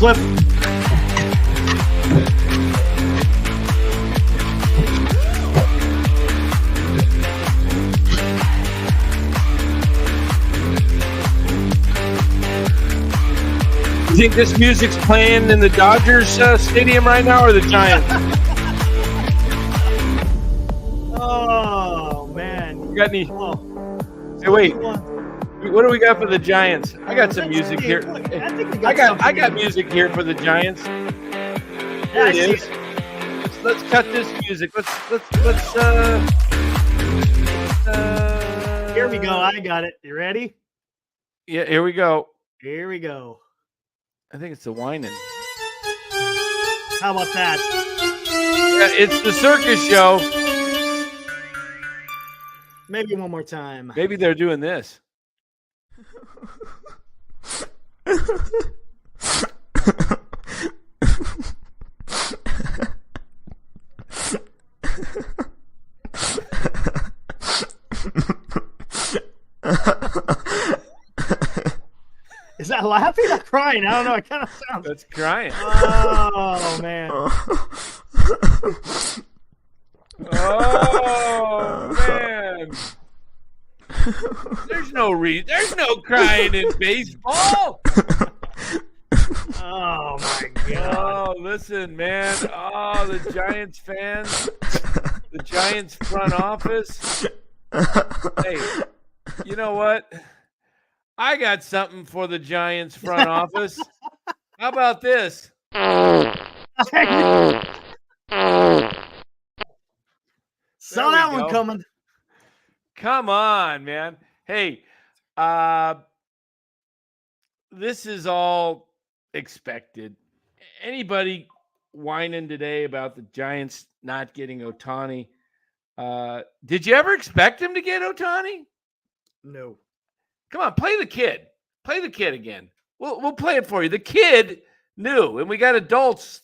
clip. You think this music's playing in the Dodgers stadium right now or the Giants? Oh, man. You got any? Hey, wait. What do we got for the Giants? I got some music here. I got music here for the Giants. There it is. Let's cut this music. Let's Here we go. I got it. You ready? Yeah, here we go. Here we go. I think it's the whining. How about that? Yeah, it's the circus show. Maybe one more time. Maybe they're doing this. Is that laughing or crying? I don't know. It kind of sounds. That's crying. Oh, man. Oh, man. There's no crying in baseball. Oh, my God. Oh, listen, man. Oh, the Giants fans, the Giants front office. Hey, you know what? I got something for the Giants front office. How about this? Saw that one coming. Come on, man. Hey, this is all expected. Anybody whining today about the Giants not getting Ohtani? Did you ever expect him to get Ohtani? No. Come on, play the kid. Play the kid again. We'll play it for you. The kid knew, and we got adults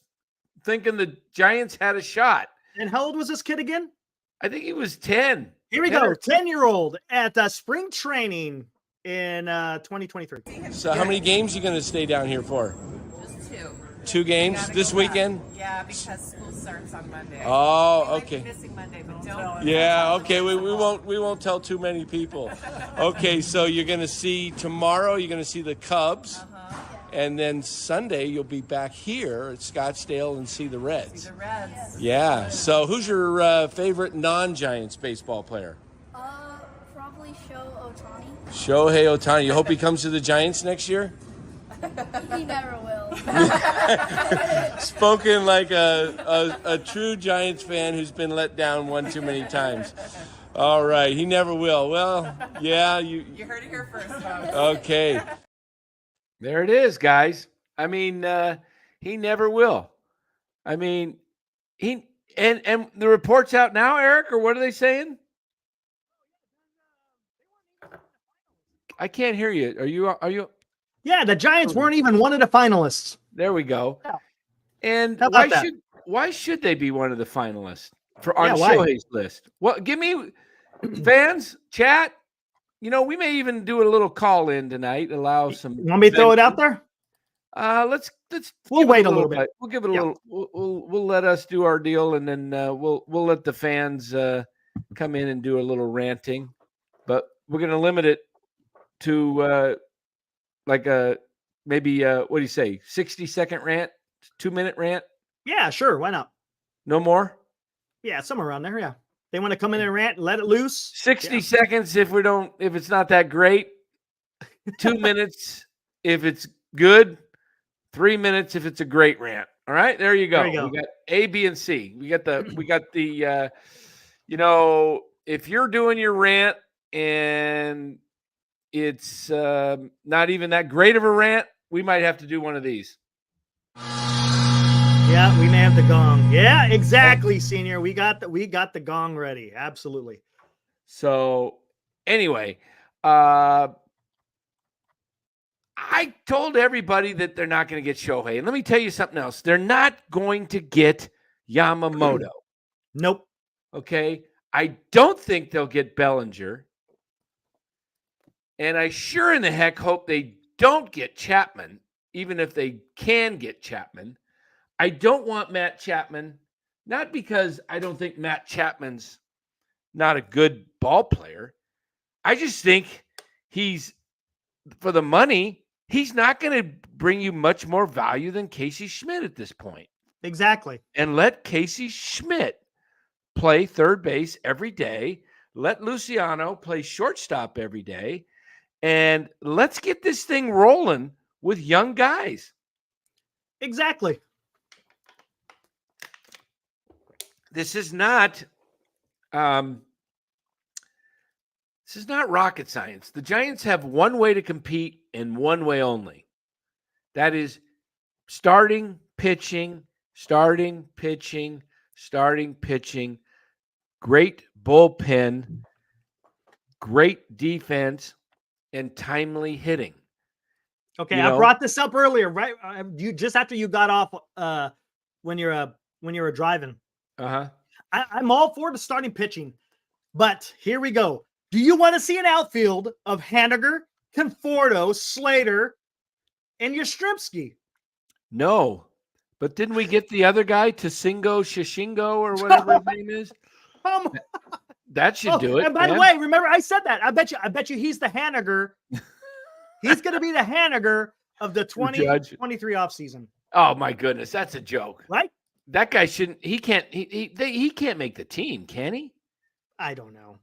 thinking the Giants had a shot. And how old was this kid again? I think he was 10. Here we go. 10-year-old at spring training in 2023. So how many games are you going to stay down here for? Just 2. 2 games this weekend? Yeah, because school starts on Monday. Oh, okay. Missing Monday, but don't. Yeah, okay. We won't tell too many people. Okay, so you're going to see tomorrow. You're going to see the Cubs, and then Sunday you'll be back here at Scottsdale and see the Reds. See the Reds. Yeah. So who's your favorite non-Giants baseball player? Probably Ohtani. Shohei Ohtani. You hope he comes to the Giants next year? He never will. Spoken like a true Giants fan who's been let down one too many times. All right, he never will. Well, yeah, you heard it here first, folks. Okay. There it is, guys. I mean, he never will. I mean, he and the report's out now, Eric, or what are they saying? I can't hear you. Are you? Yeah, the Giants weren't even one of the finalists. There we go. Yeah. And How about that? why should they be one of the finalists on why? Shohei's list? Well, give me fans, chat. You know, we may even do a little call in tonight. Allow some. You want me to throw it out there? Let's. We'll wait a little bit. We'll give it a little. We'll let us do our deal, and then we'll let the fans come in and do a little ranting. But we're going to limit it to like a maybe what do you say? 60-second rant, 2-minute rant. Yeah, sure. Why not? No more. Yeah, somewhere around there. Yeah, they want to come in and rant and let it loose. 60 seconds if it's not that great. 2 minutes if it's good. 3 minutes if it's a great rant. All right, there you go. There you go. We got A, B, and C. We got the if you're doing your rant and it's not even that great of a rant, we might have to do one of these. Yeah, we may have the gong. Yeah, exactly, Senior. We got the gong ready. Absolutely. So anyway, I told everybody that they're not going to get Shohei. And let me tell you something else. They're not going to get Yamamoto. Nope. Okay. I don't think they'll get Bellinger. And I sure in the heck hope they don't get Chapman. even if they can get Chapman. I don't want Matt Chapman, not because I don't think Matt Chapman's not a good ball player. I just think he's, for the money, he's not going to bring you much more value than Casey Schmidt at this point. Exactly. And let Casey Schmidt play third base every day. Let Luciano play shortstop every day. And let's get this thing rolling with young guys. Exactly. This is not rocket science. The Giants have one way to compete and one way only. That is starting pitching, great bullpen, great defense, and timely hitting. Okay, I brought this up earlier, right? You just after you got off when you were driving. I'm all for the starting pitching, but here we go. Do you want to see an outfield of Haniger, Conforto, Slater, and Yastrzemski? No, but didn't we get the other guy, Tasingo Shishingo or whatever his name is? That should do it. And by the way, remember I said that. I bet you he's the Haniger. He's going to be the Haniger of the 2023 offseason. Oh my goodness, that's a joke. Right? That guy shouldn't. He can't. He can't make the team, can he? I don't know.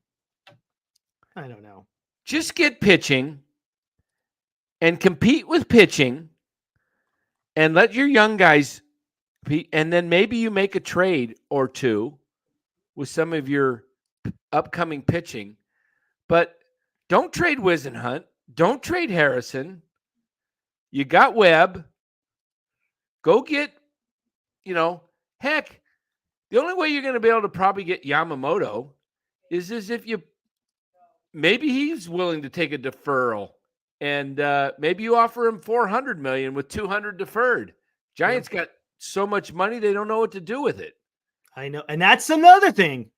Just get pitching and compete with pitching, and let your young guys compete, and then maybe you make a trade or two with some of your upcoming pitching, but don't trade Wisenhunt. Don't trade Harrison. You got Webb. Go get, heck, the only way you're going to be able to probably get Yamamoto is if maybe he's willing to take a deferral, and maybe you offer him $400 million with $200 deferred. Giants got so much money they don't know what to do with it. I know, and that's another thing.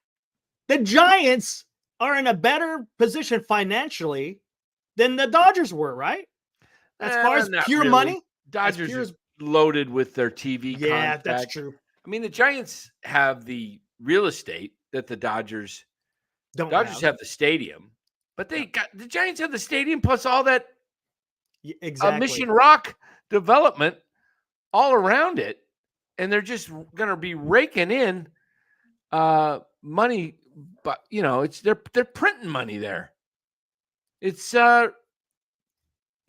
The Giants are in a better position financially than the Dodgers were, right? As far as pure money, Dodgers are loaded with their TV contract. Yeah, that's true. I mean, the Giants have the real estate that the Dodgers don't. Dodgers have the stadium, but the Giants have the stadium plus all that Mission Rock development all around it, and they're just going to be raking in money. But they're printing money there. It's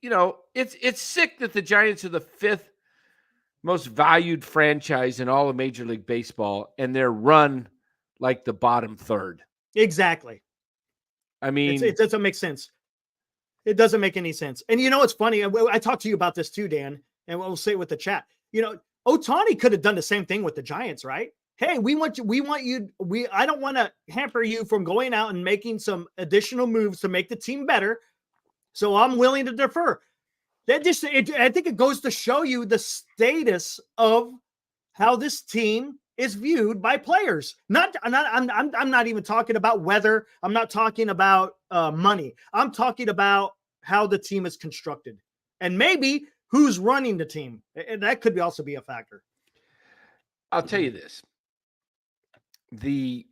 it's sick that the Giants are the fifth most valued franchise in all of Major League Baseball, and they're run like the bottom third. Exactly. I mean, it doesn't make sense. It doesn't make any sense. And it's funny. I talked to you about this too, Dan, and we'll say it with the chat. Ohtani could have done the same thing with the Giants, right? Hey, we want you. I don't want to hamper you from going out and making some additional moves to make the team better. So I'm willing to defer. I think it goes to show you the status of how this team is viewed by players. I'm not even talking about weather. I'm not talking about money. I'm talking about how the team is constructed, and maybe who's running the team. And that could also be a factor. I'll tell you this. The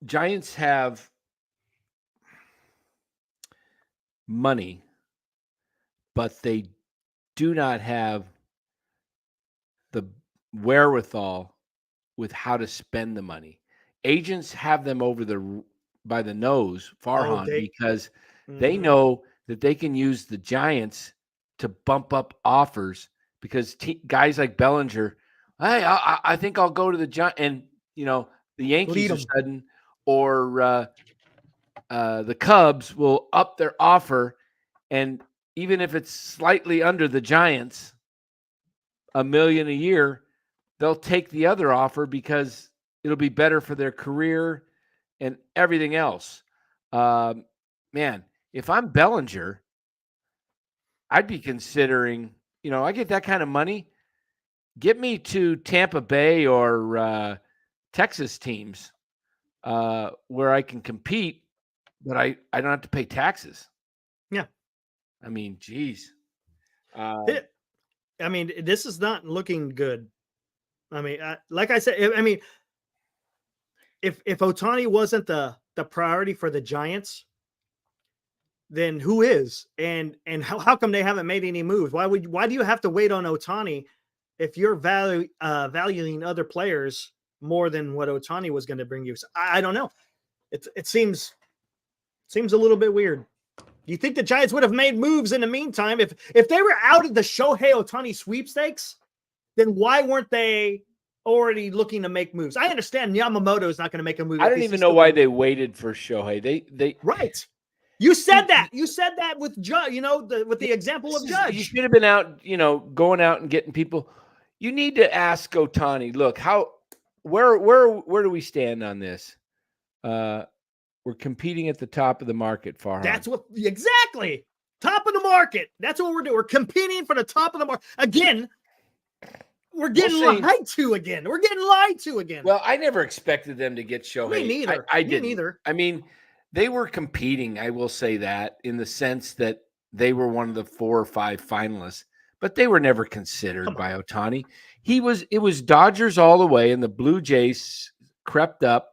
Giants have money, but they do not have the wherewithal with how to spend the money. Agents have them by the nose, Farhan, because they know that they can use the Giants to bump up offers because guys like Bellinger, hey, I think I'll go to the Giants, and the Yankees are sudden, or the Cubs will up their offer, and even if it's slightly under the Giants, $1 million a year, they'll take the other offer because it'll be better for their career and everything else. Man, if I'm Bellinger, I'd be considering, I get that kind of money. Get me to Tampa Bay or Texas teams where I can compete, but I don't have to pay taxes. Yeah. I mean, geez. I mean, this is not looking good. I mean, like I said, I mean, if Ohtani wasn't the priority for the Giants, then who is? And how come they haven't made any moves? Why do you have to wait on Ohtani if you're valuing other players more than what Ohtani was going to bring you? So I don't know. It seems a little bit weird. Do you think the Giants would have made moves in the meantime if they were out of the Shohei Ohtani sweepstakes? Then why weren't they already looking to make moves? I understand Yamamoto is not going to make a move. I don't even know why they waited for Shohei. They right. You said that. You said that with Judge. With the example of Judge. You should have been out. Going out and getting people. You need to ask Ohtani. Look, where do we stand on this? We're competing at the top of the market, Farhan. That's what exactly. Top of the market. That's what we're doing. We're competing for the top of the market again. We're getting lied to again. We're getting lied to again. Well, I never expected them to get Shohei. Me neither. I didn't. Me neither. I mean, they were competing. I will say that in the sense that they were one of the 4 or 5 finalists, but they were never considered by Ohtani. It was Dodgers all the way, and the Blue Jays crept up.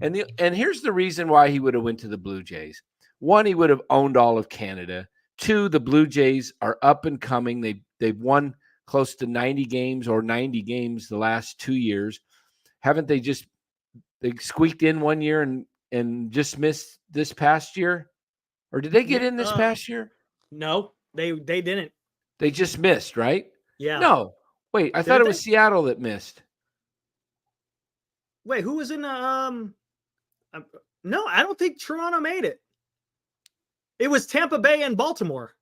And here's the reason why he would have went to the Blue Jays. 1, he would have owned all of Canada. 2, the Blue Jays are up and coming. They've won close to 90 games the last 2 years. Haven't they squeaked in one year and just missed this past year? Or did they get in this past year? No, they didn't. They just missed, right? Yeah. No. Wait, I thought it was Seattle that missed. Wait, who was in the no, I don't think Toronto made it. It was Tampa Bay and Baltimore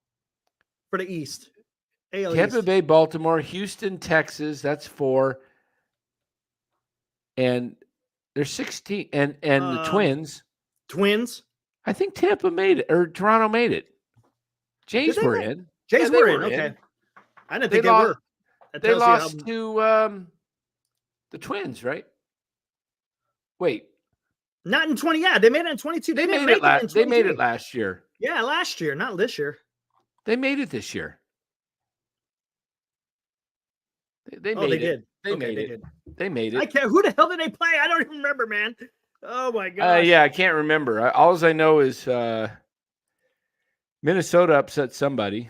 for the East. AL Tampa East. Bay, Baltimore, Houston, Texas, that's 4. And there's 16 and the Twins. Twins? I think Tampa made it or Toronto made it. Jays were in. Jays were in. Okay. I didn't think they were. They lost to the Twins, right? Wait. Not in 20. Yeah, they made it in 22. They made it last year. Yeah, last year, not this year. They made it this year. They made it. They made it. I can't. Who the hell did they play? I don't even remember, man. Oh my god. Yeah, I can't remember. All I know is Minnesota upset somebody.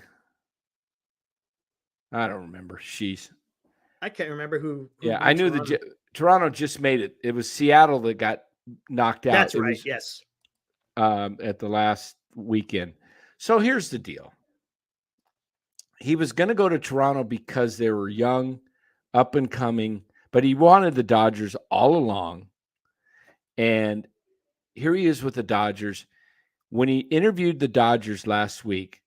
I don't remember. Sheesh. I can't remember who yeah, I knew Toronto just made it. It was Seattle that got knocked out. That's right. Yes. At the last weekend. So here's the deal. He was going to go to Toronto because they were young, up and coming, but he wanted the Dodgers all along. And here he is with the Dodgers. When he interviewed the Dodgers last week,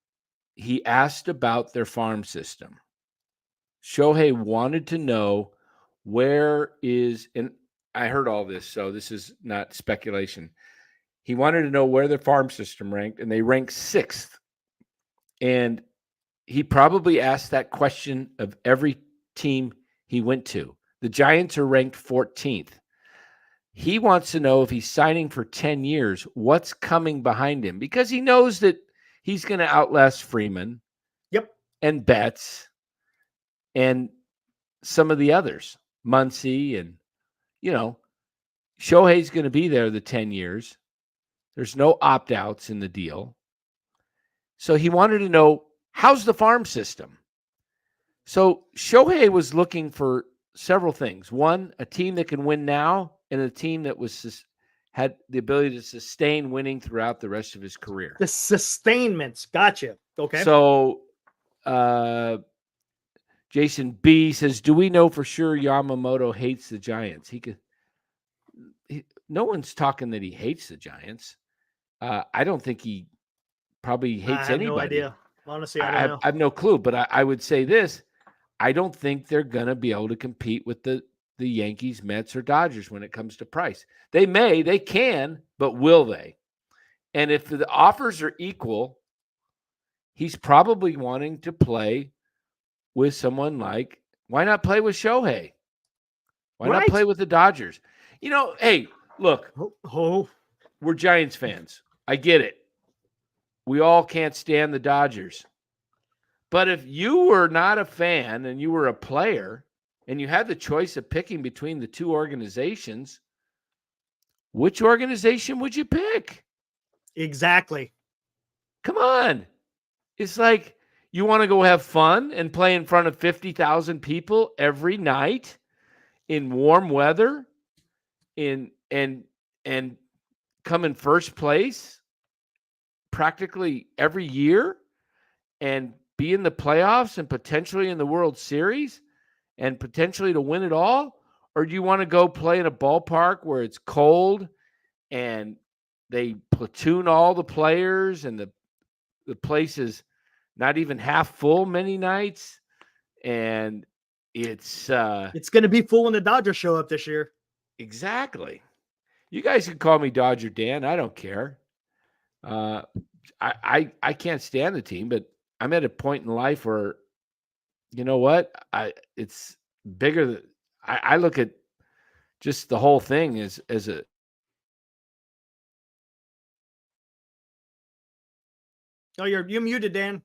he asked about their farm system. Shohei wanted to know and I heard all this, so this is not speculation. He wanted to know where their farm system ranked, and they ranked 6th. And he probably asked that question of every team he went to. The Giants are ranked 14th. He wants to know if he's signing for 10 years, what's coming behind him, because he knows that he's going to outlast Freeman. Yep. And Betts and some of the others, Muncy, and, Shohei's going to be there the 10 years. There's no opt-outs in the deal. So he wanted to know, how's the farm system? So Shohei was looking for several things. 1, a team that can win now, and a team that had the ability to sustain winning throughout the rest of his career. The sustainments. Gotcha. Okay. So Jason B says, do we know for sure Yamamoto hates the Giants? No one's talking that he hates the Giants. I don't think he probably hates anybody. No idea. Honestly, I don't know. I have no clue, but I would say this. I don't think they're going to be able to compete with the Yankees, Mets, or Dodgers when it comes to price. They can, but will they? And if the offers are equal, he's probably wanting to play with someone like, why not play with Shohei? Why not play with the Dodgers? Hey, look, we're Giants fans. I get it. We all can't stand the Dodgers. But if you were not a fan and you were a player and you had the choice of picking between the two organizations, which organization would you pick? Exactly. Come on. It's like you want to go have fun and play in front of 50,000 people every night in warm weather and come in first place practically every year and be in the playoffs and potentially in the World Series and potentially to win it all? Or do you want to go play in a ballpark where it's cold and they platoon all the players and the place is not even half full many nights, and it's going to be full when the Dodgers show up this year. Exactly. You guys can call me Dodger Dan. I don't care. I can't stand the team, but I'm at a point in life where, you know what? It's bigger than I look at just the whole thing as a. Oh, you're muted, Dan.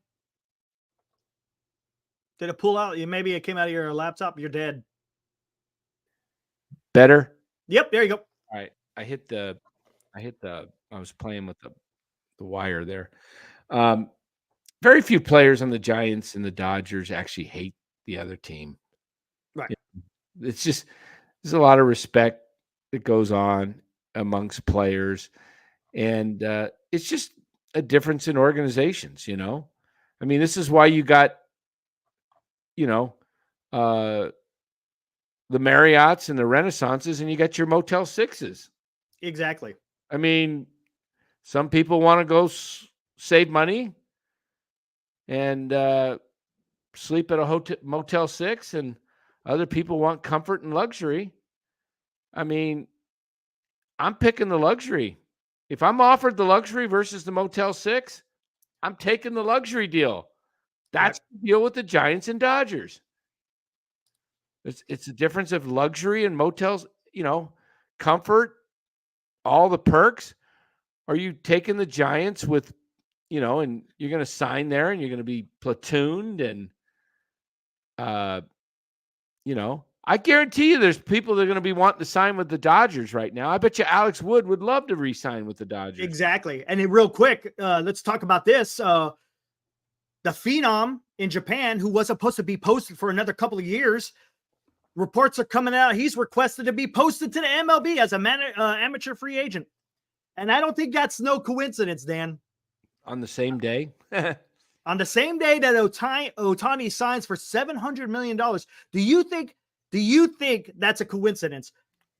Did it pull out? Maybe it came out of your laptop. You're dead. Better? Yep, there you go. All right. I was playing with the wire there. Very few players on the Giants and the Dodgers actually hate the other team. Right. It's just there's a lot of respect that goes on amongst players, and it's just a difference in organizations. I mean, this is why you got, the Marriotts and the Renaissances, and you got your Motel 6s. Exactly. I mean, some people want to go save money and sleep at a Motel 6, and other people want comfort and luxury. I mean, I'm picking the luxury. If I'm offered the luxury versus the Motel 6, I'm taking the luxury deal. That's the deal with the Giants and Dodgers. It's a difference of luxury and motels, comfort, all the perks. Are you taking the Giants with, and you're going to sign there and you're going to be platooned and, I guarantee you there's people that are going to be wanting to sign with the Dodgers right now. I bet you Alex Wood would love to re-sign with the Dodgers. Exactly. And then real quick, let's talk about this. The Phenom in Japan, who was supposed to be posted for another couple of years, reports are coming out. He's requested to be posted to the MLB as a amateur free agent. And I don't think that's no coincidence, Dan. On the same day? On the same day that Ohtani signs for $700 million. Do you think that's a coincidence?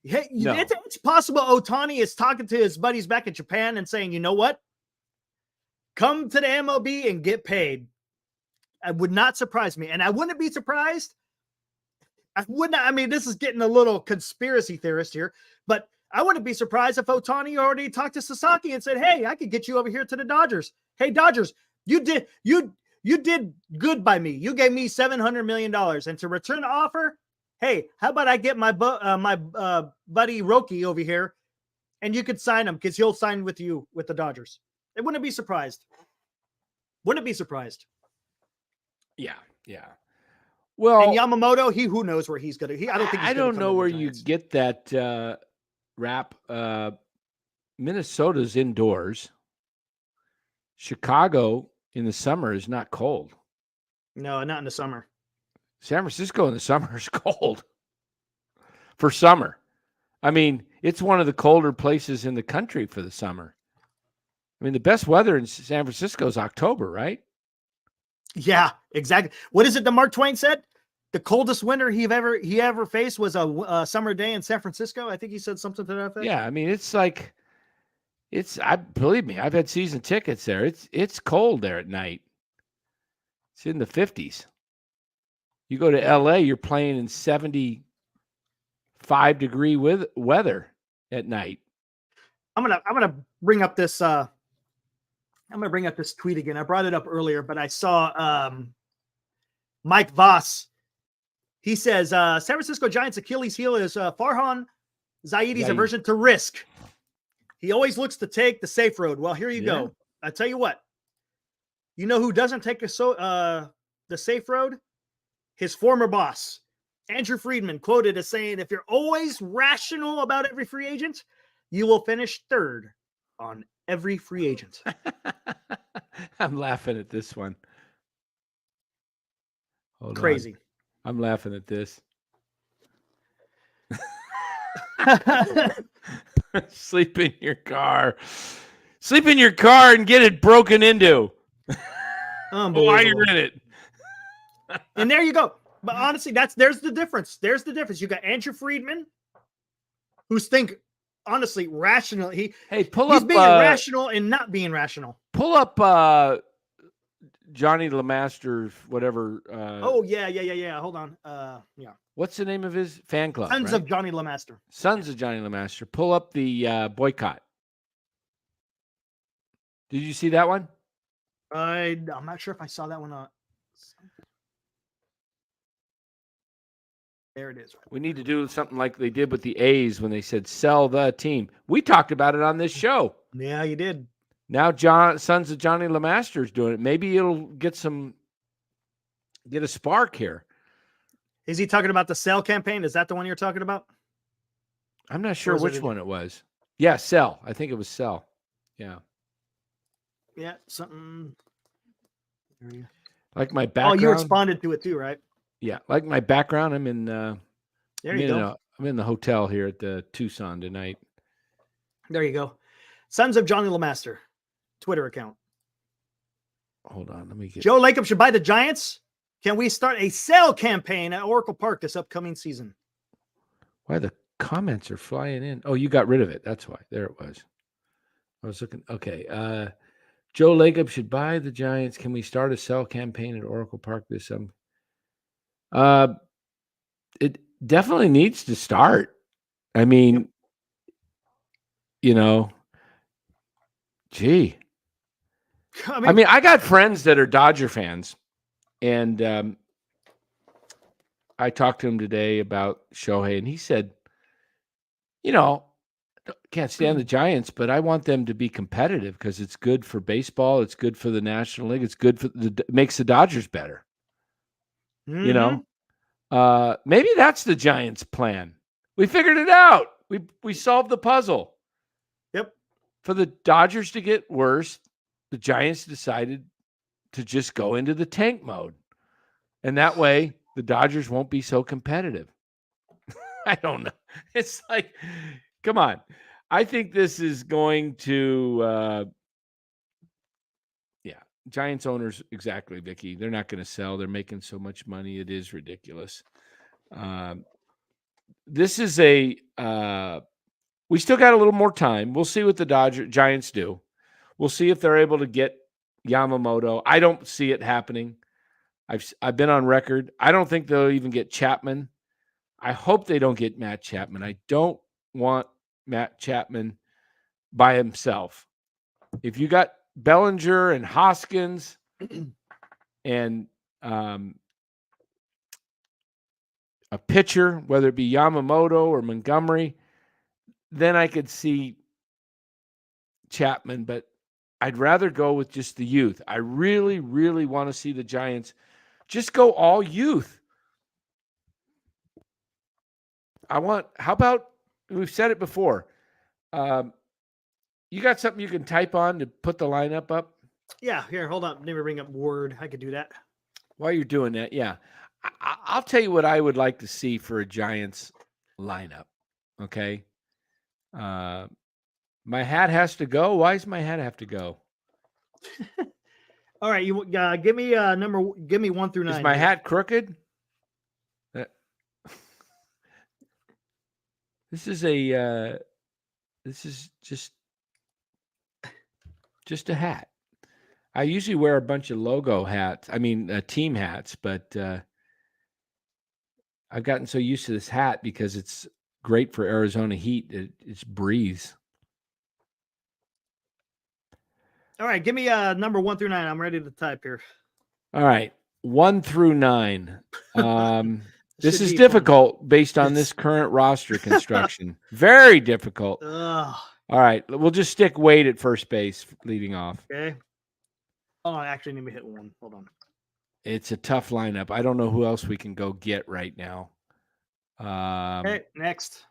Hey, no. It's possible Ohtani is talking to his buddies back in Japan and saying, you know what? Come to the MLB and get paid. It would not surprise me. And I wouldn't be surprised. I mean, this is getting a little conspiracy theorist here, but I wouldn't be surprised if Ohtani already talked to Sasaki and said, hey, I could get you over here to the Dodgers. Hey, Dodgers, you did good by me. You gave me $700 million. And to return the offer, hey, how about I get my buddy Roki over here and you could sign him because he'll sign with you with the Dodgers. They wouldn't be surprised. Wouldn't be surprised. Yeah. Well, and Yamamoto, who knows where he's going to. I don't think. I don't know where you get that rap. Minnesota's indoors. Chicago in the summer is not cold. No, not in the summer. San Francisco in the summer is cold. For summer, I mean, it's one of the colder places in the country for the summer. I mean, the best weather in San Francisco is October, right? Yeah, exactly. What is it that Mark Twain said? The coldest winter he ever faced was a summer day in San Francisco. I think he said something to that effect. Yeah, I mean, believe me, I've had season tickets there. It's cold there at night. It's in the 50s. You go to LA, you're playing in 75-degree weather at night. I'm gonna bring up this. I'm going to bring up this tweet again. I brought it up earlier, but I saw Mike Voss. He says, San Francisco Giants' Achilles heel is Farhan Zaidi's aversion to risk. He always looks to take the safe road. Well, here you go. I tell you what. You know who doesn't take the the safe road, his former boss, Andrew Friedman, quoted as saying, if you're always rational about every free agent, you will finish third on every free agent. I'm laughing at this one. Hold Crazy. on. I'm laughing at this. Sleep in your car. Sleep in your car and get it broken into. While you're in it. And there you go. But honestly, there's the difference. There's the difference. You got Andrew Friedman, who's honestly rational. He's being rational and not being rational. Pull up Johnny LeMaster, whatever. Yeah. Hold on. Yeah. What's the name of his fan club? Sons of Johnny LeMaster. Sons of Johnny LeMaster. Pull up the boycott. Did you see that one? I'm not sure if I saw that one. There it is. We need to do something like they did with the A's when they said sell the team. We talked about it on this show. Yeah, you did. Now Sons of Johnny LeMaster is doing it. Maybe it'll get a spark here. Is he talking about the sell campaign? Is that the one you're talking about? I'm not sure which one it was. Yeah, sell. I think it was sell. Yeah. Yeah, something. Like my background. Oh, you responded to it too, right? Yeah, like my background. I'm in. There you go. I'm in the hotel here at the Tucson tonight. There you go. Sons of Johnny LeMaster, Twitter account. Hold on, let me get. Joe Lacob should buy the Giants. Can we start a sell campaign at Oracle Park this upcoming season? Why the comments are flying in? Oh, you got rid of it. That's why. There it was. I was looking. Okay. Joe Lacob should buy the Giants. Can we start a sell campaign at Oracle Park this it definitely needs to start. I mean, gee. I mean, I got friends that are Dodger fans, and I talked to him today about Shohei, and he said, can't stand the Giants, but I want them to be competitive because it's good for baseball. It's good for the National League. It's good for makes the Dodgers better. Mm-hmm. Maybe that's the Giants' plan. We figured it out. We solved the puzzle. Yep. For the Dodgers to get worse, the Giants decided to just go into the tank mode. And that way, the Dodgers won't be so competitive. I don't know. It's like, come on. I think this is going to, Giants owners, exactly, Vicky. They're not going to sell. They're making so much money. It is ridiculous. This is we still got a little more time. We'll see what the Giants do. We'll see if they're able to get Yamamoto. I don't see it happening. I've been on record. I don't think they'll even get Chapman. I hope they don't get Matt Chapman. I don't want Matt Chapman by himself. If you got Bellinger and Hoskins and a pitcher, whether it be Yamamoto or Montgomery, then I could see Chapman, but I'd rather go with just the youth. I really, really want to see the Giants just go all youth. How about, we've said it before, you got something you can type on to put the lineup up? Yeah, here, hold on. Let me bring up Word. I could do that. While you're doing that, yeah. I'll tell you what I would like to see for a Giants lineup, okay? My hat has to go. Why does my hat have to go? All right, you give me give me 1 through 9. Is my hat crooked? This is just a hat. I usually wear a bunch of logo hats. I mean, team hats, but I've gotten so used to this hat because it's great for Arizona heat. It's breeze. All right, give me number 1 through 9. I'm ready to type here. All right, 1 through 9. This is difficult based on this current roster construction. Very difficult. All right, we'll just stick Wade at first base leading off. Okay. Oh, I actually need to hit 1. Hold on. It's a tough lineup. I don't know who else we can go get right now. Okay, next.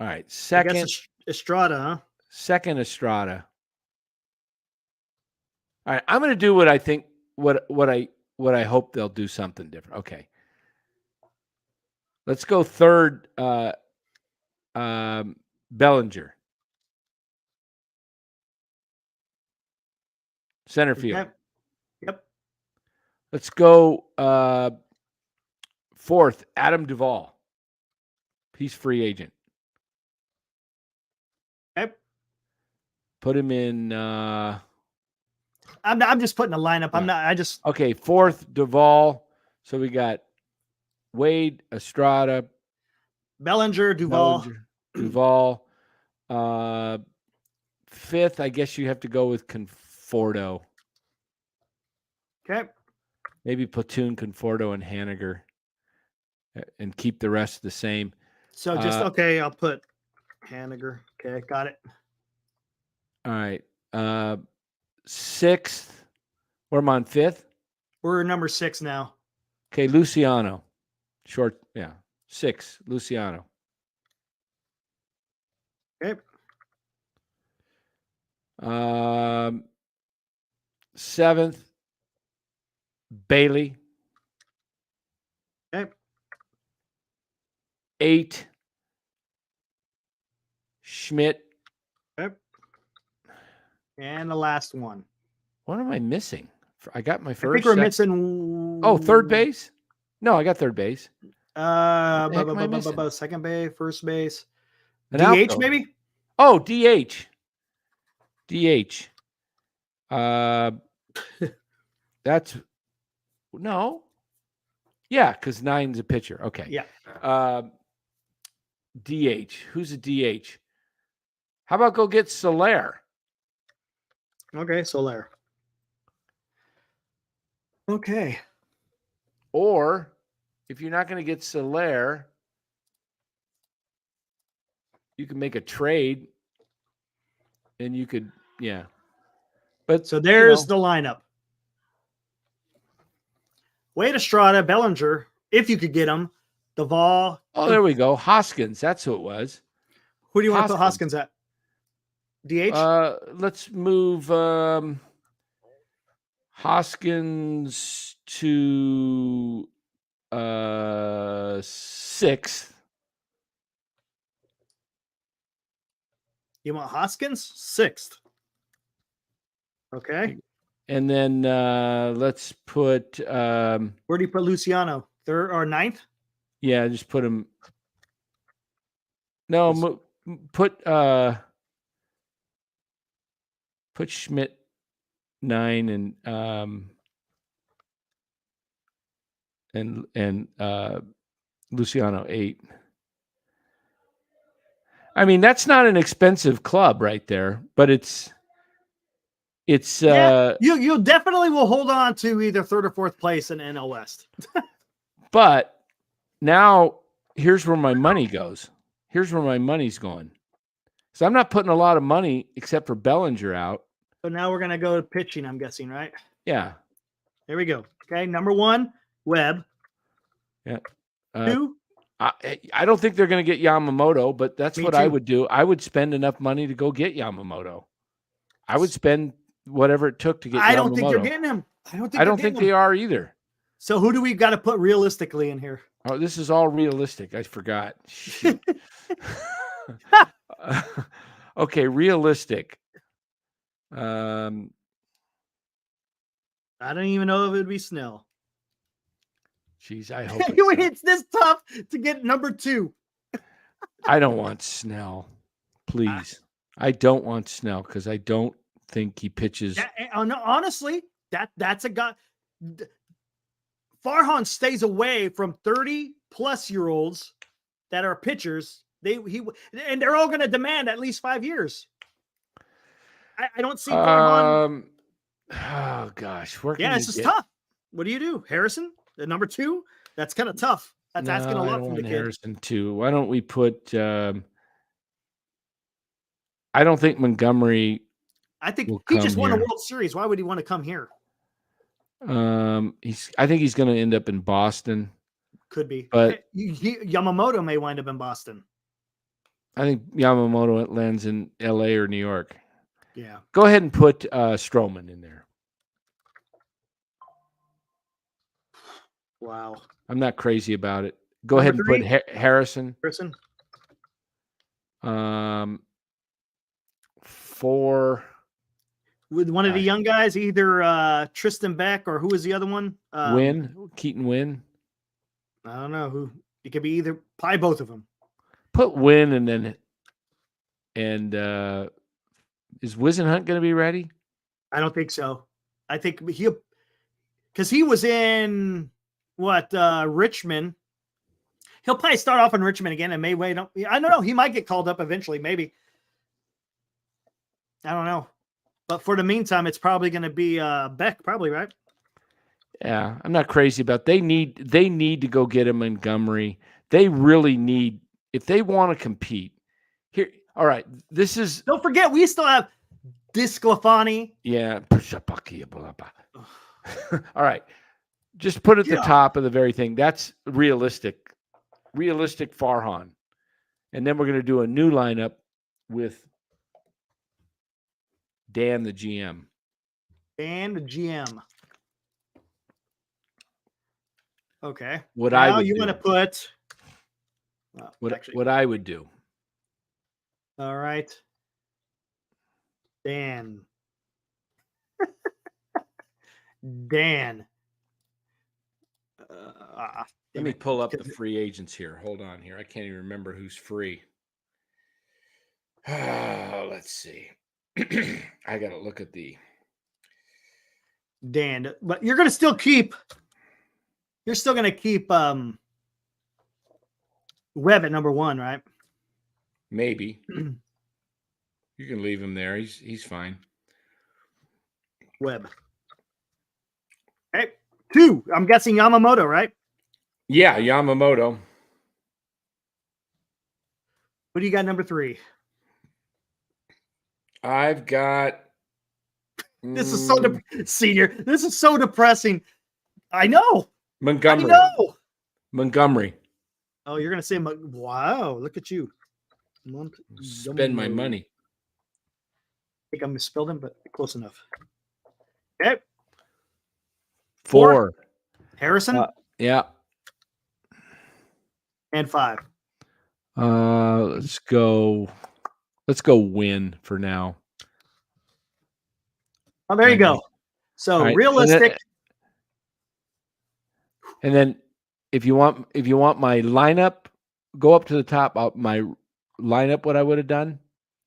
All right, I guess second Estrada, huh? second Estrada. All right, I'm going to do what I think. What I hope they'll do something different. Okay, let's go third. Bellinger, center field. Okay. Yep. Let's go fourth. Adam Duvall. He's free agent. Okay. Put him in. I'm just putting a lineup. I'm not. I just. Okay, fourth Mm. Duvall. So we got Wade, Estrada, Bellinger, Duvall. Duvall. Fifth, I guess you have to go with Conforto. Okay. Maybe Platoon, Conforto, and Haniger, and keep the rest the same. So just okay. I'll put Haniger. Okay, got it. All right. Sixth. Where am I on fifth? We're number 6 now. Okay, Luciano. Short, yeah. 6, Luciano. Okay. 7th, Bailey. Okay. 8, Schmidt. Okay. And the last one. What am I missing? I got my first. I think we're missing. Oh, third base? No, I got third base. Second base, first base. An DH outfield. maybe? Oh, DH. That's no. Yeah, because 9's a pitcher. Okay. Yeah. DH. Who's a DH? How about go get Soler? Okay, Soler. Okay. Or if you're not going to get Soler, you can make a trade and you could, yeah. But so there's the lineup. Wade, Estrada, Bellinger, if you could get them. Duvall. Oh, there we go. Hoskins. That's who it was. Who do you want to put Hoskins at? DH? Let's move Hoskins to 6th. You want Hoskins? 6th. Okay. And then let's put where do you put Luciano? 3rd or 9th? Yeah, just put him. No, put Schmidt 9 and Luciano 8. I mean, that's not an expensive club right there, but it's you definitely will hold on to either 3rd or 4th place in NL West. But now here's where my money goes. Here's where my money's going. So I'm not putting a lot of money except for Bellinger out. So now we're gonna go to pitching, I'm guessing, right? Yeah. There we go. Okay, number 1, Webb. Yeah. 2. I don't think they're going to get Yamamoto, but that's what too. I would do. I would spend enough money to go get Yamamoto. I would spend whatever it took to get Yamamoto. I don't think they're getting him. I don't think they are either. So who do we got to put realistically in here? Oh, this is all realistic. I forgot. Okay, realistic. I don't even know if it would be Snell. Jeez, I hope it's this tough to get number 2. I don't want Snell. Please. I don't want Snell because I don't think he pitches. Honestly, that's a guy. Farhan stays away from 30-plus-year-olds that are pitchers. And they're all going to demand at least 5 years. I don't see Farhan. Oh gosh, this is tough. What do you do, Harrison? The number 2? That's kind of tough. That's asking a lot from the kid. Harrison 2. Why don't we put? I don't think Montgomery. I think he just won a World Series. Why would he want to come here? I think he's going to end up in Boston. Could be. But Yamamoto may wind up in Boston. I think Yamamoto lands in LA or New York. Yeah. Go ahead and put Stroman in there. Wow. I'm not crazy about it. Go Number ahead and three? put Harrison. Person. 4. With one of the young guys, either Tristan Beck or who was the other one? Keaton Wynn. I don't know who. It could be either, probably both of them. Put Wynn and is Wisenhunt going to be ready? I don't think so. I think because he was in Richmond. He'll probably start off in Richmond again and may wait. I don't know. He might get called up eventually, maybe. I don't know. But for the meantime, it's probably going to be Beck, probably, right? Yeah, I'm not crazy about they need to go get him Montgomery. They really need, if they want to compete. Here, all right. This is, don't forget we still have Disclafani. Yeah. All right. Just put at the top of the very thing. That's realistic Farhan. And then we're going to do a new lineup with Dan the GM. Dan the GM. Okay. What now I would you do. want to put what I would do. All right. Dan. Dan. Let me pull up the free agents here. Hold on here. I can't even remember who's free. Let's see. I got to look at the Dan, but you're going to still keep. You're still going to keep Webb at number 1, right? Maybe. You can leave him there. He's fine. Webb. Okay. 2. I'm guessing Yamamoto, right? Yeah, Yamamoto. What do you got number 3? I've got. This is so senior. This is so depressing. I know. Montgomery. I know. Montgomery. Oh, you're gonna say, wow, look at you. Spend my money. I think I misspelled him, but close enough. Okay. 4. Harrison. Yeah. And 5. Let's go win for now. Oh, there you go. So right. realistic. And then if you want my lineup, go up to the top. My lineup, what I would have done.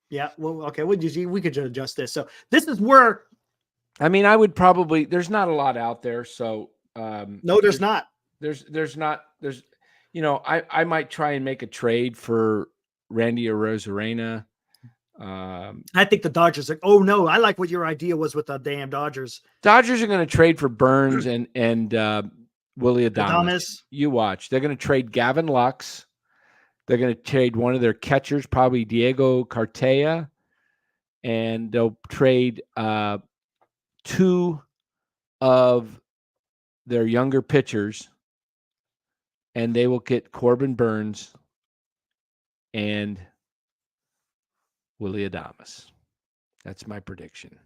Yeah. Well, okay. We could adjust this. So this is where. I mean, I would probably. There's not a lot out there, so. No, there's not. There's not. There's. I might try and make a trade for Randy Arozarena. I think the Dodgers are. Oh no, I like what your idea was with the damn Dodgers. Dodgers are going to trade for Burns and Willie Adames. You watch. They're going to trade Gavin Lux. They're going to trade one of their catchers, probably Diego Cartaya, and they'll trade 2 of their younger pitchers, and they will get Corbin Burns and Willie Adames. That's my prediction.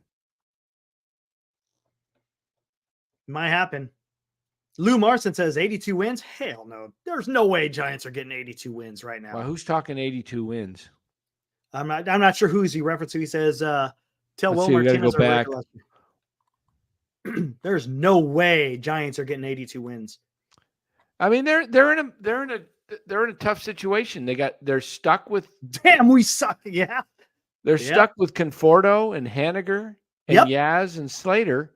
Might happen. Lou Marson says 82 wins. Hell no. There's no way Giants are getting 82 wins right now. Well, who's talking 82 wins? I'm not sure who's he referencing. He says tell Will Martinez Martinez go back. There's no way Giants are getting 82 wins. I mean, they're in a tough situation. They're stuck with. Damn, we suck. Yeah. They're stuck with Conforto and Haniger and Yaz and Slater.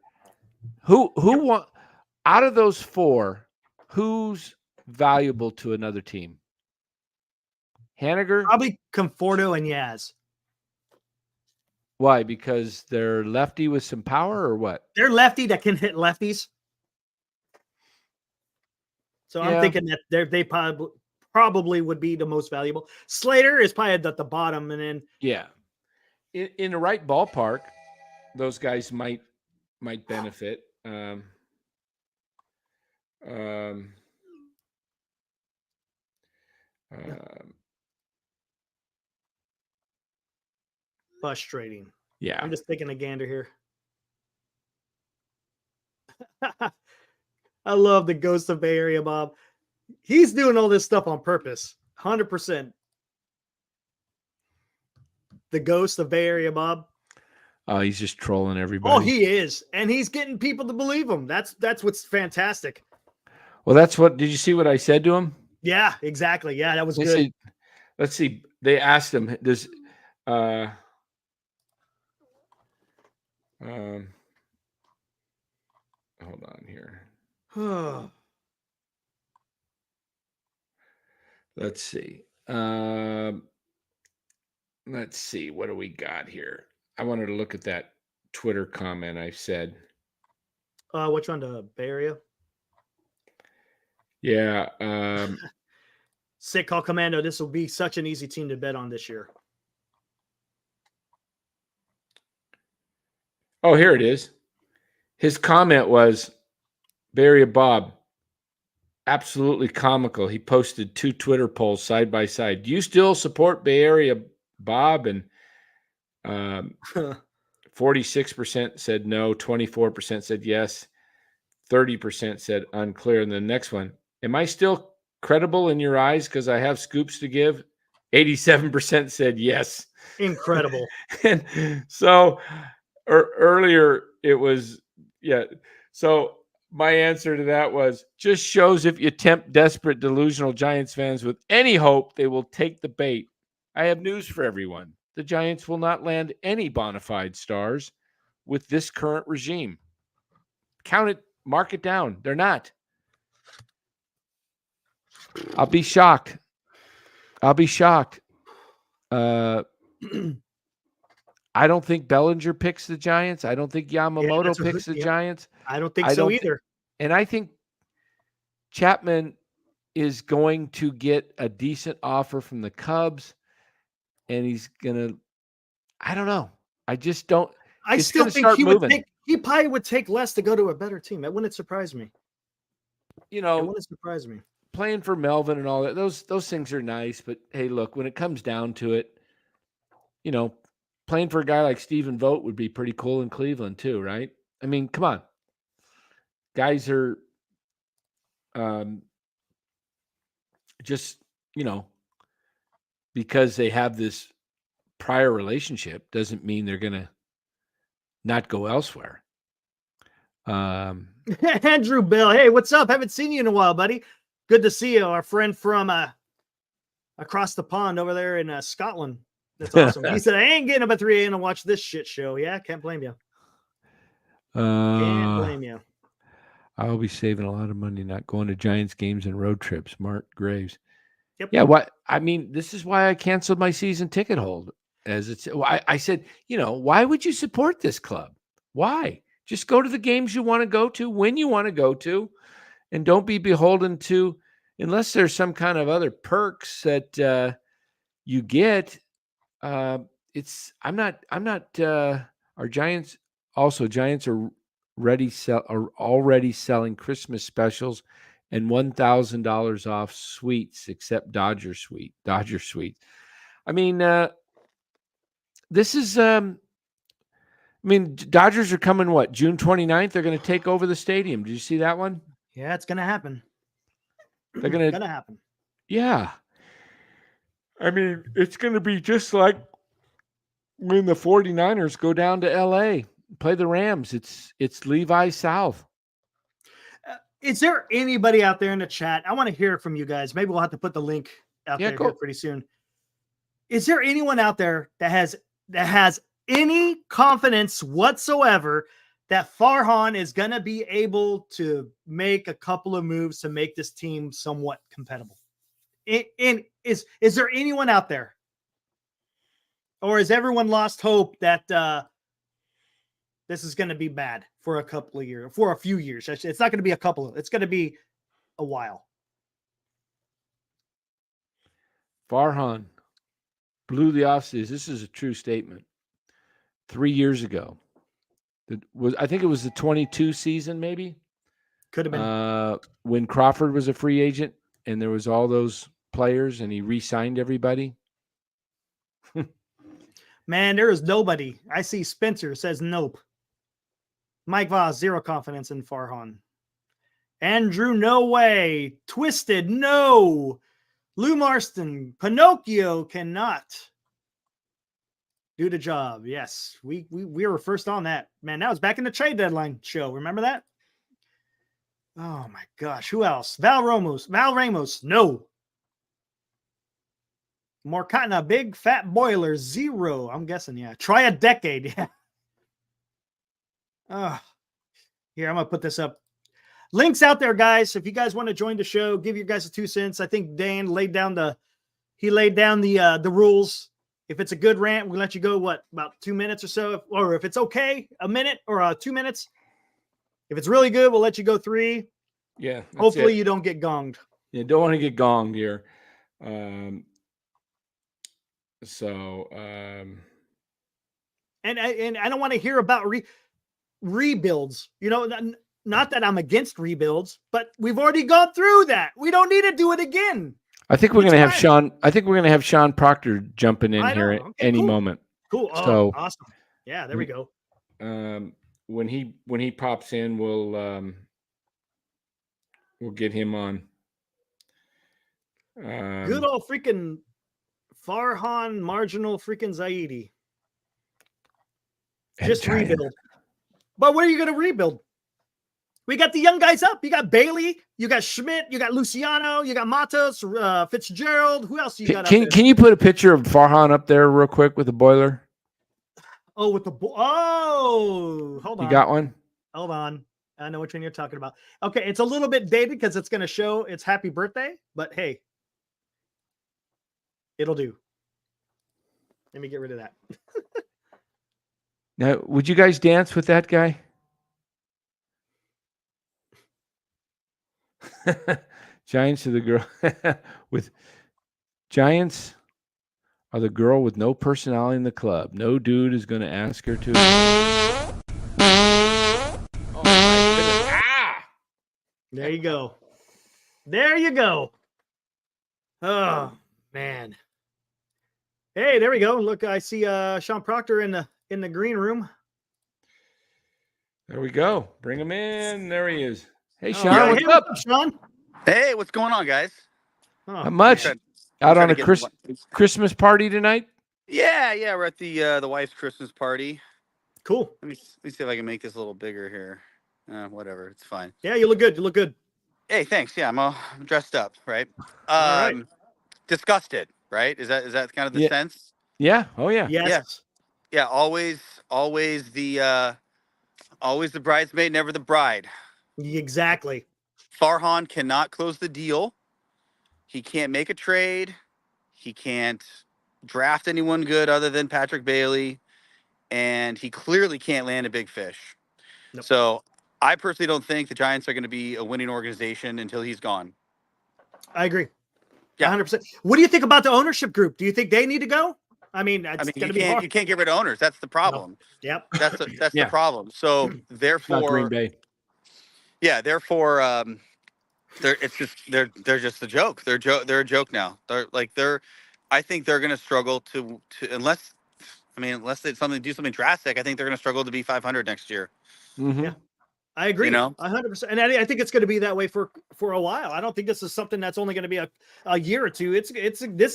Who want out of those 4? Who's valuable to another team? Haniger, probably Conforto and Yaz. Why? Because they're lefty with some power, or what? They're lefty that can hit lefties. So I'm thinking that they probably would be the most valuable. Slater is probably at the bottom, and then in the right ballpark, those guys might benefit. Um, um, Frustrating. yeah. I'm just taking a gander here. I love the ghost of Bay Area Bob. He's doing all this stuff on purpose. 100%. The ghost of Bay Area Bob. Oh, he's just trolling Oh, everybody. he is. And he's getting people to believe him. That's what's fantastic. Well, that's what. Did you see what I said to him? Yeah, exactly. Yeah, that was They good. said, let's see. They asked him, does hold on here. Let's see. Let's see. What do we got here? I wanted to look at that Twitter comment I said. Which one? The Bay Area? Yeah. Sick call commando. This will be such an easy team to bet on this year. Oh, here it is. His comment was, Bay Area Bob, absolutely comical. He posted 2 Twitter polls side by side. Do you still support Bay Area Bob? And 46% said no, 24% said yes, 30% said unclear. And the next one, am I still credible in your eyes because I have scoops to give? 87% said yes. Incredible. And so earlier it was, yeah. So my answer to that was, just shows if you tempt desperate, delusional Giants fans with any hope, they will take the bait. I have news for everyone. The Giants will not land any bona fide stars with this current regime. Count it, mark it down. They're not. I'll be shocked. I don't think Bellinger picks the Giants. I don't think Yamamoto picks the Giants. I don't think so either. And I think Chapman is going to get a decent offer from the Cubs, and he's going to, I don't know. I just don't. I still think he probably would take less to go to a better team. That wouldn't surprise me. You know, it wouldn't surprise me. Playing for Melvin and all that, those things are nice. But hey, look, when it comes down to it, you know, playing for a guy like Stephen Vogt would be pretty cool in Cleveland too, right? I mean, come on. Guys are just, you know, because they have this prior relationship doesn't mean they're going to not go elsewhere. Andrew Bell, hey, what's up? Haven't seen you in a while, buddy. Good to see you. Our friend from across the pond over there in Scotland. That's awesome. He said, I ain't getting up at 3 a.m. to watch this shit show. Yeah, can't blame you. Can't blame you. I'll be saving a lot of money not going to Giants games and road trips. Mark Graves. Yep. Yeah, what I mean, this is why I canceled my season ticket hold. As it's, I said, you know, why would you support this club? Why? Just go to the games you want to go to when you want to go to, and don't be beholden to, unless there's some kind of other perks that you get. Our Giants are already selling Christmas specials and $1,000 off suites, except Dodger suites. I mean, this is, Dodgers are coming, June 29th? They're going to take over the stadium. Did you see that one? Yeah, it's going to happen. They're going to happen. Yeah. I mean, it's going to be just like when the 49ers go down to L.A., play the Rams. It's Levi South. Is there anybody out there in the chat? I want to hear from you guys. Maybe we'll have to put the link out there here pretty soon. Is there anyone out there that has any confidence whatsoever that Farhan is going to be able to make a couple of moves to make this team somewhat compatible? Is there anyone out there? Or has everyone lost hope that this is going to be bad for a couple of years, for a few years? It's not going to be it's going to be a while. Farhan blew the offseason. This is a true statement. 3 years ago, I think it was the 22 season, maybe. Could have been. When Crawford was a free agent and there was all those players and he re-signed everybody. Man, there is nobody. I see Spencer says nope. Mike Voss, zero confidence in Farhan. Andrew, no way. Twisted, no. Lou Marston, Pinocchio cannot do the job. Yes, we were first on that. Man, that was back in the trade deadline show. Remember that? Oh my gosh. Who else? Val Ramos, no. Morcana, big fat boiler, zero. I'm guessing, yeah. Try a decade. Yeah. Here, I'm going to put this up. Links out there, guys. If you guys want to join the show, give your guys a 2 cents. I think Dan laid down the rules. If it's a good rant, we'll let you go, about 2 minutes or so. Or if it's okay, a minute or 2 minutes. If it's really good, we'll let you go 3. Yeah. Hopefully you don't get gonged. You don't want to get gonged here. And I don't want to hear about rebuilds. You know, not that I'm against rebuilds, but we've already gone through that. We don't need to do it again. I think we're going to have Sean. I think we're going to have Sean Proctor jumping in here at any moment. Cool. Oh, so awesome. Yeah, there we go. When he pops in, we'll get him on. Good old freaking Farhan, marginal freaking Zaidi. Just rebuild. But what are you going to rebuild? We got the young guys up. You got Bailey, you got Schmidt, you got Luciano, you got Matos, Fitzgerald. Who else you got? Can you put a picture of Farhan up there real quick with the boiler? Oh, with the hold on. You got one? Hold on. I know which one you're talking about. Okay, it's a little bit dated because it's going to show it's happy birthday, but hey, it'll do. Let me get rid of that. Now, would you guys dance with that guy? Giants are the girl with Giants are the girl with no personality in the club. No dude is going to ask her to. Oh my goodness. There you go. There you go. Oh man. Hey, there we go. Look, I see Sean Proctor in the green room. There we go. Bring him in. There he is. Hey, Sean, Yeah, what's hey, up? Sean? Hey, what's going on, guys? Not much. Out on a Christmas party tonight? Yeah, we're at the wife's Christmas party. Cool. Let me see if I can make this a little bigger here. Whatever, it's fine. Yeah, you look good. You look good. Hey, thanks. Yeah, I'm dressed up, right? All right. Disgusted, right? Is that kind of the sense? Yeah. Oh yeah. Yes. Yeah. Always the bridesmaid, never the bride. Exactly. Farhan cannot close the deal. He can't make a trade. He can't draft anyone good other than Patrick Bailey. And he clearly can't land a big fish. Nope. So I personally don't think the Giants are going to be a winning organization until he's gone. I agree. Yeah. 100%. What do you think about the ownership group? Do you think they need to go? I mean, you can't get rid of owners. That's the problem. No. Yep. That's the problem. So therefore, not Green Bay. Yeah. Therefore, they're just a joke. They're a joke now. I think they're going to struggle to unless they do something drastic. I think they're going to struggle to be 500 next year. Mm-hmm. Yeah. I agree. 100%. And I think it's going to be that way for a while. I don't think this is something that's only going to be a year or two. This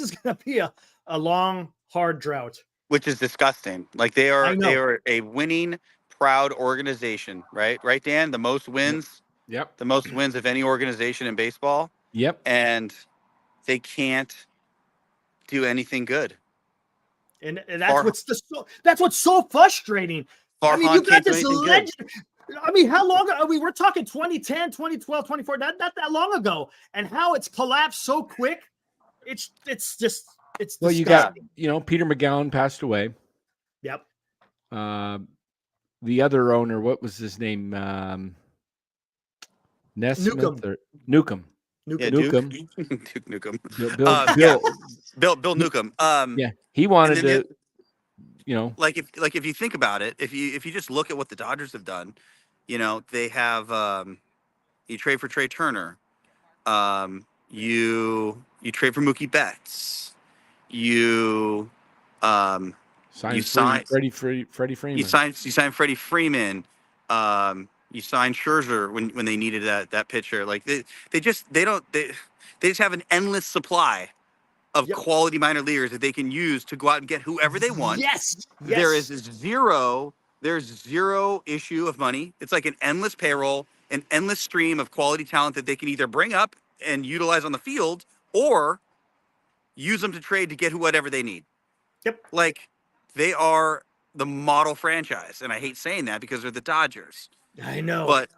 is going to be a long, hard drought. Which is disgusting. Like they are a winning, proud organization, right? Right, Dan? The most wins. Yep. The most wins of any organization in baseball. Yep. And they can't do anything good. And that's what's so frustrating. Farhan, I mean, you got can't do this anything legend. good. I mean, how long? We're talking 2010, 2012, 24. Not that long ago, and how it's collapsed so quick. It's well, you got Peter McGowan passed away. Yep. The other owner, what was his name? Nesmith or Newcomb. Yeah, Newcomb. Duke Newcomb. Bill Newcomb. Yeah, he wanted to. Like if you think about it, if you just look at what the Dodgers have done, they have You trade for Trey Turner. You trade for Mookie Betts. You Signs sign Freddie Freeman. you sign Freddie Freeman. You sign Scherzer when they needed that pitcher. Like they just have an endless supply of Yep. quality minor leaguers that they can use to go out and get whoever they want. Yes. There's zero issue of money. It's like an endless payroll, an endless stream of quality talent that they can either bring up and utilize on the field or use them to trade to get whatever they need. Yep. Like they are the model franchise. And I hate saying that because they're the Dodgers. I know. But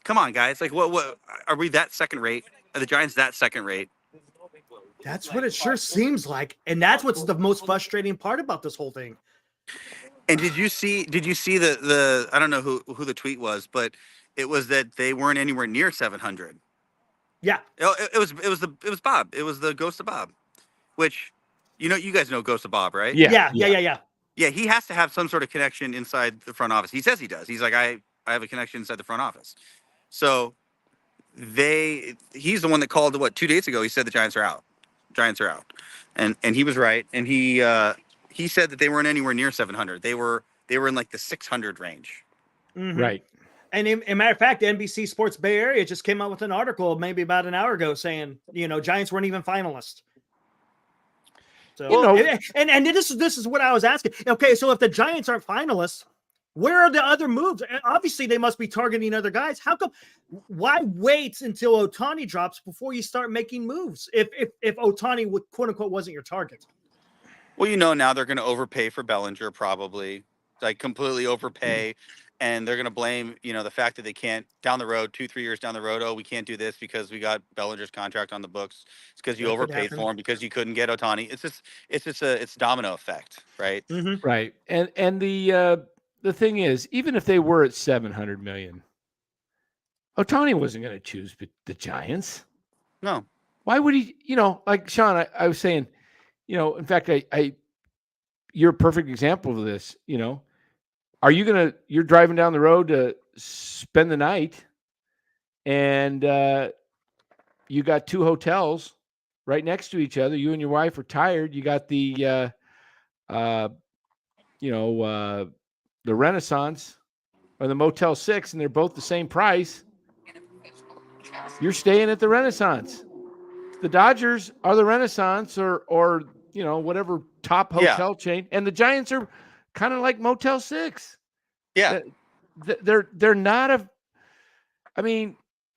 come on, guys. Like what are we that second rate? Are the Giants that second rate? That's what it sure seems like. And that's what's the most frustrating part about this whole thing. And did you see the I don't know who the tweet was, but it was that they weren't anywhere near 700. Yeah. It was Bob. It was the Ghost of Bob, which you guys know Ghost of Bob, right? Yeah. Yeah, he has to have some sort of connection inside the front office. He says he does. He's like, I have a connection inside the front office. So he's the one that called 2 days ago. He said the Giants are out. And he was right. And he said that they weren't anywhere near 700. They were in like the 600 range. Mm-hmm. Right. And in matter of fact, NBC Sports Bay Area just came out with an article maybe about an hour ago saying, Giants weren't even finalists. So, and this is what I was asking. Okay, so if the Giants aren't finalists, where are the other moves? Obviously, they must be targeting other guys. How come? Why wait until Ohtani drops before you start making moves? If Ohtani would quote unquote wasn't your target. Well, now they're going to overpay for Bellinger, probably like completely overpay, and they're going to blame the fact that they can't down the road 2-3 years down the road. Oh, we can't do this because we got Bellinger's contract on the books. It's because you overpaid for him because you couldn't get Ohtani. It's domino effect, right? Mm-hmm. Right. And the thing is, even if they were at 700 million, Ohtani wasn't going to choose the Giants. No. Why would he? Like Sean, I was saying, in fact, you're a perfect example of this. You're driving down the road to spend the night, and you got two hotels right next to each other. You and your wife are tired. You got the Renaissance or the Motel 6, and they're both the same price. You're staying at the Renaissance. The Dodgers are the Renaissance or whatever top hotel chain, and the Giants are kind of like Motel 6. Yeah. They're not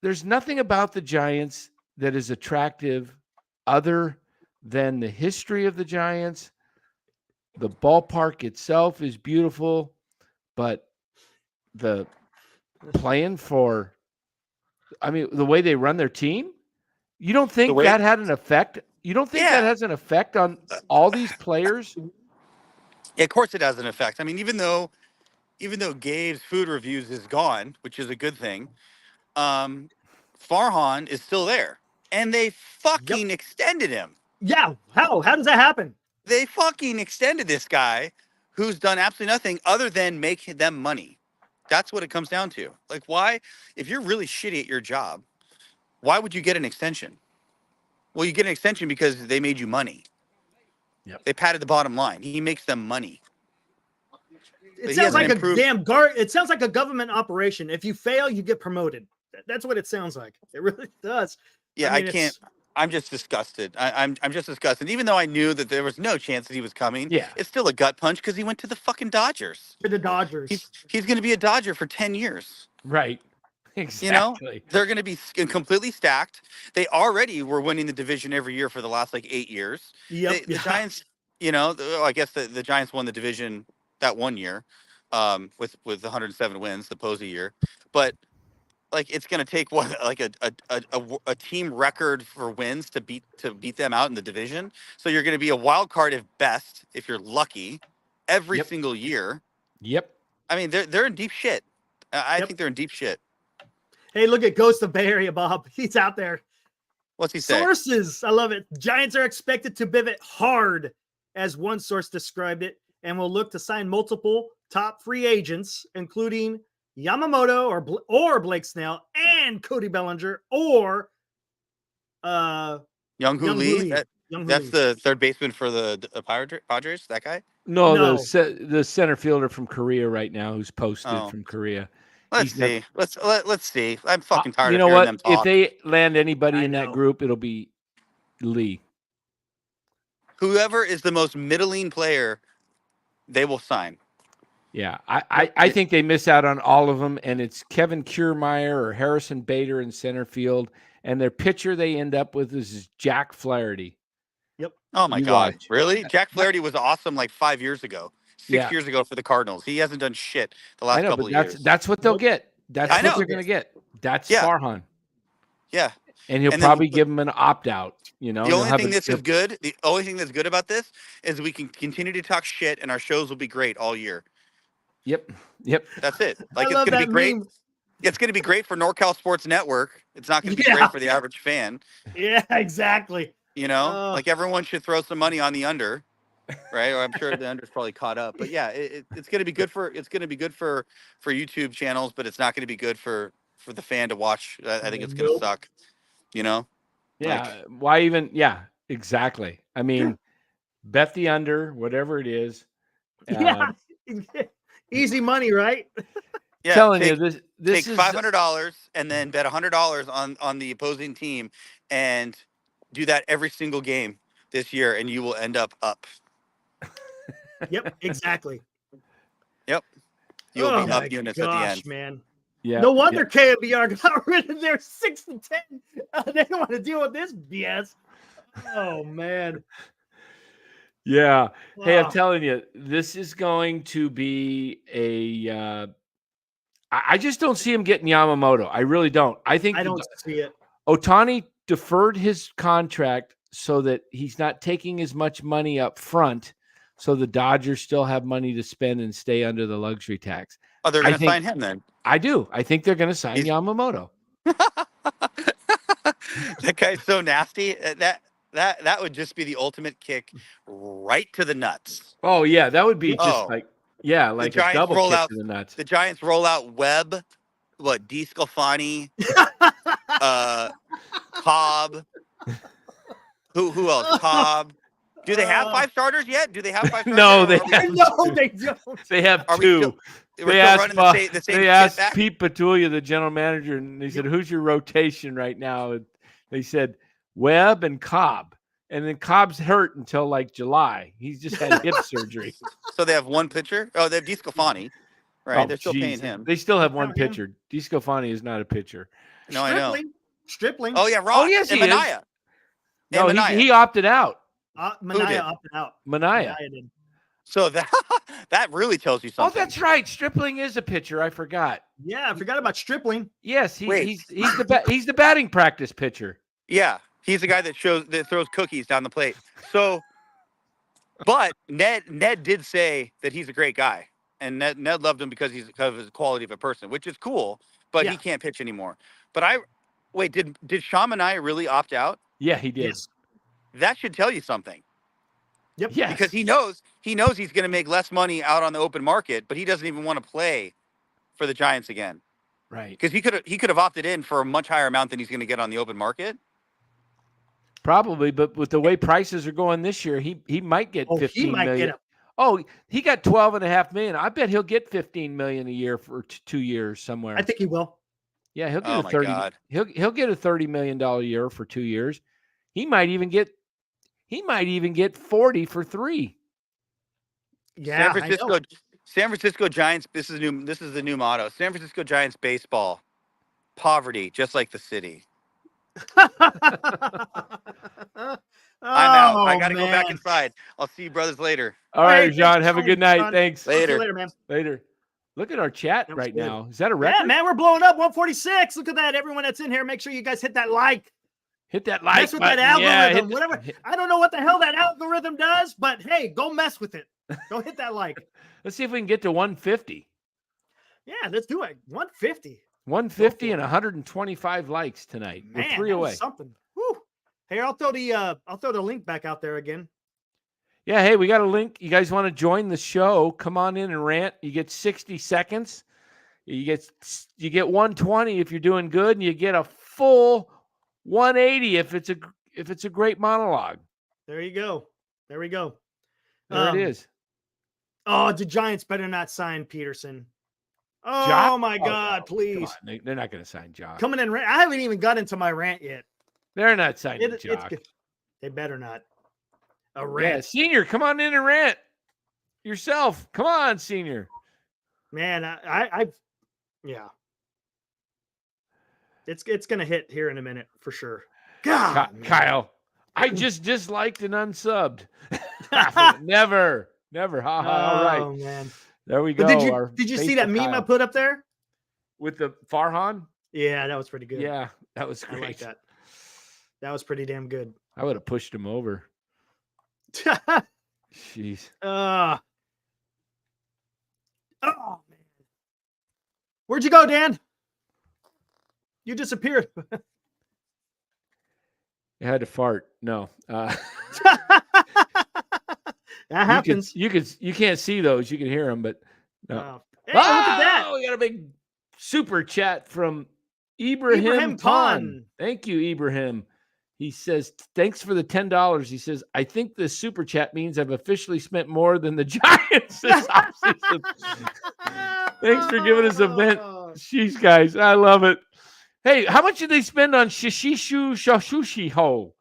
there's nothing about the Giants that is attractive other than the history of the Giants. The ballpark itself is beautiful, but the way they run their team, you don't think that had an effect? You don't think that has an effect on all these players? Yeah, of course it has an effect. I mean, even though Gabe's food reviews is gone, which is a good thing, Farhan is still there, and they fucking extended him. Yeah, how does that happen? They fucking extended this guy who's done absolutely nothing other than make them money. That's what it comes down to. Like, why, if you're really shitty at your job, why would you get an extension? Well, you get an extension because they made you money. Yep. They padded the bottom line. He makes them money. It sounds like it sounds like a government operation. If you fail, you get promoted. That's what it sounds like. It really does. Yeah, I can't. I'm just disgusted. I'm just disgusted. Even though I knew that there was no chance that he was coming, it's still a gut punch because he went to the fucking Dodgers. To the Dodgers. He's going to be a Dodger for 10 years. Right. Exactly. They're going to be completely stacked. They already were winning the division every year for the last 8 years. Yep. The Giants, I guess the Giants won the division that one year with 107 wins, the Posey year. But it's going to take a team record for wins to beat them out in the division. So you're going to be a wild card at best if you're lucky every single year. Yep. I mean, they're in deep shit. I think they're in deep shit. Hey, look at Ghost of Bay Area, Bob. He's out there. What's he say? Sources. I love it. Giants are expected to pivot hard, as one source described it, and will look to sign multiple top free agents, including Yamamoto or Blake Snell and Cody Bellinger, or Young Hoo Young Lee. Lee. Young Hoo That's Lee. the third baseman for the Padres. That guy. No, No. the center fielder from Korea right now, who's posted Oh. from Korea. Let's see. Let's see. I'm fucking tired You of know hearing what? them If talk. they land anybody I in that know. group, it'll be Lee. Whoever is the most middling player, they will sign. Yeah, I think they miss out on all of them, and it's Kevin Kiermaier or Harrison Bader in center field, and their pitcher they end up with is Jack Flaherty. Oh my You God! watch. Really? Jack Flaherty was awesome like 5 years ago, 6 Yeah. years ago for the Cardinals. He hasn't done shit the last I know, couple but of years. that's what they'll Nope. get. That's I what know. they're going to get. That's Yeah. Farhan, Yeah. and he'll And then- probably give him an opt out. You know, The he'll only have thing a- the only thing that's good about this is we can continue to talk shit, and our shows will be great all year. Yep. That's it. Like I it's love gonna be that great. meme. It's gonna be great for NorCal Sports Network. It's not gonna be Yeah. great for the average fan. Yeah, exactly. You know, Oh. like everyone should throw some money on the under, right? Or I'm sure the under's probably caught up. But yeah, it's gonna be good for YouTube channels, but it's not gonna be good for the fan to watch. I think it's gonna Nope. suck. You know? Yeah. Why even? Yeah, exactly. I mean, bet the under, whatever it is. Yeah. Easy money, right? Yeah. Telling take, you this take is $500 and then bet $100 on the opposing team, and do that every single game this year, and you will end up. Yep, exactly. You'll Oh be my up units at the gosh, end. man. yeah. No wonder KBR got rid of their 6 to 10. They don't want to deal with this BS. Oh man. Yeah. Hey, I'm Oh, telling you, this is going to be a. I just don't see him getting Yamamoto. I really don't. I think I don't see it. Ohtani deferred his contract so that he's not taking as much money up front, so the Dodgers still have money to spend and stay under the luxury tax. Oh, they're I going to think- sign him then. I do. I think they're going to sign He's- Yamamoto. That guy's so nasty. That would just be the ultimate kick right to the nuts. Oh yeah, that would be just Oh. like a Giants double roll kick out- to the nuts. The Giants roll out Webb, DeSclafani, Cobb. Who else? Cobb. Do they have 5 starters yet? Do they have 5 starters? No, Or they are we- No, they don't. They have Are we two. still- we're They still asked, running the same they shit asked back? Pete Petulia, the general manager, and they said, "Who's your rotation right now?" And they said Webb and Cobb. And then Cobb's hurt until like July. He's just had hip surgery. So they have one pitcher. Oh, they have DeSclafani, right? Oh, They're still paying geez. him. They still have one Count him. pitcher. DeSclafani is not a pitcher. No, I know. Stripling. Oh yeah, Ross. Oh, yes, and he is. Manaea. No, And Manaea. he opted out. Manaea did? opted out. Manaya. Manaea did. So that really tells you Oh, something. that's right. Stripling is a pitcher. I forgot. Yeah, I forgot about Stripling. Yes, Wait. he's the batting practice pitcher. Yeah, he's the guy that throws cookies down the plate. So, but Ned did say that he's a great guy, and Ned loved him because of his quality of a person, which is cool. But Yeah. he can't pitch anymore. But wait, did Sean Manaea really opt out? Yeah, he did. Yes. That should tell you something. Yep. Yes. Because he knows he's going to make less money out on the open market, but he doesn't even want to play for the Giants again. Right. Because he could have opted in for a much higher amount than he's going to get on the open market. Probably, but with the way prices are going this year, he might get Oh, 15 he might million. get it. Oh, he got 12.5 million. I bet he'll get 15 million a year for 2 years somewhere. I think he will. Yeah, he'll get Oh a my 30. God. He'll get a $30 million a year for 2 years. He might even get 40 for 3. Yeah, San Francisco Giants. This is the new motto. San Francisco Giants baseball. Poverty, just like the city. I'm I'm out. I got to go back inside. I'll see you brothers later. All right, Hey, John, thanks have for a good calling, night. John. Thanks. Later. Later, man. Later. Look at our chat That was right good. now. Is that a record? Yeah, man, we're blowing up 146. Look at that. Everyone that's in here, make sure you guys hit that like. Hit that like Mess with that button. Yeah, algorithm. Whatever. I don't know what the hell that algorithm does, but hey, go mess with it. Go hit that like. Let's see if we can get to 150. Yeah, let's do it. 150. 150 and 125 likes tonight. Man, We're 3 that was away. something. Woo. Here, I'll throw the link back out there again. Yeah, hey, we got a link. You guys want to join the show? Come on in and rant. You get 60 seconds. You get 120 if you're doing good, and you get a full 180 if it's a great monologue. There you go. There we go. There it is. Oh, the Giants better not sign Peterson. Oh my God, please. They're not going to sign Jock. Coming in, I haven't even got into my rant yet. They're not signing Jock. They better not. A Yeah, rant. Senior, come on in and rant yourself. Come on, Senior. Man, yeah. It's gonna hit here in a minute for sure. God, Kyle, I just disliked and unsubbed. Never. Ha ha. All right. Oh man. There we go. Did you see that meme I put up there? With the Farhan? Yeah, that was pretty good. Yeah, that was great. I like that. That was pretty damn good. I would have pushed him over. Jeez. Oh man. Where'd you go, Dan? You disappeared. You had to fart. No. That happens. You can't see those. You can hear them, but no. Oh. Hey, look at that. We got a big super chat from Ibrahim Khan. Thank you, Ibrahim. He says, thanks for the $10. He says, I think this super chat means I've officially spent more than the Giants this offseason. Thanks for giving us a vent. Sheesh, guys. I love it. Hey, how much did they spend on Shishishu Ho?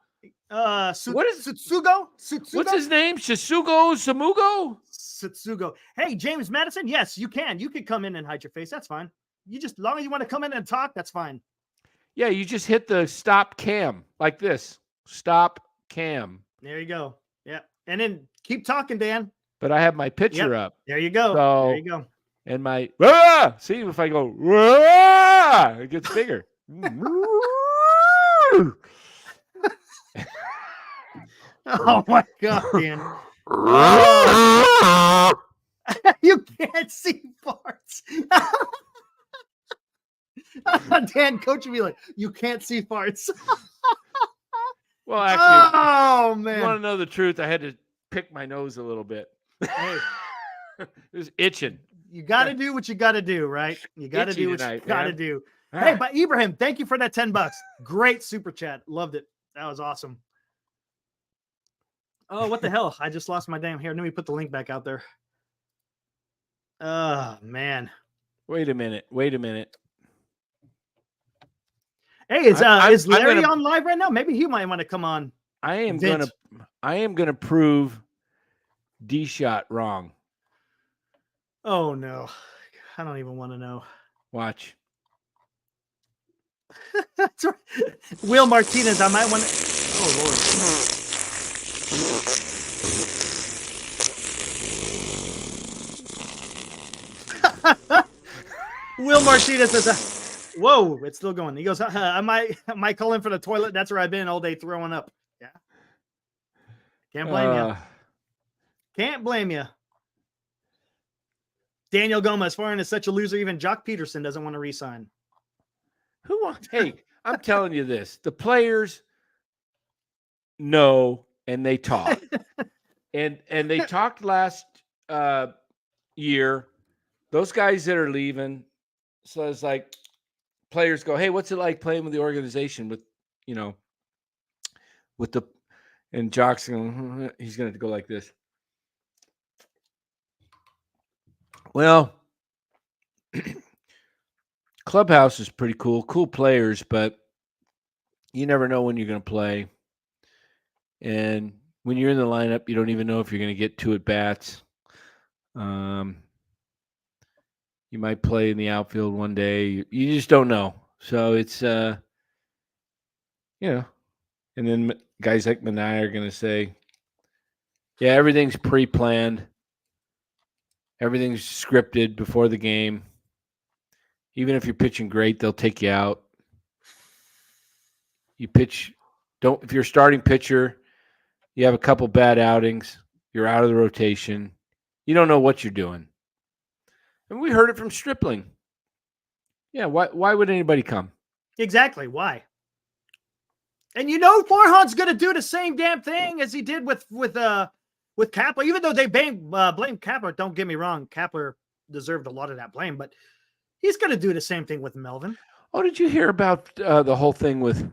What is Sutsugo? What's his name? Shisugo Samugo? Sutsugo. Hey, James Madison. Yes, you can. You can come in and hide your face. That's fine. As long as you want to come in and talk, that's fine. Yeah, you just hit the stop cam like this. Stop cam. There you go. Yeah. And then keep talking, Dan. But I have my picture up. There you go. So, there you go. And my see if I go it gets bigger. Oh my God, Dan. You can't see farts. Dan, coach would be like, you can't see farts. Well, actually, oh man, you want to know the truth? I had to pick my nose a little bit. Hey, it was itching. You got to do what you got to do, right? You got to Itchy do what tonight, you got to man. do. Hey, but Ibrahim, thank you for that $10. Great super chat. Loved it. That was awesome. Oh, what the hell? I just lost my damn hair. Let me put the link back out there. Oh, man. Wait a minute. Hey, is Larry on live right now? Maybe he might want to come on. I am gonna prove D-Shot wrong. Oh no. I don't even want to know. Watch. That's right. Will Martinez, I might want to. Oh Lord. Will Martinez says, whoa, it's still going. He goes, I might call in for the toilet. That's where I've been all day throwing up. Yeah. Can't blame you. Can't blame you. Daniel Gomez, foreign is such a loser. Even Jock Peterson doesn't want to resign. Who wants? Hey, I'm telling you this. The players know and they talk. and they talked last year. Those guys that are leaving. So it's like players go, hey, what's it like playing with the organization with the and Jock's going, he's going to go like this. Well, clubhouse is pretty cool players, but you never know when you're going to play. And when you're in the lineup, you don't even know if you're going to get 2 at bats. You might play in the outfield one day. You just don't know. So it's, and then guys like Manai are going to say, yeah, everything's pre-planned. Everything's scripted before the game. Even if you're pitching great, they'll take you out. You pitch, if you're a starting pitcher, you have a couple bad outings, you're out of the rotation. You don't know what you're doing. And we heard it from Stripling. Yeah, why would anybody come? Exactly. Why? And Farhan's going to do the same damn thing as he did with Kapler, even though they blame Kapler. Don't get me wrong. Kapler deserved a lot of that blame, but He's going to do the same thing with Melvin. Oh, did you hear about the whole thing with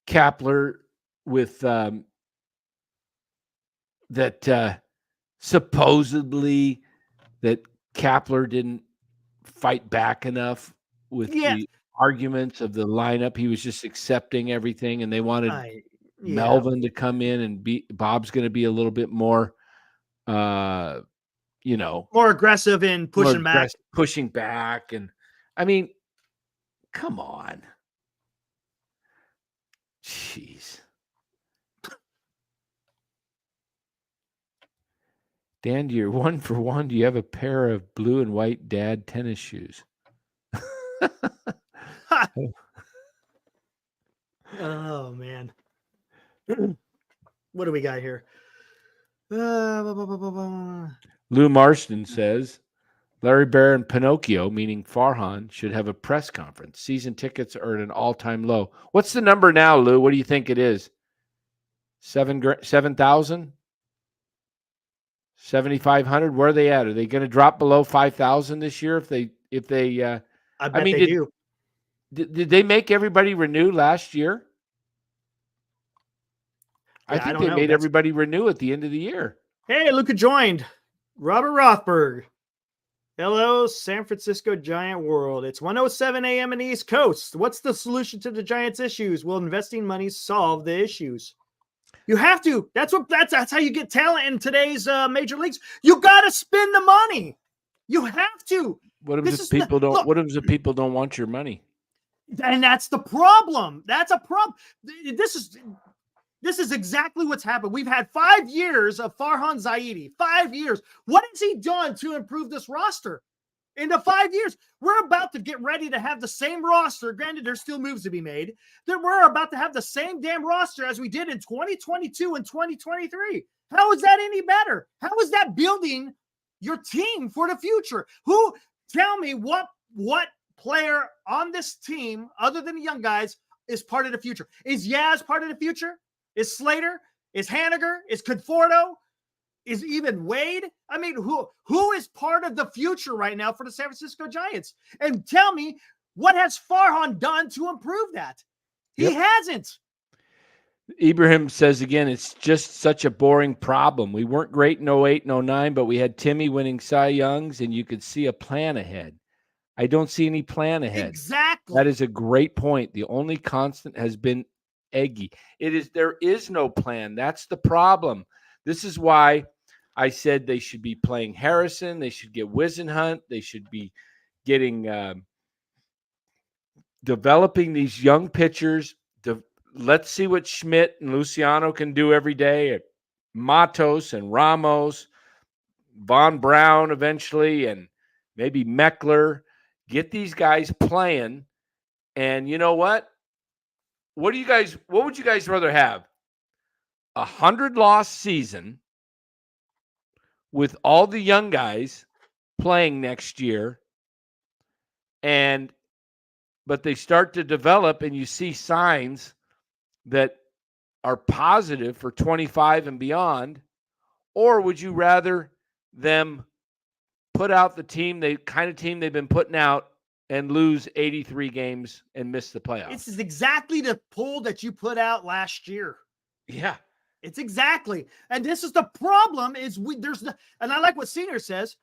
Kapler with that supposedly that Kapler didn't fight back enough with Yeah. the arguments of the lineup. He was just accepting everything, and they wanted Melvin to come in and be Bob's going to be a little bit more, more aggressive in pushing back. And I mean, come on. Jeez. Dan, do you're 1 for 1? Do you have a pair of blue and white dad tennis shoes? Oh, man. What do we got here? Lou Marston says, Larry Bear and Pinocchio, meaning Farhan, should have a press conference. Season tickets are at an all-time low. What's the number now, Lou? What do you think it is? 7,000? 7,500? Where are they at? Are they going to drop below 5,000 this year? If they I bet they do. Did they make everybody renew last year? Yeah, I think they made everybody renew at the end of the year. Hey, Luca joined. Robert Rothberg. Hello, San Francisco Giant world. It's 1:07 a.m. in the East Coast. What's the solution to the Giants' issues? Will investing money solve the issues? You have to. That's how you get talent in today's major leagues. You got to spend the money. You have to. What if the people don't want your money? And that's the problem. That's a problem. This is exactly what's happened. We've had 5 years of Farhan Zaidi. 5 years. What has he done to improve this roster? In the 5 years, we're about to get ready to have the same roster. Granted, there's still moves to be made. That we're about to have the same damn roster as we did in 2022 and 2023. How is that any better? How is that building your team for the future? Tell me what player on this team, other than the young guys, is part of the future? Is Yaz part of the future? Is Slater? Is Haniger? Is Conforto? Is even Wade? I mean, who is part of the future right now for the San Francisco Giants? And tell me, what has Farhan done to improve that? He hasn't. Ibrahim says again, it's just such a boring problem. We weren't great in 08 and 09, but we had Timmy winning Cy Youngs, and you could see a plan ahead. I don't see any plan ahead. Exactly. That is a great point. The only constant has been Eggy. There is no plan. That's the problem. This is why I said they should be playing Harrison. They should get Wisenhunt. They should be getting developing these young pitchers. Let's see what Schmidt and Luciano can do every day. Matos and Ramos, Von Brown eventually, and maybe Meckler. Get these guys playing. And you know what? What would you guys rather have? 100-loss season with all the young guys playing next year, but they start to develop and you see signs that are positive for 25 and beyond, or would you rather them put out the team they've been putting out and lose 83 games and miss the playoffs? This is exactly the poll that you put out last year. Yeah. It's exactly. And this is the problem and I like what Senior says.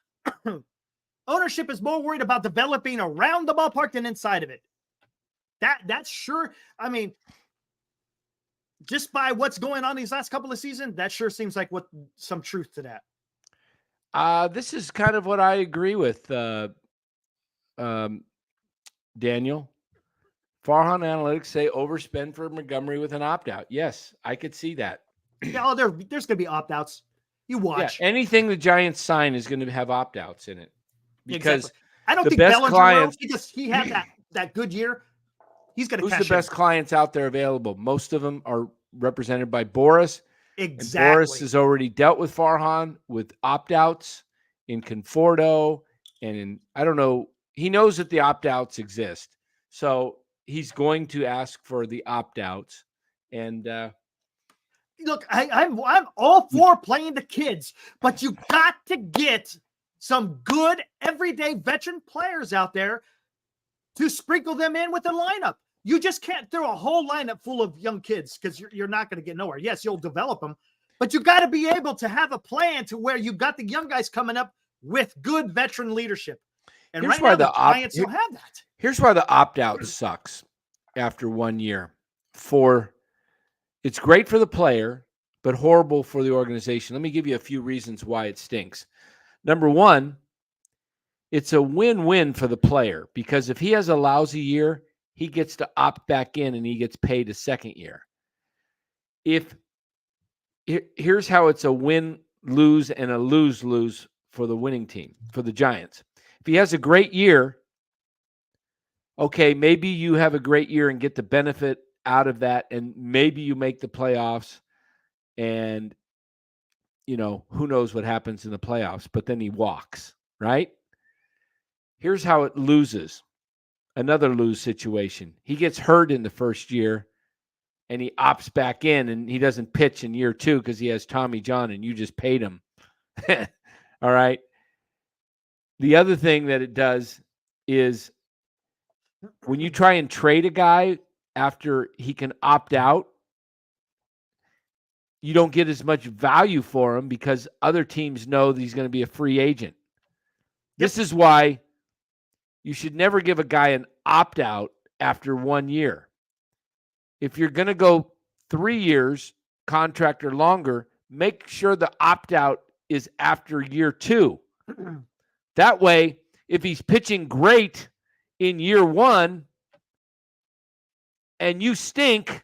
Ownership is more worried about developing around the ballpark than inside of it. That's sure. I mean, just by what's going on these last couple of seasons, that sure seems like some truth to that. This is kind of what I agree with, Daniel. Farhan Analytics say overspend for Montgomery with an opt-out. Yes, I could see that. Yeah, there's going to be opt-outs. You watch. Yeah, anything the Giants sign is going to have opt-outs in it. Because exactly. I don't think best Bellinger clients, because he had that good year. He's going to cash who's the best clients out there available? Most of them are represented by Boris. Exactly. And Boris has already dealt with Farhan with opt-outs in Conforto and I don't know. He knows that the opt-outs exist. So he's going to ask for the opt-outs. And look, I'm all for playing the kids, but you got to get some good everyday veteran players out there to sprinkle them in with the lineup. You just can't throw a whole lineup full of young kids because you're not going to get nowhere. Yes, you'll develop them, but you got to be able to have a plan to where you've got the young guys coming up with good veteran leadership. And Here's right why now, the the Giants don't have that. Here's why the opt-out sucks after 1 year. It's great for the player, but horrible for the organization. Let me give you a few reasons why it stinks. Number one, it's a win-win for the player because if he has a lousy year, he gets to opt back in and he gets paid a second year. Here's how it's a win-lose and a lose-lose for the winning team, for the Giants. If he has a great year, okay, maybe you have a great year and get the benefit out of that, and maybe you make the playoffs, and, who knows what happens in the playoffs, but then he walks, right? Here's how it loses. Another lose situation. He gets hurt in the first year, and he opts back in, and he doesn't pitch in year 2 because he has Tommy John, and you just paid him. All right? The other thing that it does is when you try and trade a guy after he can opt out, you don't get as much value for him because other teams know that he's going to be a free agent. This is why you should never give a guy an opt-out after 1 year. If you're going to go 3 years, contract or longer, make sure the opt-out is after year 2. That way, if he's pitching great in year 1 and you stink,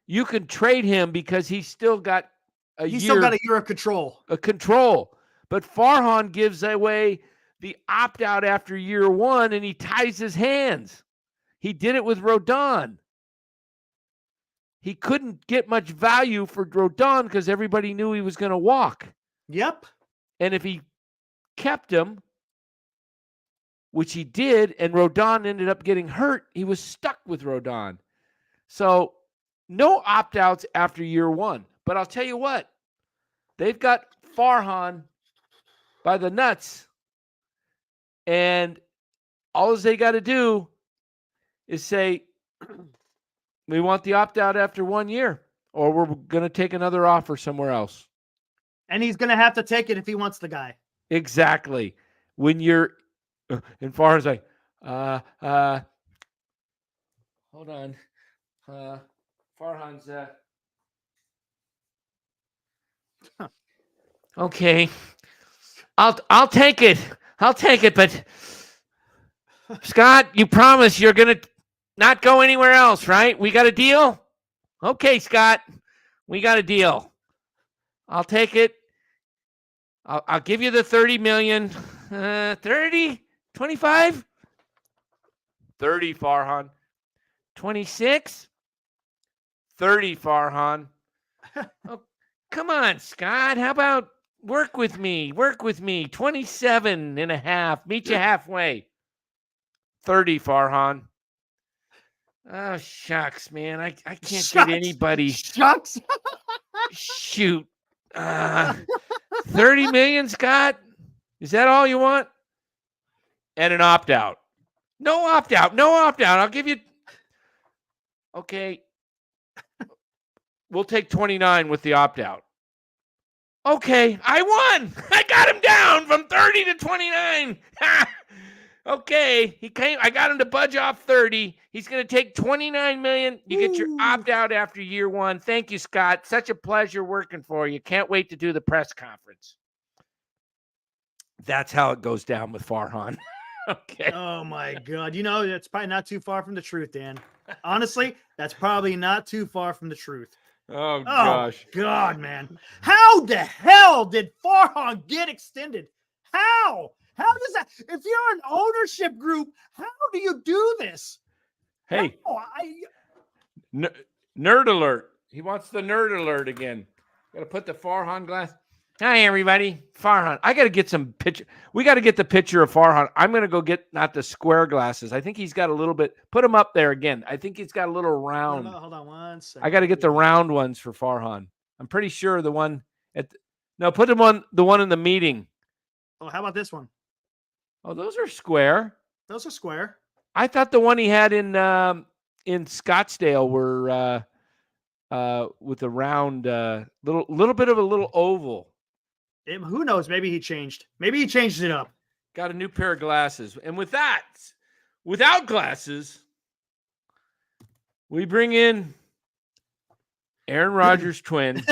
you can trade him because he's still got a year of control. But Farhan gives away the opt-out after year 1 and he ties his hands. He did it with Rodon. He couldn't get much value for Rodon because everybody knew he was going to walk. Yep. And if he kept him, which he did, and Rodon ended up getting hurt, he was stuck with Rodon. So no opt-outs after year 1. But I'll tell you what, they've got Farhan by the nuts, and all they got to do is say, we want the opt-out after 1 year, or we're going to take another offer somewhere else. And he's going to have to take it if he wants the guy. Exactly. When you're, and Farhan's like, hold on. Farhan's, okay. I'll take it. But Scott, you promise you're going to not go anywhere else, right? We got a deal? Okay, Scott, we got a deal. I'll take it. I'll give you the 30 million. 30? 25? 30, Farhan. 26? 30, Farhan. Oh, come on, Scott. How about work with me? 27 and a half. Meet you halfway. 30, Farhan. Oh, shucks, man. I can't get anybody. Shucks. Shoot. 30 million, Scott? Is that all you want? And an opt-out. No opt-out. I'll give you. Okay. We'll take 29 with the opt-out. Okay, I won. I got him down from 30 to 29. Okay, I got him to budge off 30. He's going to take 29 million. You get your opt-out after year 1. Thank you, Scott. Such a pleasure working for you. Can't wait to do the press conference. That's how it goes down with Farhan. Okay. Oh my God. That's probably not too far from the truth, Dan. Honestly, that's probably not too far from the truth. Oh gosh. Oh, God, man. How the hell did Farhan get extended? How? How does that? If you're an ownership group, how do you do this? Hey, nerd alert. He wants the nerd alert again. Got to put the Farhan glass. Hi, everybody. Farhan. I got to get some picture. We got to get the picture of Farhan. I'm going to go get not the square glasses. I think he's got a little bit. Put him up there again. I think he's got a little round. Hold on 1 second. I got to get the round ones for Farhan. I'm pretty sure the one at. No, put him on the one in the meeting. Oh, how about this one? Oh, those are square. Those are square. I thought the one he had in Scottsdale were with a round little bit of a little oval. Who knows? Maybe he changed. Maybe he changed it up. Got a new pair of glasses. And with that, without glasses, we bring in Aaron Rodgers' twin.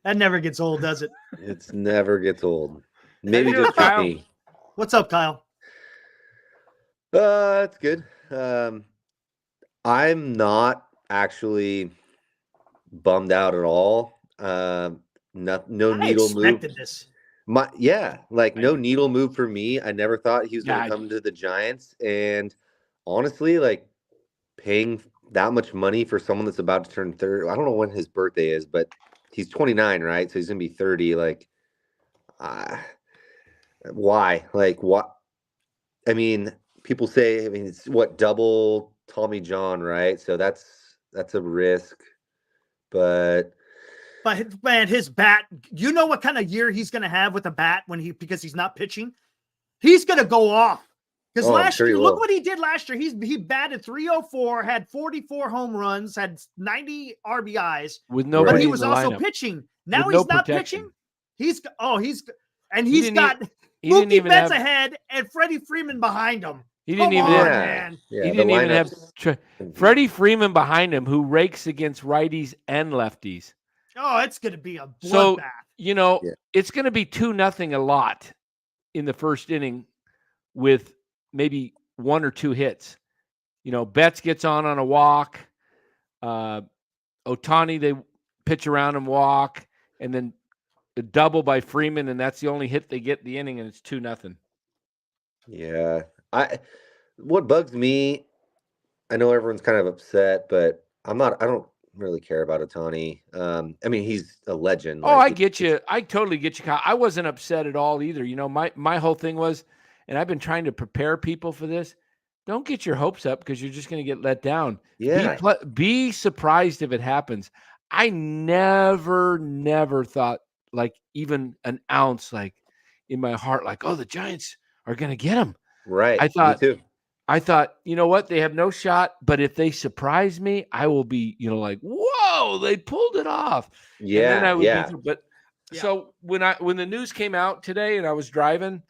That never gets old, does it? It's never gets old. Maybe doing, just for Kyle? me. What's up, Kyle? It's good. I'm not actually bummed out at all. No I needle move. expected this. No needle move for me. I never thought he was going Yeah, to come to the Giants, and honestly, like paying that much money for someone that's about to turn 30. I don't know when his birthday is, but he's 29, right? So he's going to be 30. Like, why? Like, what? I mean, people say, it's what, double Tommy John, right? So that's a risk, but man, his bat, you know what kind of year he's going to have with a bat because he's not pitching? He's going to go off. Because last year, look what he did last year. He batted .304, had 44 home runs, had 90 RBIs. With nobody But he in was the also lineup. pitching. Now With no he's not protection. pitching. He's He got didn't Mookie even Betts have- ahead and Freddie Freeman behind him. He didn't Come even on, have man. Yeah, he the didn't even have lineups- Freddie Freeman behind him, who rakes against righties and lefties. Oh, it's going to be a So, bloodbath. Yeah. It's going to be 2-0 a lot in the first inning with maybe 1 or 2 hits. Betts gets on a walk. Ohtani, they pitch around and walk, and then a double by Freeman, and that's the only hit they get in the inning, and it's 2-0. Yeah. What bugs me, I know everyone's kind of upset, but I don't really care about Ohtani. He's a legend. Oh, I get you. I totally get you, Kyle. I wasn't upset at all either. My whole thing was, and I've been trying to prepare people for this, don't get your hopes up because you're just going to get let down. Yeah. Be surprised if it happens. I never thought, like, even an ounce, like, in my heart, like, oh, the Giants are going to get him. Right. I thought, me too. you know what? They have no shot, but if they surprise me, I will be, like, whoa, they pulled it off. Yeah. And then I would yeah. but so when the news came out today and I was driving,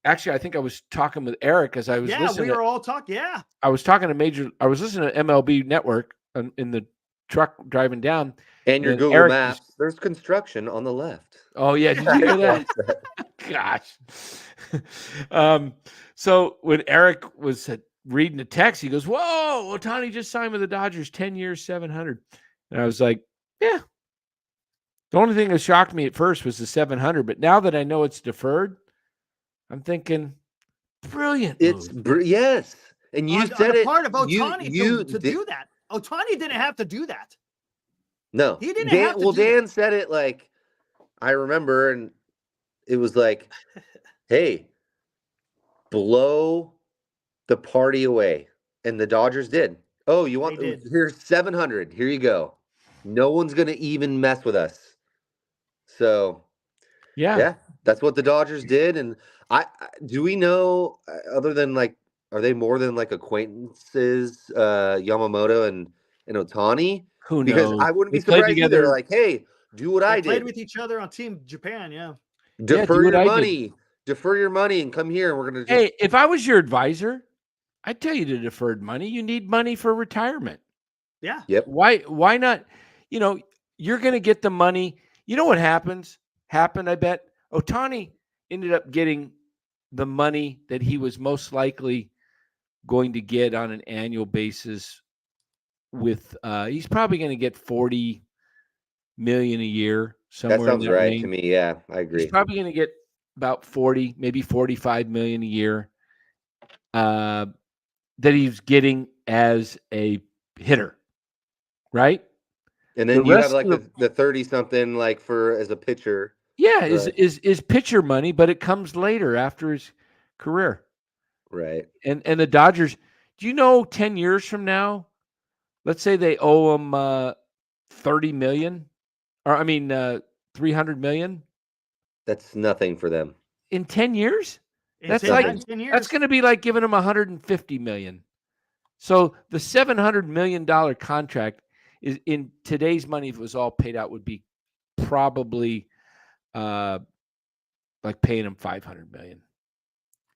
actually, I think I was talking with Eric as I was listening. We were all talking. Yeah. I was talking to I was listening to MLB Network in the truck driving down. And your Google Eric Maps, there's construction on the left. Oh, yeah. Did you hear that? Gosh. So when Eric was reading the text, he goes, whoa, Ohtani just signed with the Dodgers, 10 years, 700. And I was like, yeah. The only thing that shocked me at first was the 700. But now that I know it's deferred, I'm thinking, brilliant move. Yes. And you said it. Part of Ohtani to do that. Ohtani didn't have to do that. No. He didn't have to do Dan that. said it like, I remember, and it was like, hey, blow the party away. And the Dodgers did. Oh, you want here's 700. Here you go. No one's going to even mess with us. So, yeah, that's what the Dodgers did. And do we know, other than like, are they more than like acquaintances, Yamamoto and Ohtani? Who knows? Because I wouldn't be surprised either. Like, hey, do what I did. Played with each other on Team Japan, yeah. Defer your money. Defer your money and come here. And we're going to. Hey, if I was your advisor, I'd tell you to defer money. You need money for retirement. Yeah. Yep. Why not? You're going to get the money. You know what happened, I bet. Ohtani ended up getting the money that he was most likely going to get on an annual basis with he's probably going to get $40 million a year somewhere. That sounds in that right range. to me. Yeah, I agree. He's probably going to get about 40, maybe $45 million a year that he's getting as a hitter, right? And then you have like the 30-something like for as a pitcher. Yeah, is pitcher money, but it comes later after his career. Right. And the Dodgers, do you know 10 years from now, let's say they owe him $30 million, or $300 million. That's nothing for them. In 10 years? That's Not like in 10 years. that's going to be like giving them $150 million. So the $700 million contract is, in today's money, if it was all paid out, would be probably like paying him $500 million.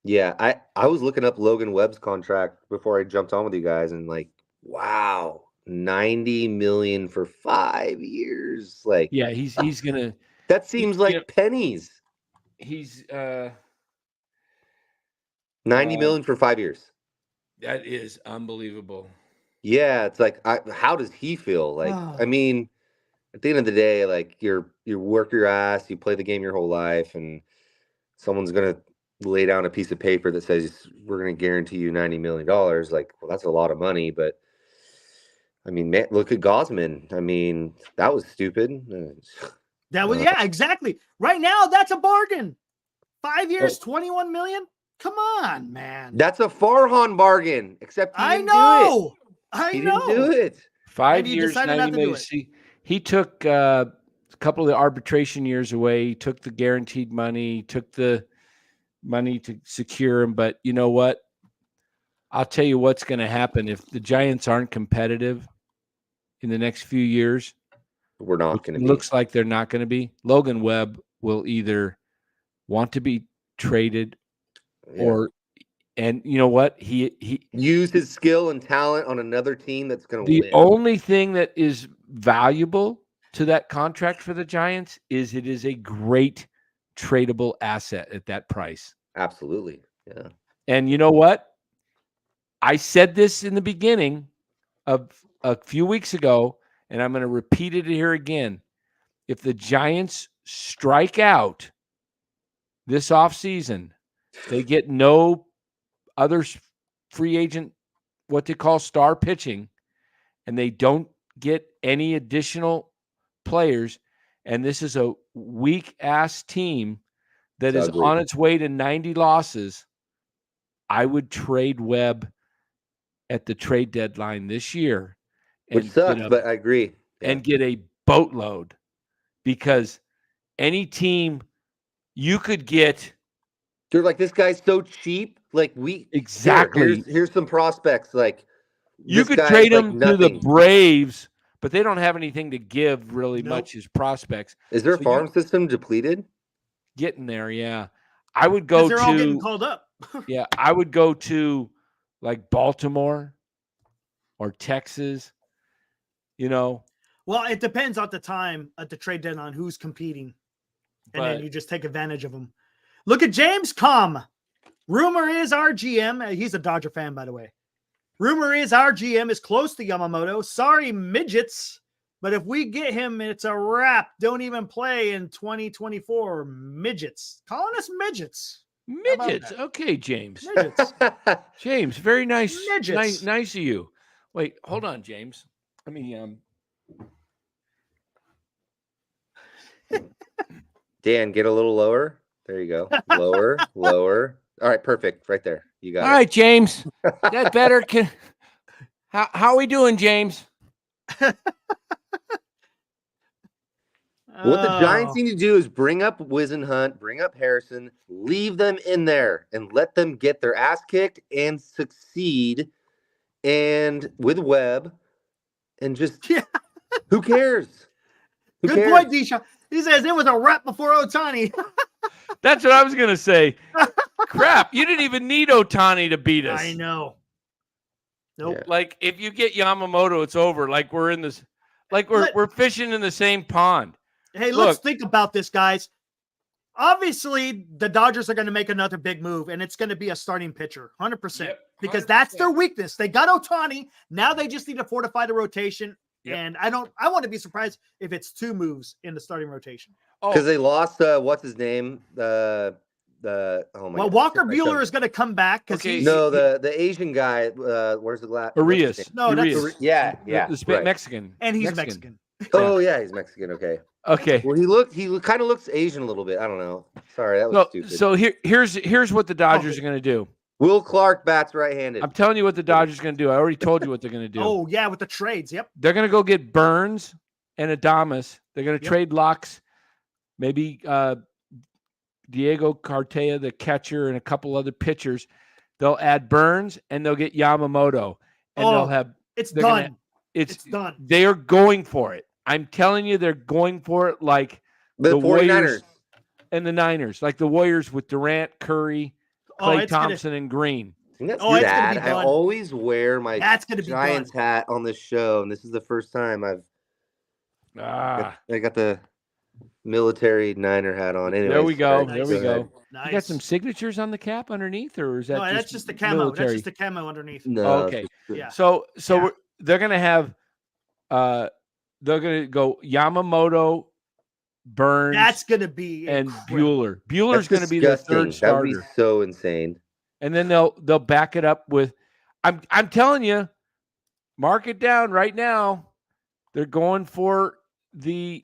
Yeah, I was looking up Logan Webb's contract before I jumped on with you guys, and like, wow, $90 million for 5 years. Like, yeah, he's gonna. That seems like pennies. He's $90 million for 5 years. That is unbelievable. Yeah, it's like, how does he feel? Like, I mean, at the end of the day, like you work your ass, you play the game your whole life, and someone's gonna lay down a piece of paper that says we're gonna guarantee you $90 million. Like, well, that's a lot of money, but I mean, man, look at Gosman. I mean, that was stupid. That was exactly. Right now, that's a bargain. 5 years, 21 million. Come on, man. That's a Farhan bargain. Except he didn't do it. He didn't do it. 5 years, 90 million. See, he took a couple of the arbitration years away. He took the guaranteed money. He took the money to secure him. But you know what? I'll tell you what's going to happen if the Giants aren't competitive in the next few years. We're not going to be. Looks like they're not going to be. Logan Webb will either want to be traded and you know what? He use his skill and talent on another team that's going to win. The only thing that is valuable to that contract for the Giants is it is a great tradable asset at that price. Absolutely. Yeah. And you know what? I said this in the beginning of a few weeks ago, and I'm going to repeat it here again. If the Giants strike out this offseason, they get no other free agent, what they call star pitching, and they don't get any additional players, and this is a weak-ass team that is on its way to 90 losses, I would trade Webb at the trade deadline this year. Which sucks, but I agree. Yeah. And get a boatload, because any team you could get. They're like, this guy's so cheap. Like, here's some prospects. Like, you could trade him to the Braves, but they don't have anything to give really much as prospects. Is their farm system depleted? Getting there, yeah. I would go they're all getting called up. Yeah, I would go to like Baltimore or Texas, you know. Well, it depends at the time at the trade deadline who's competing. And then you just take advantage of them. Look at James Com. Rumor is our GM, he's a Dodger fan, by the way. Rumor is our GM is close to Yamamoto. Sorry, midgets. But if we get him, it's a wrap. Don't even play in 2024. Midgets. Calling us midgets. Midgets. Okay, James. Midgets. James, very nice. Midgets. Nice of you. Wait, hold on, James. Let me Dan, get a little lower. There you go. Lower, lower. All right, perfect. Right there. You got it. All right, James. That better. How are we doing, James? What the Giants need to do is bring up Wisenhunt, bring up Harrison, leave them in there, and let them get their ass kicked and succeed. And with Webb, and just who cares? Who Good point, Deshaun. He says it was a wrap before Ohtani. That's what I was gonna say. Crap, you didn't even need Ohtani to beat us. I know. Nope. Like if you get Yamamoto, it's over. Like we're in this. Like we're fishing in the same pond. Hey, let's think about this, guys. Obviously, the Dodgers are going to make another big move, and it's going to be a starting pitcher, 100%, because that's their weakness. They got Ohtani. Now they just need to fortify the rotation. Yep. And I want to be surprised if it's 2 moves in the starting rotation. Because they lost, what's his name? God. Walker Buehler is going to come back. The Asian guy, where's the glass? Arias. No, that's the Mexican. And he's Mexican. Oh, yeah, he's Mexican. Okay. Okay. Well, he kind of looks Asian a little bit. I don't know. Sorry, that was stupid. So here's what the Dodgers are going to do. Will Clark bats right-handed. I'm telling you what the Dodgers are going to do. I already told you what they're going to do. Oh, yeah, with the trades. Yep. They're going to go get Burns and Adames. They're going to trade Lux maybe Diego Cartaya, the catcher, and a couple other pitchers. They'll add Burns and they'll get Yamamoto, and they'll have. It's done. It's done. They are going for it. I'm telling you, they're going for it like The 49ers Warriors and the Niners, like the Warriors with Durant, Curry, Klay Thompson, and Green. That's sad. I always wear my Giants hat on this show, and this is the first time I got the military Niner hat on. Anyways, there we go. Nice. There we go. Nice. You got some signatures on the cap underneath, or is that that's just the camo. military? That's just the camo underneath. No. Oh, okay. Yeah. So they're gonna have they're gonna go Yamamoto, Burns. That's gonna be and incredible. Bueller. Bueller's gonna be the third starter. That would be so insane. And then they'll back it up with I'm telling you, mark it down right now. They're going for the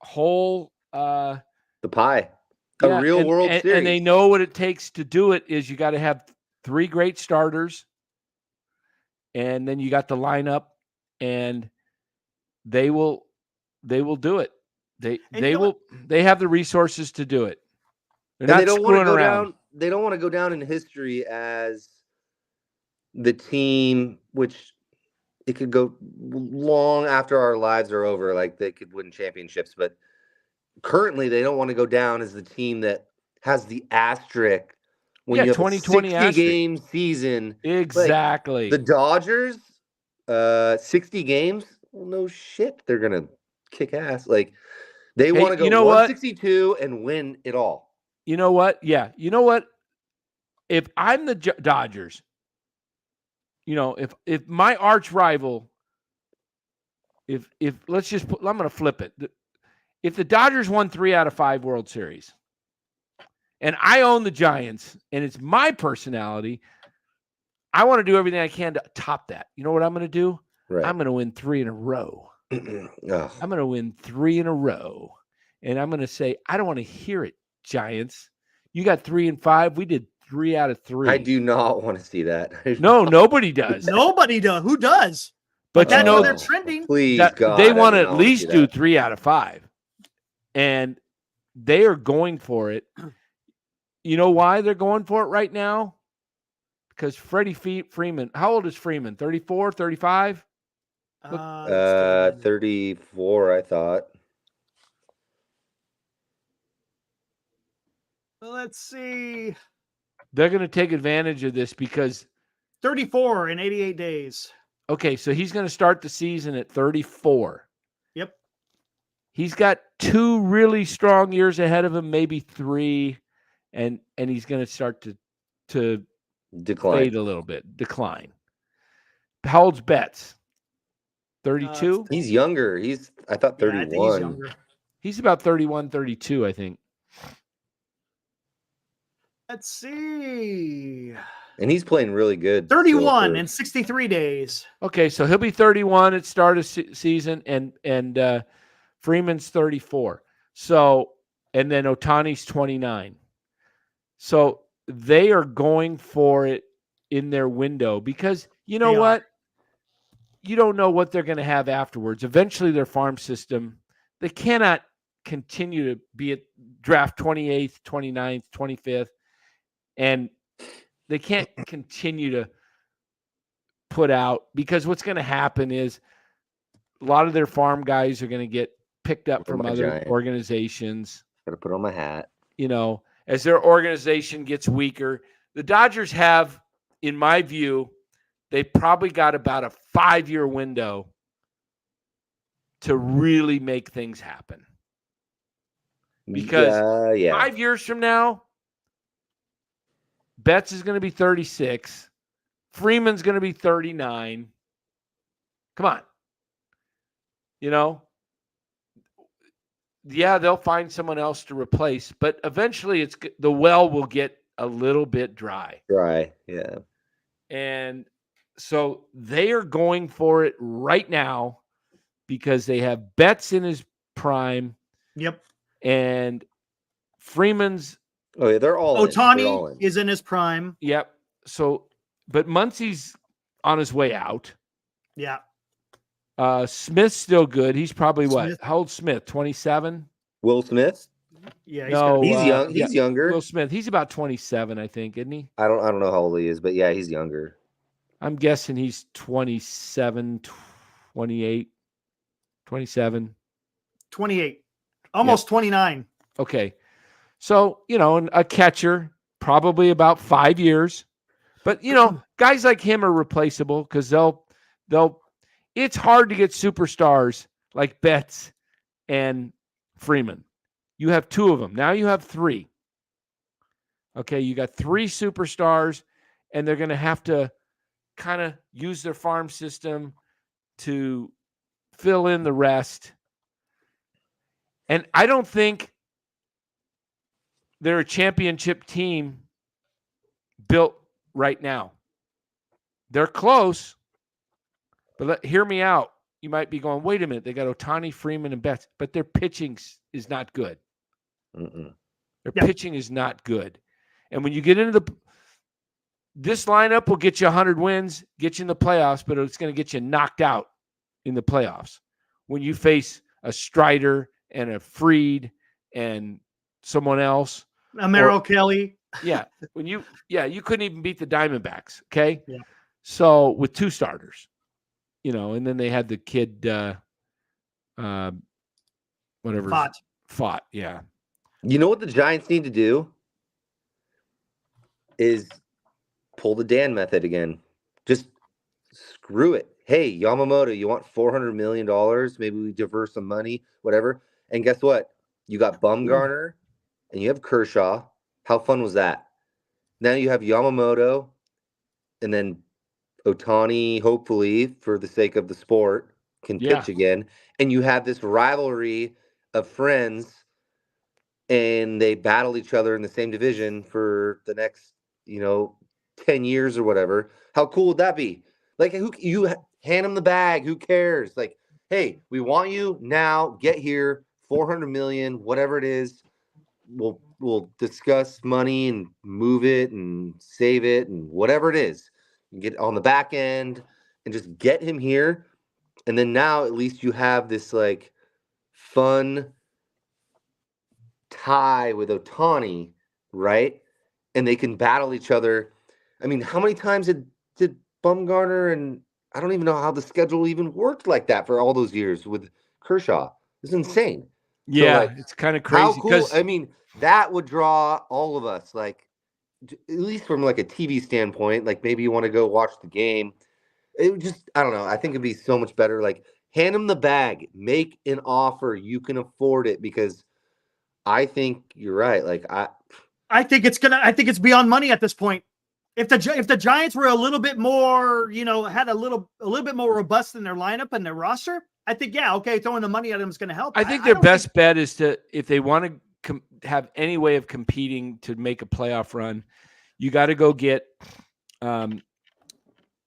whole the pie. A real World Series. And they know what it takes to do it is you got to have 3 great starters, and then you got the lineup, and they will do it. They have the resources to do it. They're not screwing around. They don't want to go down in history as the team, which it could go long after our lives are over, like they could win championships. But currently, they don't want to go down as the team that has the asterisk when you have 2020 a 60-game season. Exactly. Like the Dodgers, 60 games. Well, no shit, they're gonna kick ass. Like they want to go 162 and win it all. You know what? Yeah. You know what? If I'm the Dodgers, if my arch rival, if let's just I'm going to flip it. If the Dodgers won 3 out of 5 World Series, and I own the Giants, and it's my personality, I want to do everything I can to top that. You know what I'm going to do? Right. I'm going to win 3 in a row. I'm going to win 3 in a row, and I'm going to say, I don't want to hear it. Giants, you got 3 and 5. We did 3 out of 3. I do not want to see that. No, nobody does. Nobody does. Who does? But that's why they're trending. Please, God, they want to at least do 3 out of 5, and they are going for it. You know why they're going for it right now? Because Freddie Freeman. How old is Freeman? 34, 35? 34, I thought. Let's see. They're going to take advantage of this because 34 in 88 days. Okay, so he's going to start the season at 34. Yep. He's got 2 really strong years ahead of him, maybe 3, and he's going to start to fade a little bit, decline. How old's Betts? 32? He's younger. I thought 31. I think he's younger. He's about 31, 32, I think. Let's see. And he's playing really good. 31 in 63 days. Okay, so he'll be 31 at start of season, and Freeman's 34. So, and then Ohtani's 29. So they are going for it in their window because you know what? You don't know what they're going to have afterwards. Eventually, their farm system, they cannot continue to be at draft 28th, 29th, 25th. And they can't continue to put out because what's going to happen is a lot of their farm guys are going to get picked up from other organizations. Got to put on my hat. As their organization gets weaker, the Dodgers have, in my view, they probably got about a 5-year window to really make things happen. Because 5 years from now, Betts is going to be 36. Freeman's going to be 39. Come on. They'll find someone else to replace, but eventually the well will get a little bit dry. Dry, yeah. And so they are going for it right now because they have Betts in his prime. Yep. And Freeman's. Oh, yeah, they're all Ohtani is in his prime. Yep. So, but Muncy's on his way out. Yeah. Smith's still good. He's probably what? How old's Smith? 27? Will Smith? Yeah, he's young. He's younger. Will Smith. He's about 27, I think, isn't he? I don't know how old he is, but yeah, he's younger. I'm guessing he's 27, 28, 27. 28. Almost 29. Okay. So, a catcher, probably about 5 years. But, guys like him are replaceable because it's hard to get superstars like Betts and Freeman. You have 2 of them. Now you have 3. Okay, you got 3 superstars, and they're going to have to kind of use their farm system to fill in the rest. And I don't think they're a championship team built right now. They're close, but hear me out. You might be going, wait a minute, they got Ohtani, Freeman, and Betts, but their pitching is not good. Their pitching is not good. And when you get into this lineup will get you 100 wins, get you in the playoffs, but it's going to get you knocked out in the playoffs. When you face a Strider and a Fried and someone else. Merrill Kelly. Yeah. You couldn't even beat the Diamondbacks. Okay. Yeah. So with 2 starters, and then they had the kid, whatever. Fought. Yeah. You know what the Giants need to do is pull the Dan method again. Just screw it. Hey, Yamamoto, you want $400 million? Maybe we diverse some money, whatever. And guess what? You got Bumgarner and you have Kershaw. How fun was that? Now you have Yamamoto and then Ohtani, hopefully, for the sake of the sport, can pitch again. And you have this rivalry of friends, and they battle each other in the same division for the next, 10 years or whatever. How cool would that be? Like, you hand them the bag. Who cares? Like, hey, we want you now. Get here. 400 million, whatever it is. We'll discuss money and move it and save it and whatever it is. Get on the back end and just get him here. And then now at least you have this like fun tie with Ohtani, right? And they can battle each other. I mean, how many times did Bumgarner, and I don't even know how the schedule even worked like that for all those years with Kershaw. It's insane. Yeah, so, it's kind of crazy. How cool? I mean, that would draw all of us, like, at least from like a TV standpoint. Like, maybe you want to go watch the game. It would just, I don't know. I think it'd be so much better. Like, hand them the bag, make an offer. You can afford it, because I think you're right. Like, I think it's beyond money at this point. If the Giants were a little bit more, had a little bit more robust in their lineup and their roster, I think, throwing the money at them is going to help. I think their best bet is if they want to have any way of competing to make a playoff run, you got to go get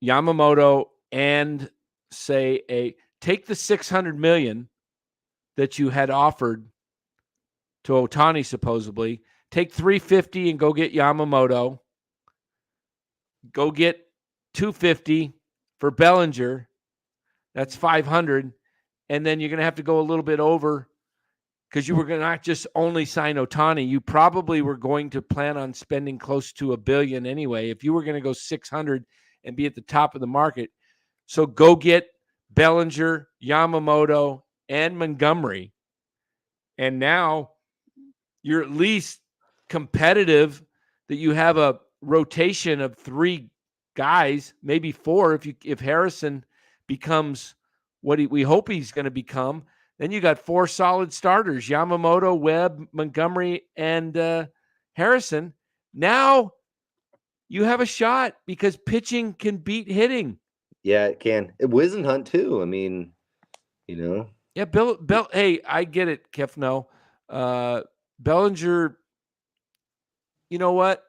Yamamoto and take the $600 million that you had offered to Ohtani, supposedly, take $350 and go get Yamamoto. Go get $250 for Bellinger. That's $500. And then you're going to have to go a little bit over, because you were going to not just only sign Ohtani. You probably were going to plan on spending close to $1 billion anyway, if you were going to go $600 and be at the top of the market. So go get Bellinger, Yamamoto, and Montgomery. And now you're at least competitive, that you have a rotation of 3 guys, maybe 4 if Harrison becomes what we hope he's going to become. Then you got 4 solid starters: Yamamoto, Webb, Montgomery, and Harrison. Now you have a shot, because pitching can beat hitting. Yeah, it can. Wisenhunt too. I mean, Yeah, Bill. Hey, I get it, Kefno. Bellinger. You know what?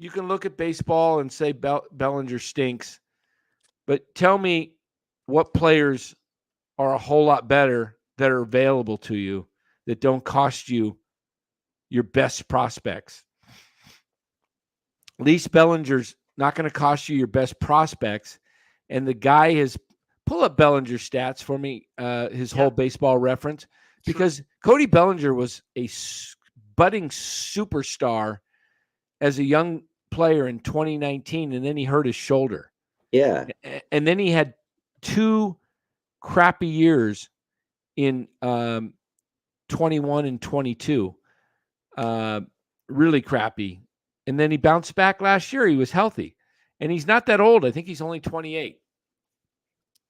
You can look at baseball and say Bellinger stinks, but tell me what players are a whole lot better that are available to you that don't cost you your best prospects. At least Bellinger's not going to cost you your best prospects. And the guy has pull up Bellinger's stats for me, his whole baseball reference, because Cody Bellinger was a budding superstar as a young player in 2019, and then he hurt his shoulder. Yeah. And then he had 2 crappy years in 21 and 22. Really crappy. And then he bounced back last year. He was healthy. And he's not that old. I think he's only 28.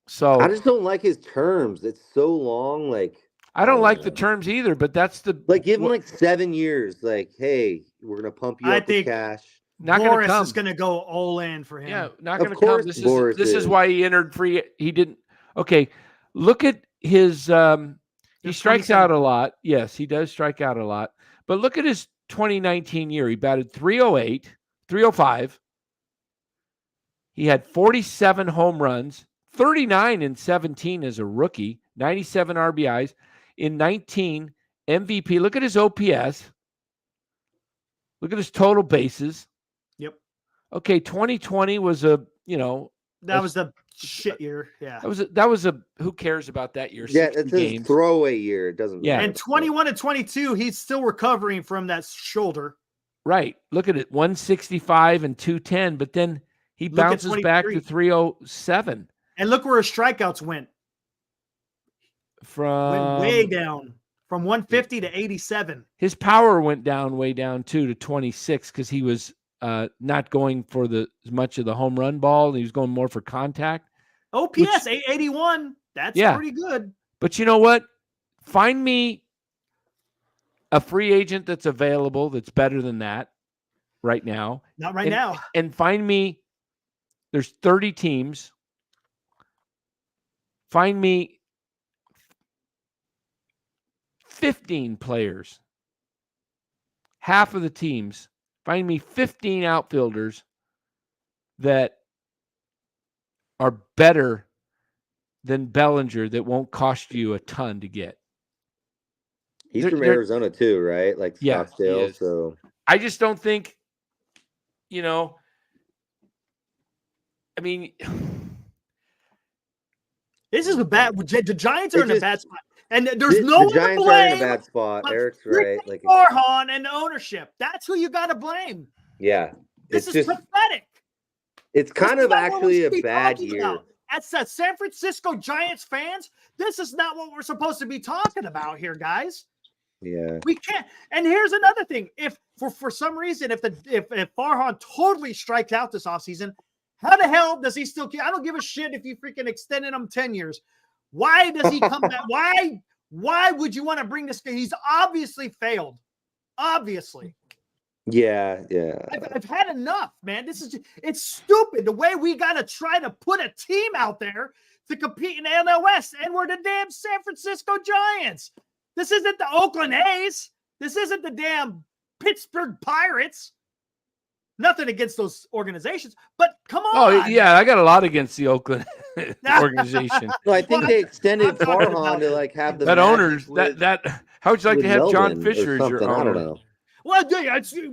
So I just don't like his terms. It's so long. Like, I don't like the terms either, but that's the give him like 7 years. Like, hey, we're gonna pump you up with cash. Not Boris gonna come. is going to go all in for him. Yeah, not going to come. This is why he entered free. He didn't. Okay, look at his. He strikes out a lot. Yes, he does strike out a lot. But look at his 2019 year. He batted 308, 305. He had 47 home runs, 39 and 17 as a rookie, 97 RBIs. In 19, MVP. Look at his OPS. Look at his total bases. Yep. Okay, 2020 was that was the shit year. Yeah. That was a who cares about that year? Yeah, it's a throwaway year. It doesn't matter. And 21 and 22, he's still recovering from that shoulder. Right. Look at it. 165 and 210, but then he bounces back to 307. And look where his strikeouts went. Went way down from 150 to 87. His power went down way down too to 26 because he was not going for as much of the home run ball. He was going more for contact. OPS 881. That's pretty good. But you know what? Find me a free agent that's available that's better than that right now. Not right now. And find me, there's 30 teams. Find me 15 players. Half of the teams. Find me 15 outfielders that are better than Bellinger that won't cost you a ton to get. He's from Arizona too, right? Like Scottsdale. So I just don't think, I mean, this is the Giants are in a bad spot. And there's no one to blame. The Giants are in a bad spot. Eric's right. Like Farhan and the ownership. That's who you got to blame. Yeah. This is pathetic. It's kind of actually a bad year. As the San Francisco Giants fans, this is not what we're supposed to be talking about here, guys. Yeah. We can't. And here's another thing. If for some reason, if Farhan totally strikes out this offseason, how the hell does he still? I don't give a shit if you freaking extended him 10 years. Why does he come back? Why would you want to bring this guy? He's obviously failed. Obviously. Yeah. I've had enough, man. It's stupid the way we got to try to put a team out there to compete in the NL West, and we're the damn San Francisco Giants. This isn't the Oakland A's. This isn't the damn Pittsburgh Pirates. Nothing against those organizations, but come on. Oh, yeah, I got a lot against the Oakland organization. Well, I think they extended Farhan to have the that owners that. How would you like to have John Fisher as your owner? I don't know. Well,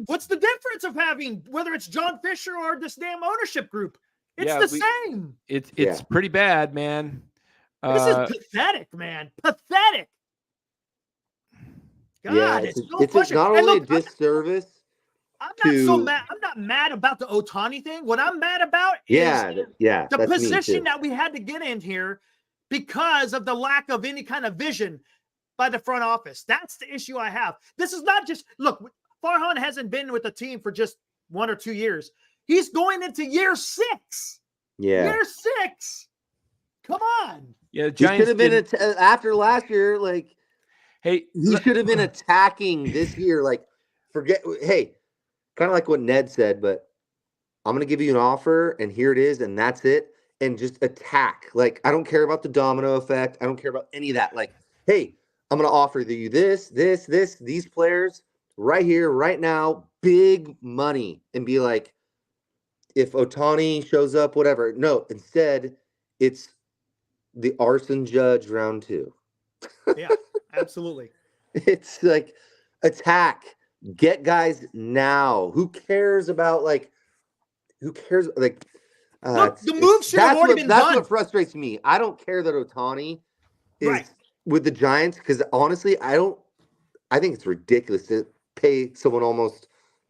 what's the difference of having whether it's John Fisher or this damn ownership group? It's the same. It's pretty bad, man. This is pathetic, man. Pathetic. God, it's not only a disservice. I'm not so mad. I'm not mad about the Ohtani thing. What I'm mad about is the position that we had to get in here because of the lack of any kind of vision by the front office. That's the issue I have. This is not just look. Farhan hasn't been with the team for just 1 or 2 years. He's going into year 6. Yeah, year 6. Come on. Yeah, he should have been after last year. Like, hey, he should have been attacking this year. Like, kind of like what Ned said, but I'm going to give you an offer and here it is. And that's it. And just attack. Like, I don't care about the domino effect. I don't care about any of that. Like, hey, I'm going to offer you these players right here, right now, big money, and be like, if Ohtani shows up, whatever. No, instead it's the arson judge round 2. Yeah, absolutely. It's like attack. Get guys now. Who cares about Look, the move should have already been done. That's what frustrates me. I don't care that Ohtani is with the Giants because honestly, I think it's ridiculous pay someone almost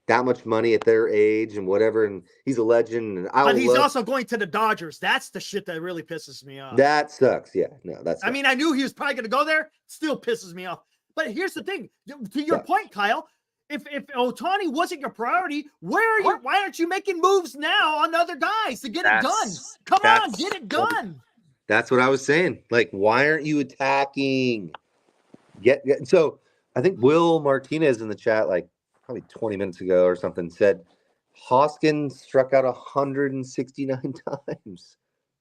that much money at their age and whatever, and he's a legend. And but he's also going to the Dodgers. That's the shit that really pisses me off. That sucks. Yeah, no, that's. I mean, I knew he was probably going to go there. Still pisses me off. But here's the thing: to your point, Kyle, if Ohtani wasn't your priority, where are you? Why aren't you making moves now on other guys to get it done? Come on, get it done. That's what I was saying. Like, why aren't you attacking? So I think Will Martinez in the chat, like probably 20 minutes ago or something, said Hoskins struck out 169 times.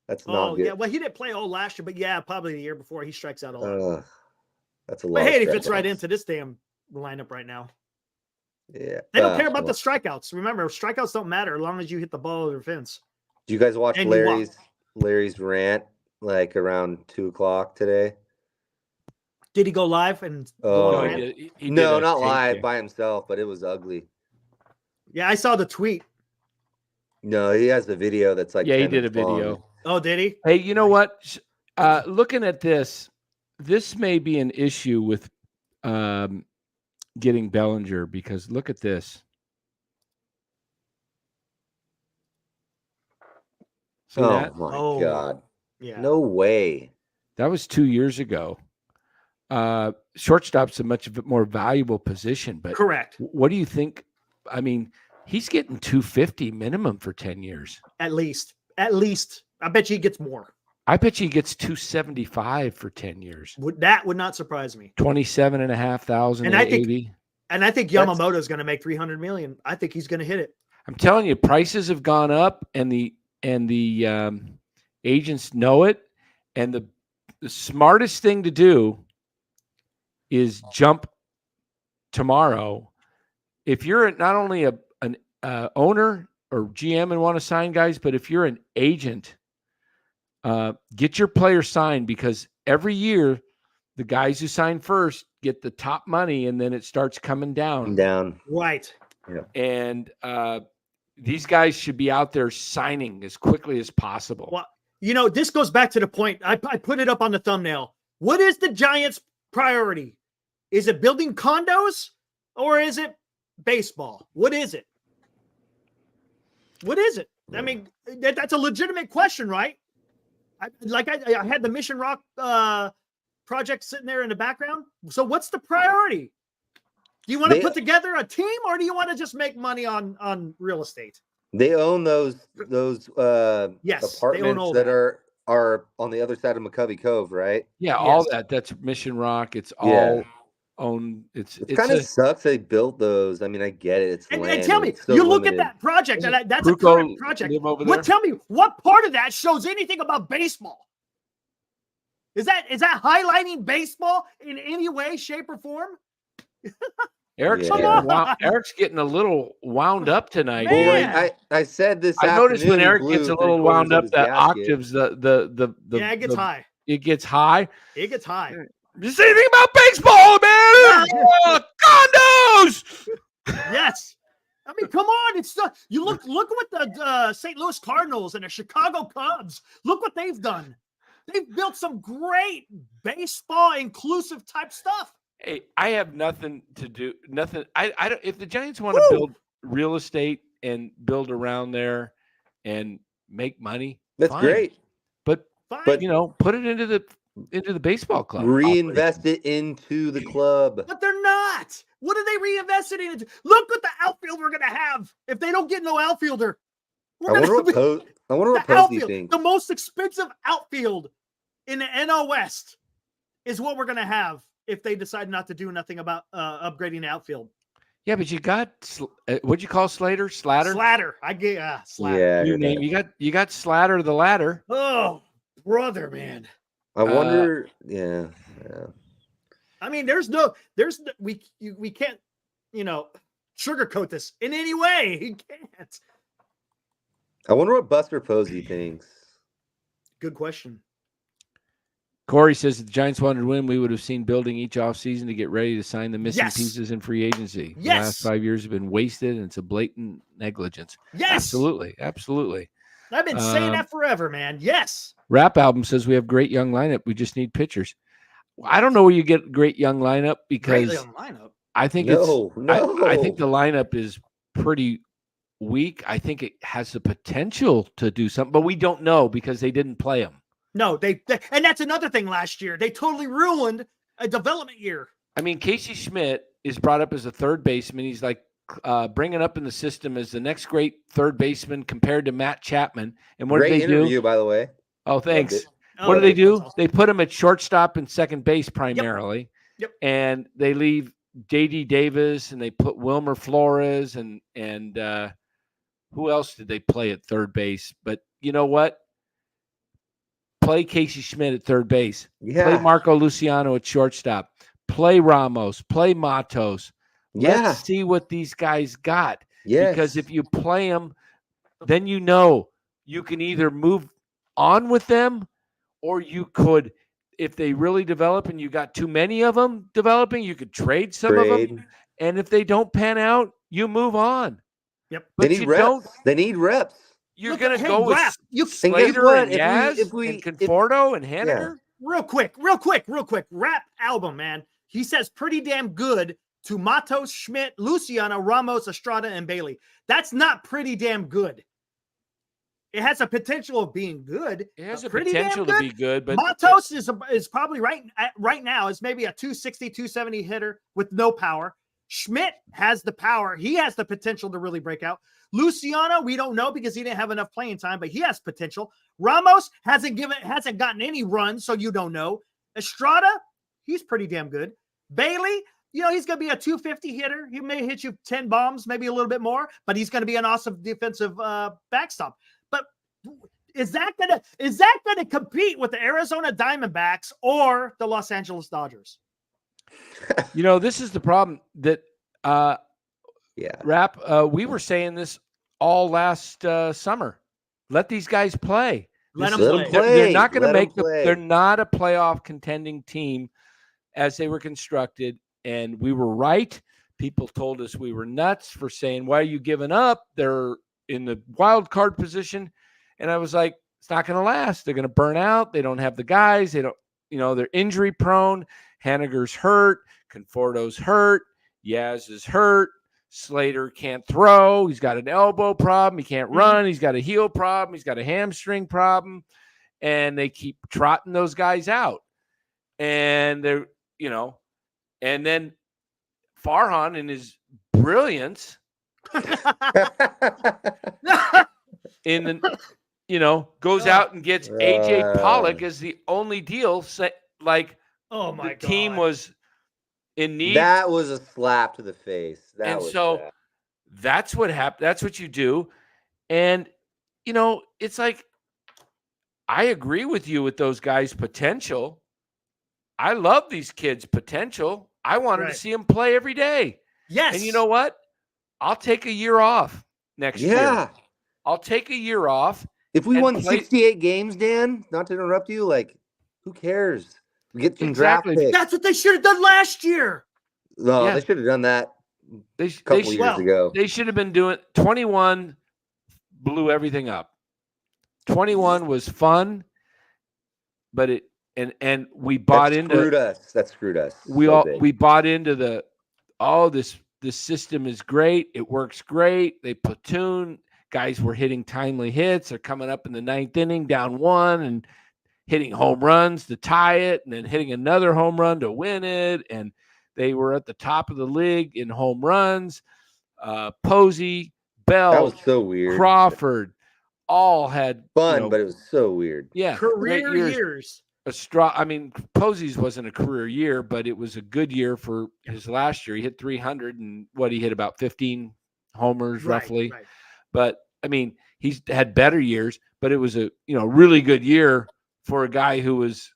That's not good. Yeah. Well, he didn't play all last year, but yeah, probably the year before he strikes out a lot. That's a lot. But hey, he fits right into this damn lineup right now. Yeah. They don't care about the strikeouts. Remember, strikeouts don't matter as long as you hit the ball or fence. Do you guys watch Larry's rant like around 2:00 today? Did he go live and go on no, not live by himself, but it was ugly. Yeah, I saw the tweet. No, he has the video that's like. Yeah, he did a video. Long. Oh, did he? Hey, you know what? Looking at this may be an issue with getting Bellinger, because look at this. See that? My God. Yeah. No way. That was 2 years ago. Shortstop's a much more valuable position, but correct. What do you think? I mean, he's getting $250 minimum for 10 years. At least. I bet you he gets more. I bet you he gets $275 for 10 years. That would not surprise me. 27,500 and I think Yamamoto is going to make $300 million. I think he's going to hit it. I'm telling you, prices have gone up, and the agents know it. And the smartest thing to do is jump tomorrow. If you're not only an owner or GM and want to sign guys, but if you're an agent, get your player signed, because every year the guys who sign first get the top money, and then it starts coming down. Right. Yeah. And these guys should be out there signing as quickly as possible. Well, this goes back to the point. I put it up on the thumbnail. What is the Giants' priority? Is it building condos or is it baseball? What is it? What is it? I mean, that's a legitimate question, right? I had the Mission Rock project sitting there in the background. So what's the priority? Do you want to put together a team, or do you want to just make money on real estate? They own those yes, apartments that are on the other side of McCovey Cove, right? Yeah, yes. all that. That's Mission Rock. It's all owned. It kind of sucks they built those. I mean, I get it. It's land. And tell me, you look at that project, that's a current project. Tell me, what part of that shows anything about baseball? Is that highlighting baseball in any way, shape, or form? Eric's getting a little wound up tonight. Well, I said this. I noticed when Eric gets a little wound up, the octaves, the it gets high. It gets high. It gets high. You say anything about baseball, man? Condos. Yes. I mean, come on! It's you look what the St. Louis Cardinals and the Chicago Cubs. Look what they've done. They've built some great baseball inclusive type stuff. Hey, I have nothing to do. Nothing. I don't. If the Giants want to build real estate and build around there and make money, that's fine. Great. But put it into the baseball club. Reinvest it into the club. But they're not. What are they reinvesting into? Look what the outfield we're gonna have if they don't get no outfielder. I wonder what Posey thinks. The most expensive outfield in the NL West is what we're gonna have if they decide not to do nothing about upgrading the outfield. Yeah, but you got what'd you call Slater? Slatter. I get Slatter. Yeah. You got Slatter the ladder. Oh, brother, man. I wonder. Yeah. I mean, we can't, sugarcoat this in any way. You can't. I wonder what Buster Posey thinks. Good question. Corey says if the Giants wanted to win, we would have seen building each offseason to get ready to sign the missing pieces in free agency. Yes. The last 5 years have been wasted, and it's a blatant negligence. Yes. Absolutely. I've been saying that forever, man. Yes. Rap Album says we have great young lineup. We just need pitchers. I don't know where you get great young lineup because I think No. I think the lineup is pretty weak. I think it has the potential to do something, but we don't know because they didn't play him. No, they and that's another thing last year. They totally ruined a development year. I mean, Casey Schmidt is brought up as a third baseman. He's like bringing up in the system as the next great third baseman compared to Matt Chapman. And what Great did they interview, do? by the way. Oh, thanks. Oh, What do they do? awesome. They put him at shortstop and second base primarily. Yep. And they leave J.D. Davis and they put Wilmer Flores and who else did they play at third base? But you know what? Play Casey Schmidt at third base. Yeah. Play Marco Luciano at shortstop. Play Ramos. Play Matos. Let's see what these guys got. Yes. Because if you play them, then you know you can either move on with them or you could, if they really develop and you got too many of them developing, you could trade some of them. And if they don't pan out, you move on. Yep. But they need reps. They need reps. You're going to go with Slater and Yaz and Conforto and Haniger? Real quick. Rap album, man. He says pretty damn good to Matos, Schmidt, Luciano, Ramos, Estrada, and Bailey. That's not pretty damn good. It has a potential of being good. It has a potential to be good, but Matos is probably right now is maybe a 260, 270 hitter with no power. Schmidt has the power. He has the potential to really break out. Luciano, we don't know because he didn't have enough playing time, but he has potential. Ramos hasn't gotten any runs, so you don't know. Estrada, he's pretty damn good. Bailey, he's going to be a 250 hitter. He may hit you 10 bombs, maybe a little bit more, but he's going to be an awesome defensive backstop. But is that going to compete with the Arizona Diamondbacks or the Los Angeles Dodgers? This is the problem that Rap, we were saying this all last summer. Let these guys play. Let them play. They're not going to make they're not a playoff contending team as they were constructed. And we were right. People told us we were nuts for saying, why are you giving up? They're in the wild card position. And I was like, it's not going to last. They're going to burn out. They don't have the guys. They don't, they're injury prone. Haniger's hurt. Conforto's hurt. Yaz is hurt. Slater can't throw. He's got an elbow problem. He can't run. He's got a heel problem. He's got a hamstring problem. And they keep trotting those guys out. And they're, and then Farhan in his brilliance goes out and gets AJ Pollock as the only deal. Oh my God. The team was in need. That was a slap to the face. That's what happened. That's what you do. And, it's like, I agree with you with those guys' potential. I love these kids' potential. I wanted to see them play every day. Yes. And you know what? I'll take a year off next year. I'll take a year off. If we won 68 games, Dan, not to interrupt you, who cares? We get some draft picks. That's what they should have done last year. No, they should have done that a couple years ago. They should have been doing 21 blew everything up. 21 was fun, but and we bought into that screwed us. We bought into this system is great. It works great. They platoon. Guys were hitting timely hits. They're coming up in the ninth inning, down one, and hitting home runs to tie it, and then hitting another home run to win it. And they were at the top of the league in home runs. Posey, Bell, that was so weird. Crawford, all had fun, but it was so weird. Yeah, career years. Posey's wasn't a career year, but it was a good year for his last year. He hit 300 and he hit about 15 homers roughly. Right. But he's had better years, but it was a, really good year for a guy who was,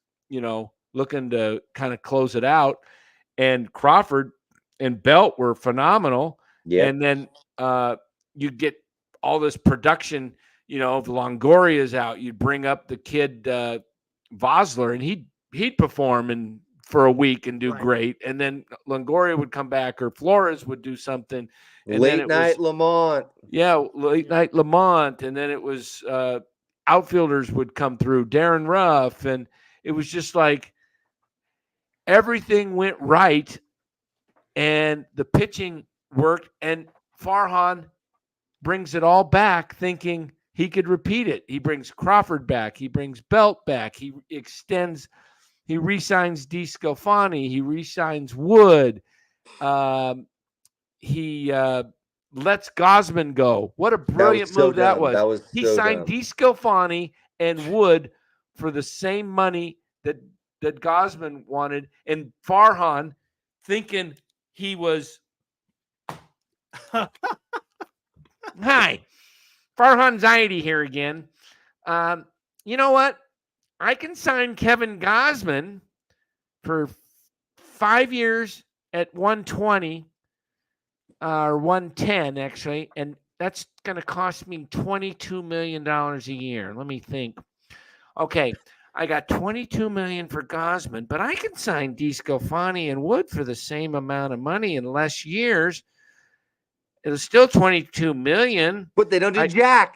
looking to kind of close it out. And Crawford and Belt were phenomenal. Yeah. And then you get all this production, if Longoria's out, you'd bring up the kid Vosler, and he'd perform for a week and do great. And then Longoria would come back, or Flores would do something. And late night Lamont. Yeah, late night Lamont. And then it was outfielders would come through, Darren Ruff. And it was just like everything went right. and the pitching worked, and Farhan brings it all back thinking he could repeat it. He brings Crawford back. He brings Belt back. He re-signs DeSclafani. He re-signs Wood. He lets Gosman go. What a brilliant move that was. He signed DeSclafani and Wood for the same money that Gosman wanted, and Farhan thinking he was Hi, Farhan Zaidi here again. You know what? I can sign Kevin Gosman for 5 years at 120 or 110 actually, and that's going to cost me $22 million a year. Let me think. Okay, I got $22 million for Gosman, but I can sign DeSclafani and Wood for the same amount of money in less years. It was still $22 million, but they don't do jack.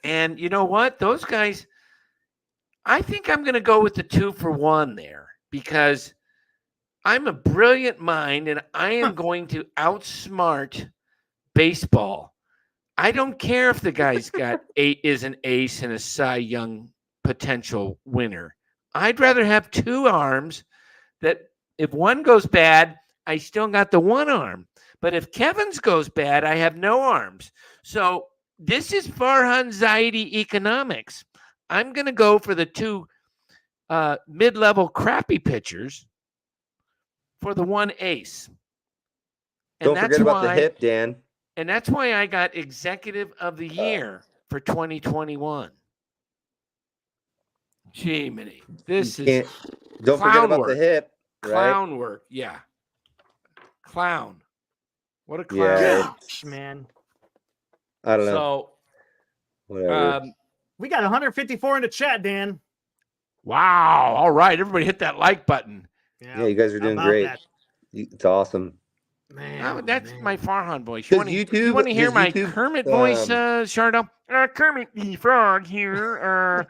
And you know what? Those guys, I think I'm going to go with the 2-for-1 there because I'm a brilliant mind and I am going to outsmart baseball. I don't care if the guy's is an ace and a Cy Young potential winner. I'd rather have two arms that if one goes bad, I still got the one arm. But if Kevin's goes bad, I have no arms. So this is Farhan Zaidi economics. I'm going to go for the two mid-level crappy pitchers for the one ace. And don't forget about the hip, Dan. And that's why I got Executive of the Year for 2021. Gee, mini. This is don't forget about the hip. Clown work. Yeah. Clown. What a clown. Yeah, gosh, man. I don't know. So, whatever. We got 154 in the chat, Dan. Wow. All right. Everybody hit that like button. Yeah, you guys are doing great. It's awesome. Man, that's my Farhan voice. You want to hear my Kermit voice, Shardo? Kermit the Frog here,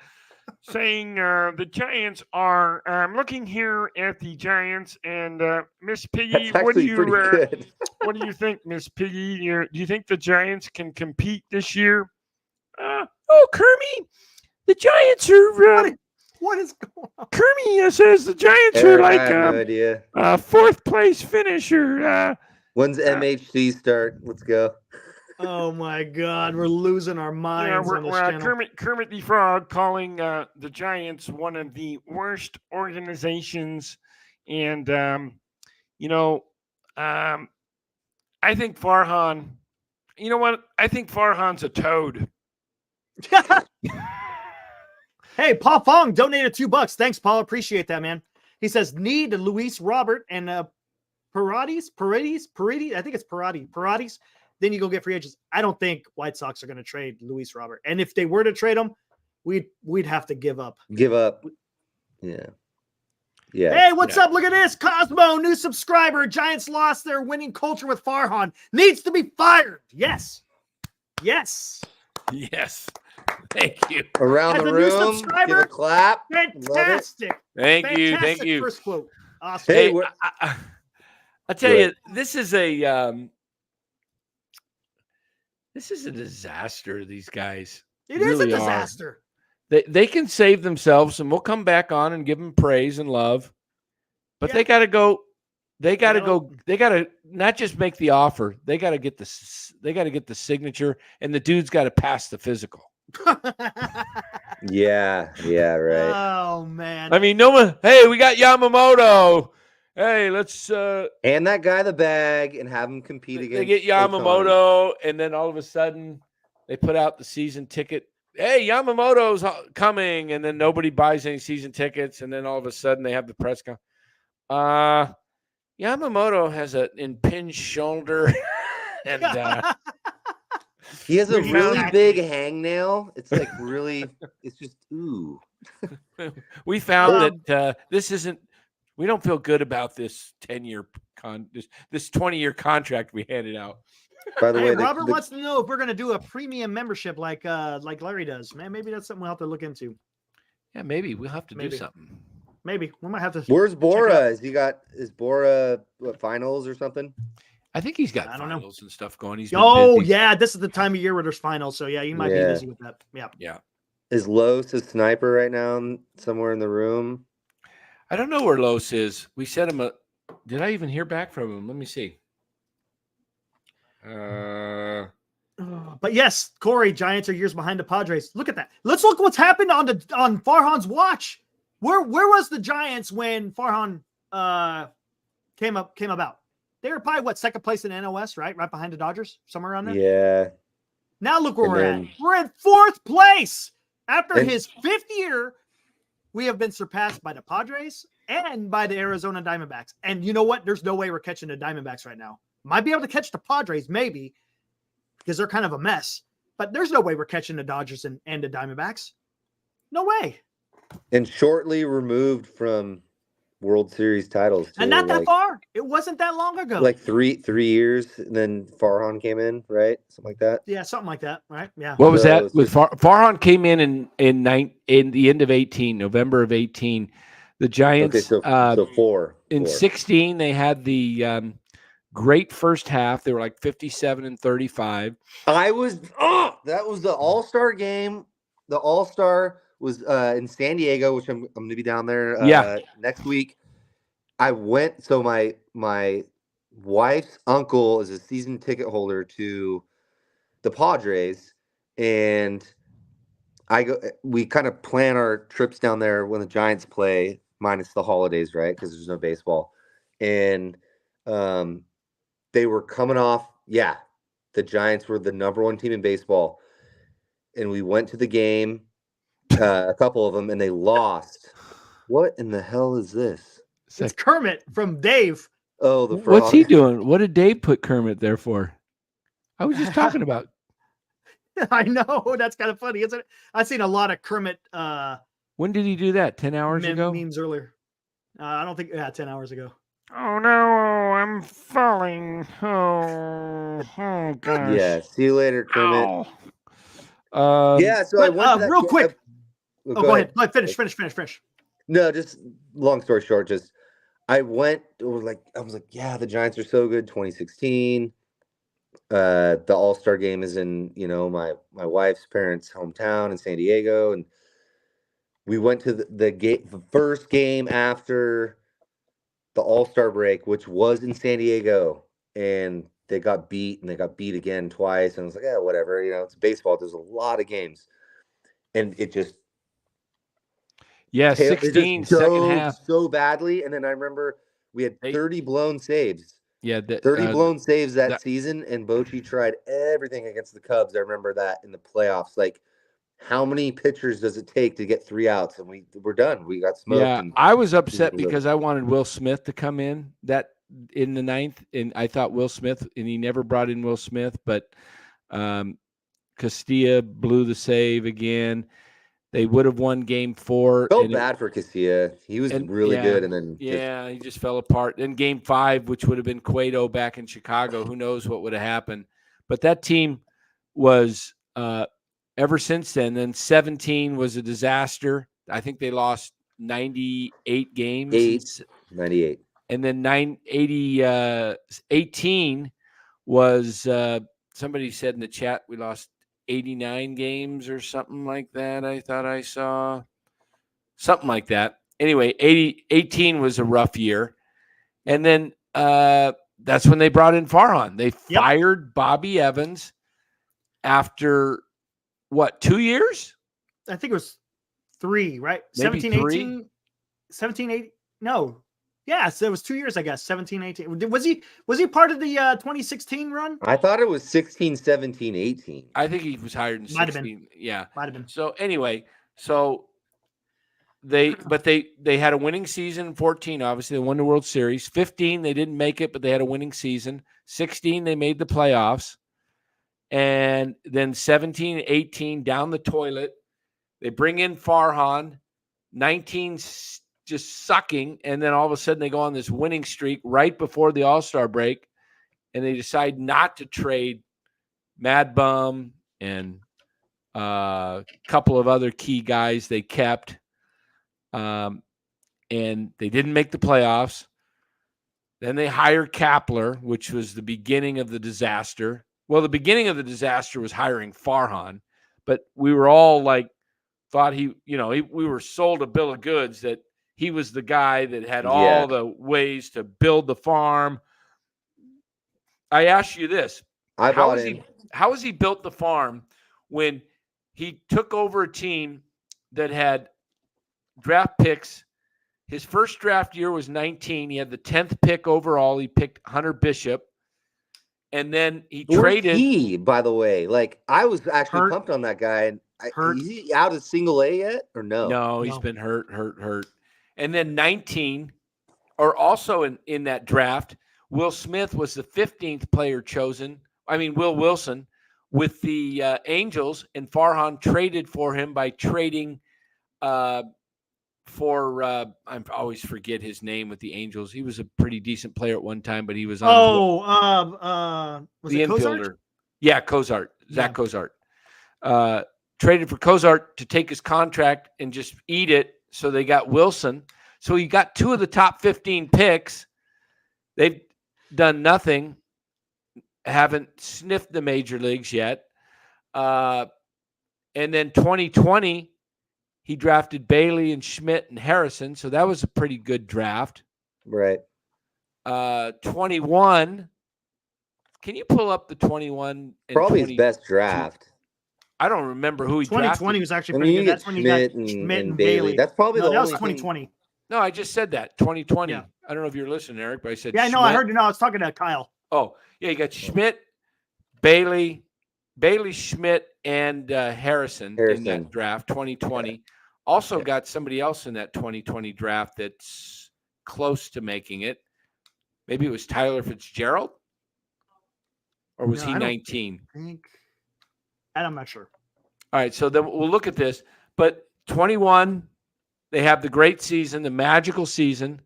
saying the Giants are. I'm looking here at the Giants, and Miss Piggy, what do you think, Miss Piggy? Do you think the Giants can compete this year? Kermit, the Giants are. What is going on? Kermit says the Giants are like I have no idea. Fourth place finisher. When's MHC start? Let's go. Oh my God, we're losing our minds on this channel. Kermit the Frog calling the Giants one of the worst organizations, and I think Farhan. You know what? I think Farhan's a toad. Hey, Paul Fong donated $2. Thanks, Paul. Appreciate that, man. He says need Luis Robert and Paredes. I think it's Paredes. Then you go get free agents. I don't think White Sox are going to trade Luis Robert. And if they were to trade him, we'd have to give up. Give up. Yeah. Yeah. Hey, what's up? Look at this. Cosmo, new subscriber. Giants lost their winning culture with Farhan. Needs to be fired. Yes. Yes. Yes. Thank you. Around As the a room, new subscriber, give a clap. Fantastic. Thank you. First quote. Awesome. Hey, I tell you, this is a disaster. These guys. It is a disaster. They can save themselves, and we'll come back on and give them praise and love. But they got to go. They got to go. They got to not just make the offer. They got to get the. They got to get the signature, and the dude's got to pass the physical. Yeah, right. Oh man. I mean, no one. Hey, we got Yamamoto. Hey, let's hand that guy the bag and have him compete against. They get Yamamoto, and then all of a sudden, they put out the season ticket. Hey, Yamamoto's coming, and then nobody buys any season tickets, and then all of a sudden they have the press conference. Yamamoto has an impinged shoulder, and he has a really big hangnail. It's like really, it's just ooh. We found that this isn't. We don't feel good about this 10-year this 20-year contract we handed out. By the way, Robert wants to know if we're going to do a premium membership like Larry does. Man, maybe that's something we'll have to look into. Yeah, maybe we'll have to do something. maybe we might have to. Where's Bora? Is Bora finals or something? I think he's got I don't know. finals and stuff going. He's Oh busy. yeah, this is the time of year where there's finals, so yeah, you might be busy with that. Yeah. Yeah. Is Los a sniper right now somewhere in the room? I don't know where Los is. We sent him a. Did I even hear back from him? Let me see. But yes, Corey, Giants are years behind the Padres. Look at that. Let's look what's happened on Farhan's watch. Where was the Giants when Farhan came about? They were probably second place in NOS, right? Right behind the Dodgers, somewhere around there. Yeah. Now look where we're at. We're in fourth place. After his fifth year, we have been surpassed by the Padres and by the Arizona Diamondbacks. And you know what? There's no way we're catching the Diamondbacks right now. Might be able to catch the Padres, maybe, because they're kind of a mess. But there's no way we're catching the Dodgers and the Diamondbacks. No way. And shortly removed from World Series titles. Too. And not that far. It wasn't that long ago. Like three years, and then Farhan came in, right? Something like that. Yeah, something like that, right? Yeah. What was that? With Farhan came in the end of 18, November of 18. The Giants. Okay, so four. In 16, they had the great first half. They were like 57-35. That was the All-Star game. The All-Star was in San Diego, which I'm going to be down there next week. I went. So my wife's uncle is a season ticket holder to the Padres, and we kind of plan our trips down there when the Giants play, minus the holidays, right? Because there's no baseball. And they were coming off. Yeah, the Giants were the number one team in baseball, and we went to the game. A couple of them, and they lost. What in the hell is this? It's Kermit from Dave. Oh, the frog. What's he doing? What did Dave put Kermit there for? I was just talking about. I know. That's kind of funny, isn't it? I've seen a lot of Kermit. When did he do that? 10 hours ago? Memes earlier. I don't think. Yeah, 10 hours ago. Oh no, I'm falling. Oh gosh. Yeah. See you later, Kermit. So I went real quick. Go ahead. Finish. No, just long story short, just I went. I was like, yeah, the Giants are so good. 2016. The All-Star game is in my wife's parents' hometown in San Diego, and we went to the first game after the All-Star break, which was in San Diego, and they got beat, and they got beat again twice, and I was like, yeah, whatever, it's baseball. There's a lot of games, and it just 16 second half so badly, and then I remember we had 30 blown saves. Yeah, 30 blown saves that season, and Bochy tried everything against the Cubs. I remember that in the playoffs. Like, how many pitchers does it take to get 3 outs? And we're done. We got smoked. Yeah, I was upset because I wanted Will Smith to come in in the ninth, and I thought Will Smith, and he never brought in Will Smith, but Castilla blew the save again. They would have won game 4. Felt bad for Castilla. He was really good, and then he just fell apart. Then game 5, which would have been Cueto back in Chicago, who knows what would have happened. But that team was ever since then 17 was a disaster. I think they lost 98 games. 98. And then 18 was somebody said in the chat we lost 89 games or something like that. I thought I saw something like that. Anyway, 18 was a rough year. And then that's when they brought in Farhan. They fired Bobby Evans after 2 years? I think it was 3, right? Maybe 17, 18, 17, 18. No. Yeah, so it was 2 years, I guess. 17, 18. Was he part of the 2016 run? I thought it was 16, 17, 18. I think he was hired in 16. Might have been. Yeah. Might have been. So anyway, they had a winning season in 14, obviously. They won the World Series. 15, they didn't make it, but they had a winning season. 16, they made the playoffs. And then 17, 18, down the toilet. They bring in Farhan. 19 just sucking, and then all of a sudden they go on this winning streak right before the All-Star break, and they decide not to trade Mad Bum and a couple of other key guys they kept. And and they didn't make the playoffs. Then they hired Kapler, which was the beginning of the disaster. Well, the beginning of the disaster was hiring Farhan, but we were all like, thought we were sold a bill of goods that he was the guy that had all the ways to build the farm. I ask you this. How has he built the farm when he took over a team that had draft picks? His first draft year was 19. He had the 10th pick overall. He picked Hunter Bishop. And then he traded. He, by the way, like I was actually pumped on that guy. And is he out of single A yet or no? No, he's been hurt. And then 19, or also in that draft, Will Smith was the 15th player chosen. I mean, Will Wilson with the Angels, and Farhan traded for him by trading for I always forget his name with the Angels. He was a pretty decent player at one time, but he was on was the it infielder. Cozart? Yeah, Cozart. Zach Cozart. Traded for Cozart to take his contract and just eat it. So they got Wilson. So he got 2 of the top 15 picks. They've done nothing. Haven't sniffed the major leagues yet. And then 2020, he drafted Bailey and Schmidt and Harrison. So that was a pretty good draft. Right. 21. Can you pull up the 21? Probably his best draft. I don't remember who he 2020 drafted. was actually pretty good. That's when you got Schmidt and Bailey. That's probably that was 2020. No, I just said that. 2020. Yeah. I don't know if you're listening, Eric, but I said Yeah, Schmidt. no, I heard you. No, I was talking to Kyle. Oh, yeah, you got Schmidt, Bailey, Schmidt, and Harrison in that draft, 2020. Also got somebody else in that 2020 draft that's close to making it. Maybe it was Tyler Fitzgerald? Or was he 19? I'm not sure. All right, so then we'll look at this. But 21, they have the great season, the magical season.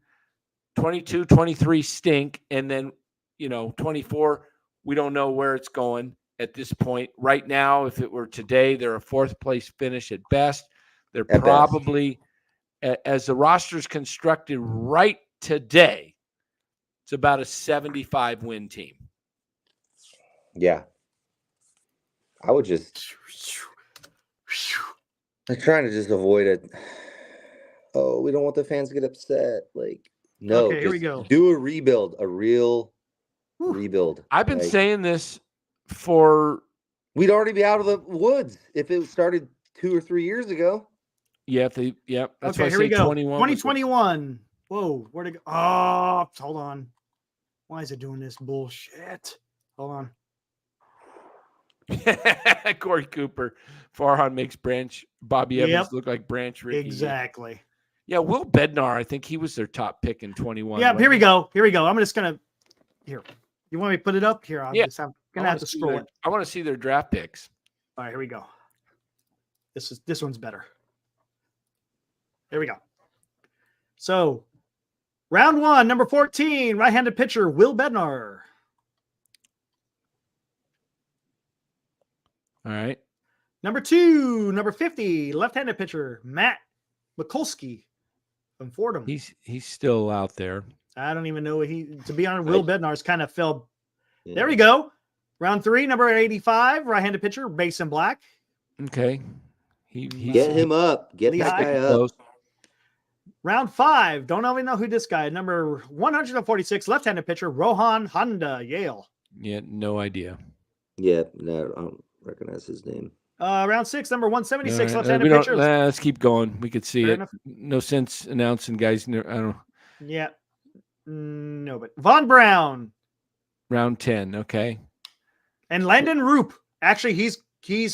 22, 23 stink. And then, 24, we don't know where it's going at this point. Right now, if it were today, they're a 4th place finish at best. They're probably, as the roster's constructed right today, it's about a 75-win team. Yeah. I would just... I'm trying to just avoid it. Oh, we don't want the fans to get upset. Like, no. Okay, here we go. Do a rebuild, a real rebuild. I've been saying this for... We'd already be out of the woods if it started 2 or 3 years ago. Yeah, that's okay, why here we go. 2021. Whoa, where'd it go? Oh, hold on. Why is it doing this bullshit? Hold on. Corey Cooper. Farhan makes Bobby Evans look like Branch Rickey. Exactly. Yeah, Will Bednar, I think he was their top pick in 21. Yeah, here we go. I'm just going to... Here. You want me to put it up? Here, I'm going to have to scroll it. I want to see their draft picks. All right, here we go. This one's better. Here we go. So, round 1, number 14, right-handed pitcher, Will Bednar. All right. Number 2, number 50, left-handed pitcher, Matt Mikulski from Fordham. He's still out there. I don't even know to be honest, Will Bednar's kind of fell. Yeah. There we go. Round 3, number 85, right-handed pitcher, Mason Black. Okay. Get him up. Get that guy up. Round 5, don't even know who this guy is. Number 146, left-handed pitcher, Rohan Honda, Yale. Yeah, no idea. Yeah, no, I don't recognize his name. Round 6, number 176, right. left-handed pitcher. Let's keep going. We could see Fair it. Enough. No sense announcing guys. I don't know. Yeah. No, but Von Brown. Round 10. Okay. And Landon Roop. Actually, he's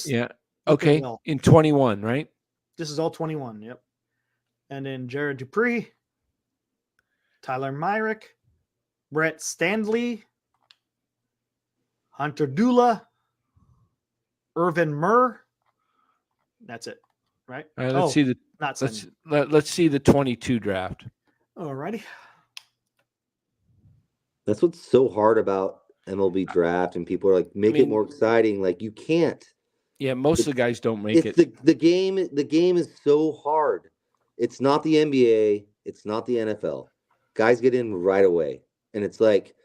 yeah. Okay. Well. In 21, right? This is all 21. Yep. And then Jared Dupree, Tyler Myrick, Brett Stanley, Hunter Dula, Irvin Murr. That's it, right? All right, let's see the let's see the 22 draft. All righty. That's what's so hard about MLB draft, and people are like, make it more exciting. Like, you can't. Yeah, most of the guys don't make it. The game is so hard. It's not the NBA. It's not the NFL. Guys get in right away, and it's like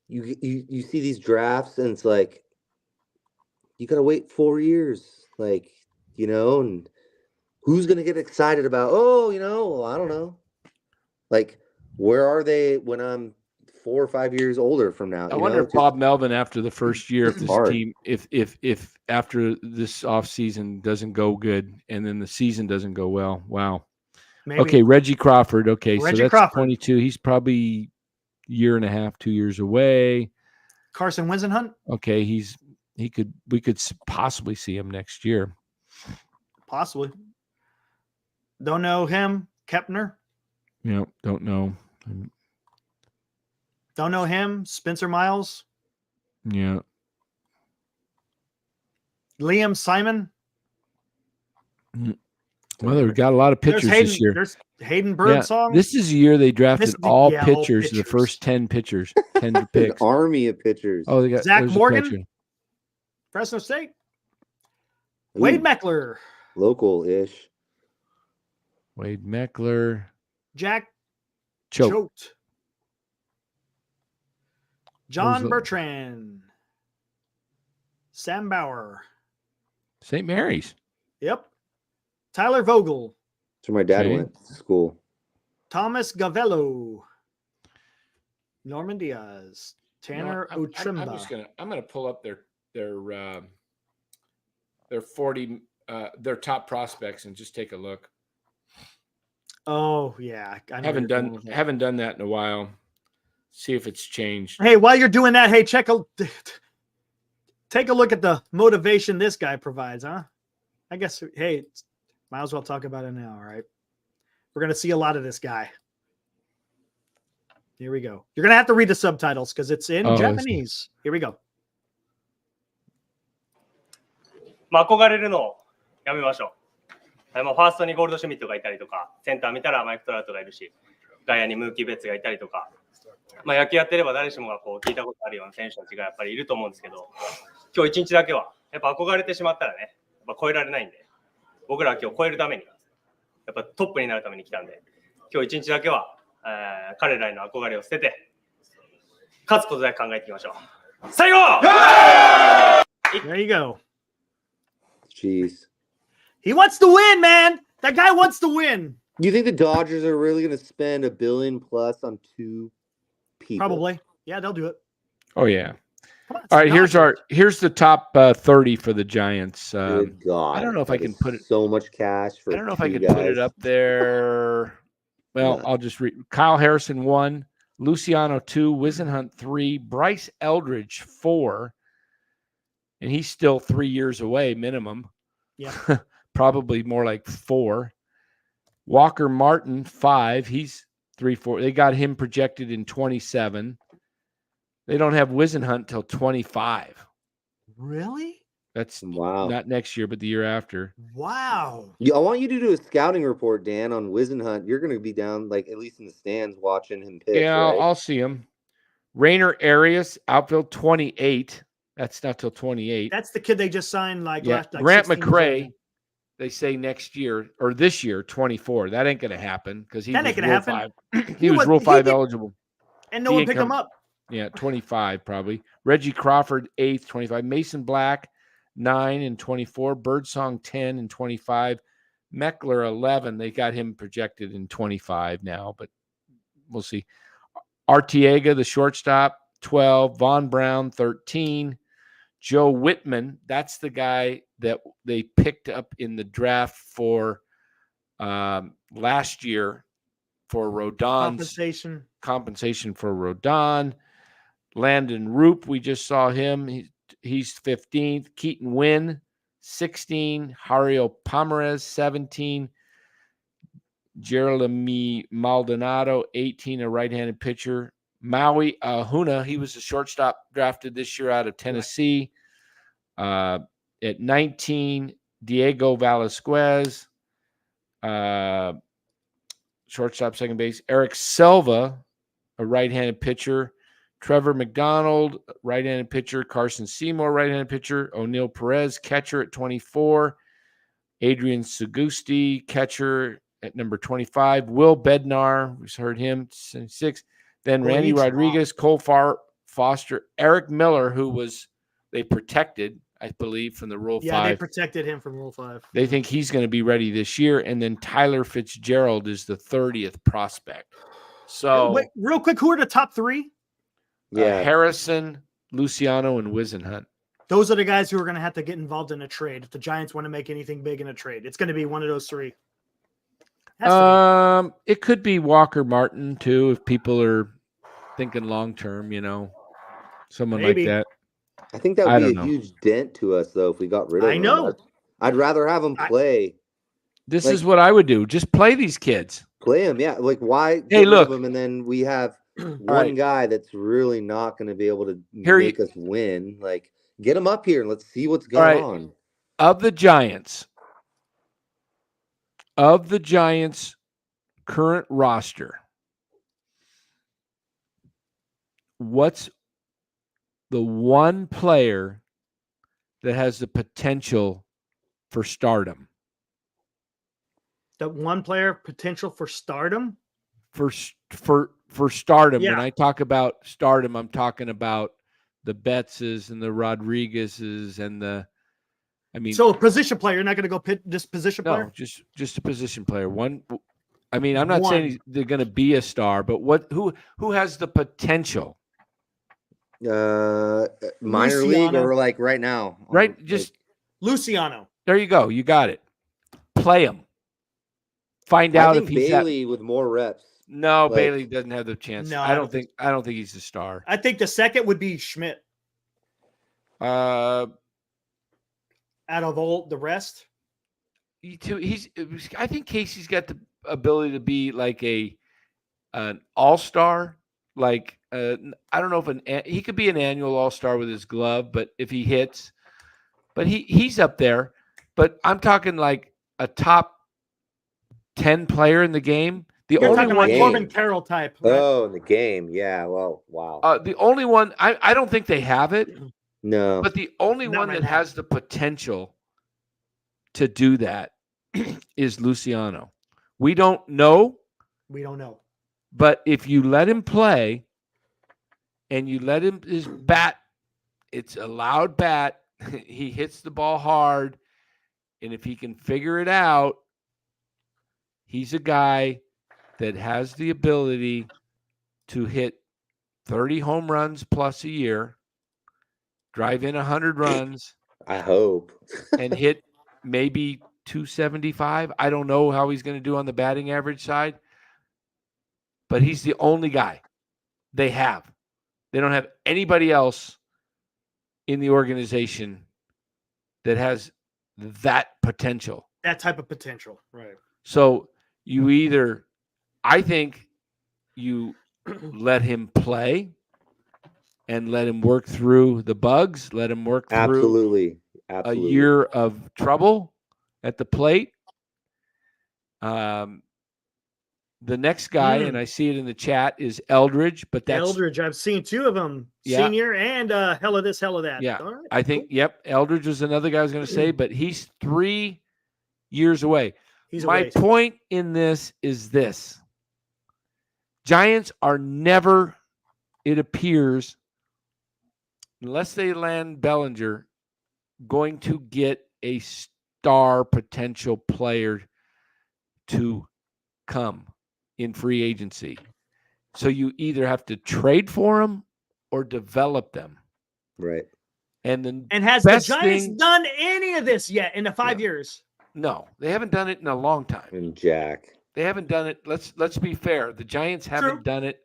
you see these drafts, and it's like you gotta wait 4 years, like and who's gonna get excited about? Oh, I don't know. Like, where are they when I'm 4 or 5 years older from now? I wonder if Bob Melvin, after the first year, if this team, if after this offseason doesn't go good and then the season doesn't go well. Wow. Maybe. Okay, Reggie Crawford. Okay, so that's Crawford. 22. He's probably year and a half, 2 years away. Carson Wisenhunt. Okay, we could possibly see him next year. Possibly. Don't know him. Kepner. Yeah, don't know. Don't know him. Spencer Miles. Yeah. Liam Simon. Well, they've got a lot of pitchers this year. There's Hayden Birdsong. This is the year they drafted all pitchers, the first 10 pitchers, 10 picks. An army of pitchers. Oh, they got Zach Morgan. Fresno State. Wade Meckler. Local-ish. Wade Meckler. Jack Choate. John Bertrand. Sam Bauer. St. Mary's. Yep. Tyler Vogel. That's where my dad went to school. Thomas Gavello. Norman Diaz. Tanner Otrimba. I'm gonna pull up their 40 their top prospects and just take a look. Oh yeah, I haven't done that in a while. See if it's changed. Hey, while you're doing that, hey, take a look at the motivation this guy provides, huh? I guess, hey, might as well talk about it now, all right? We're gonna see a lot of this guy. Here we go. You're gonna have to read the subtitles because it's in Japanese. Here we go. 憧れるのをやめましょう。ファーストにゴールドシュミットがいたりとか、センター見たらマイク・トラウトがいるし、外野にムーキー・ベッツがいたりとか、野球やってれば誰しもが聞いたことあるような選手たちがやっぱりいると思うんですけど、今日一日だけはやっぱ憧れてしまったらね、やっぱ超えられないんで、僕らは今日超えるために、やっぱトップになるために来たんで、今日一日だけは、彼らへの憧れを捨てて、勝つことだけ考えていきましょう。最後 There you go. Jeez. He wants to win, man. That guy wants to win. You think the Dodgers are really going to spend $1 billion plus on 2 people? Probably. Yeah, they'll do it. Oh yeah. All right, here's the top 30 for the Giants. Good God. I don't know if I can put it so much cash for. I don't know if I can put it up there. Well, I'll just read. Kyle Harrison 1, Luciano 2, Wisenhunt 3, Bryce Eldridge 4, and he's still 3 years away minimum. Yeah. Probably more like 4. Walker Martin 5, he's 3-4. They got him projected in 27. They don't have Wisenhunt till 25. Really? That's not next year, but the year after. Wow. I want you to do a scouting report, Dan, on Wisenhunt. You're going to be down, like, at least in the stands watching him pitch. Yeah, right? I'll see him. Rainer Arias, outfield 28. That's not till 28. That's the kid they just signed last. Grant McCray, they say next year or this year, 24. That ain't going to happen because he was Rule 5. He was Rule 5 eligible. And no one picked him up. Yeah, 25 probably. Reggie Crawford, 8th, 25. Mason Black, 9 and 24. Birdsong, 10 and 25. Meckler, 11. They got him projected in 25 now, but we'll see. Arteaga, the shortstop, 12. Von Brown, 13. Joe Whitman, that's the guy that they picked up in the draft for last year for Rodon's compensation for Rodon. Landon Roop, we just saw him. He's 15th. Keaton Wynn, 16. Jario Pomerez, 17. Jeremy Maldonado, 18, a right-handed pitcher. Maui Ahuna, he was a shortstop drafted this year out of Tennessee. At 19, Diego Velasquez, shortstop, second base. Eric Silva, a right-handed pitcher. Trevor McDonald, right-handed pitcher. Carson Seymour, right-handed pitcher. O'Neill Perez, catcher at 24. Adrian Segusti, catcher at number 25. Will Bednar, we heard him, 76. Then Boy, Randy he Rodriguez, Cole Foster, Eric Miller, who they protected, I believe, from the Rule 5. Yeah, they protected him from Rule 5. They think he's going to be ready this year. And then Tyler Fitzgerald is the 30th prospect. So, wait, real quick, who are the top 3? Yeah. Harrison, Luciano, and Wisenhunt. Those are the guys who are going to have to get involved in a trade. If the Giants want to make anything big in a trade, it's going to be one of those 3. It could be Walker Martin too, if people are thinking long term, someone Maybe. like that. I think that would be a huge dent to us, though, if we got rid of him. I know. I'd rather have him play. This is what I would do. Just play these kids. Play him, yeah. Like, why Hey, get rid of look. him and then we have one right. guy that's really not going to be able to make us win? Like, get him up here and let's see what's going on. Of the Giants' current roster, what's the one player that has the potential for stardom? The one player potential for stardom? For stardom. Yeah. When I talk about stardom, I'm talking about the Bettses and the Rodriguezes and so a position player. You're not going to go this position player? No, just a position player. One. I mean, I'm not saying they're going to be a star, but who has the potential? Minor Luciano. league or like right now? Right, just Luciano. There you go. You got it. Play him. Find out if he's Bailey with more reps. No, Bailey doesn't have the chance. No, I don't think he's a star. I think the second would be Schmidt. Out of all the rest, I think Casey's got the ability to be like an all-star. Like I don't know if he could be an annual all-star with his glove, but if he hits, but he's up there. But I'm talking like a top 10 player in the game. You're talking like Corbin Carroll type. Right? Oh, in the game, yeah. Well, wow. The only one I don't think they have it. No, but the only one that has the potential to do that is Luciano. We don't know. But if you let him play and you let him his bat, it's a loud bat. He hits the ball hard. And if he can figure it out, he's a guy that has the ability to hit 30 home runs plus a year, drive in 100 runs. I hope. And hit maybe 275. I don't know how he's going to do on the batting average side, but he's the only guy they have. They don't have anybody else in the organization that has that potential. That type of potential, right. So I think you let him play and let him work through the bugs, let him work through Absolutely. a year of trouble at the plate. The next guy, and I see it in the chat, is Eldridge, but that's Eldridge. I've seen 2 of them, senior and hell of this, hell of that. Yeah, all right, I think, Eldridge was another guy I was going to say, but he's 3 years away. My point in this is this. Giants are never, it appears, unless they land Bellinger, going to get a star potential player to come in free agency. So you either have to trade for them or develop them. Right. And has the Giants done any of this yet in the 5 years? No, they haven't done it in a long time. And Jack. They haven't done it. Let's be fair. The Giants haven't done it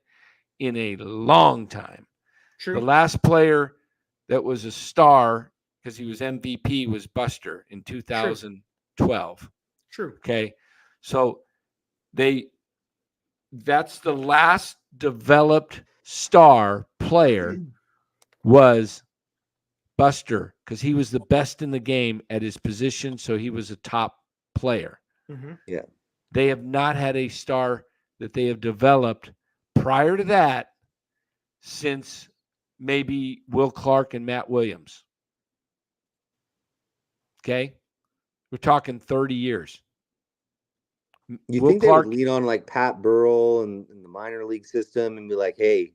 in a long time. True. The last player that was a star because he was MVP was Buster in 2012. True. Okay. So that's the last developed star player was Buster because he was the best in the game at his position. So he was a top player. Mm-hmm. Yeah. They have not had a star that they have developed prior to that since maybe Will Clark and Matt Williams. Okay? We're talking 30 years. You Will think Clark, they would lean on like Pat Burrell and the minor league system and be like, hey,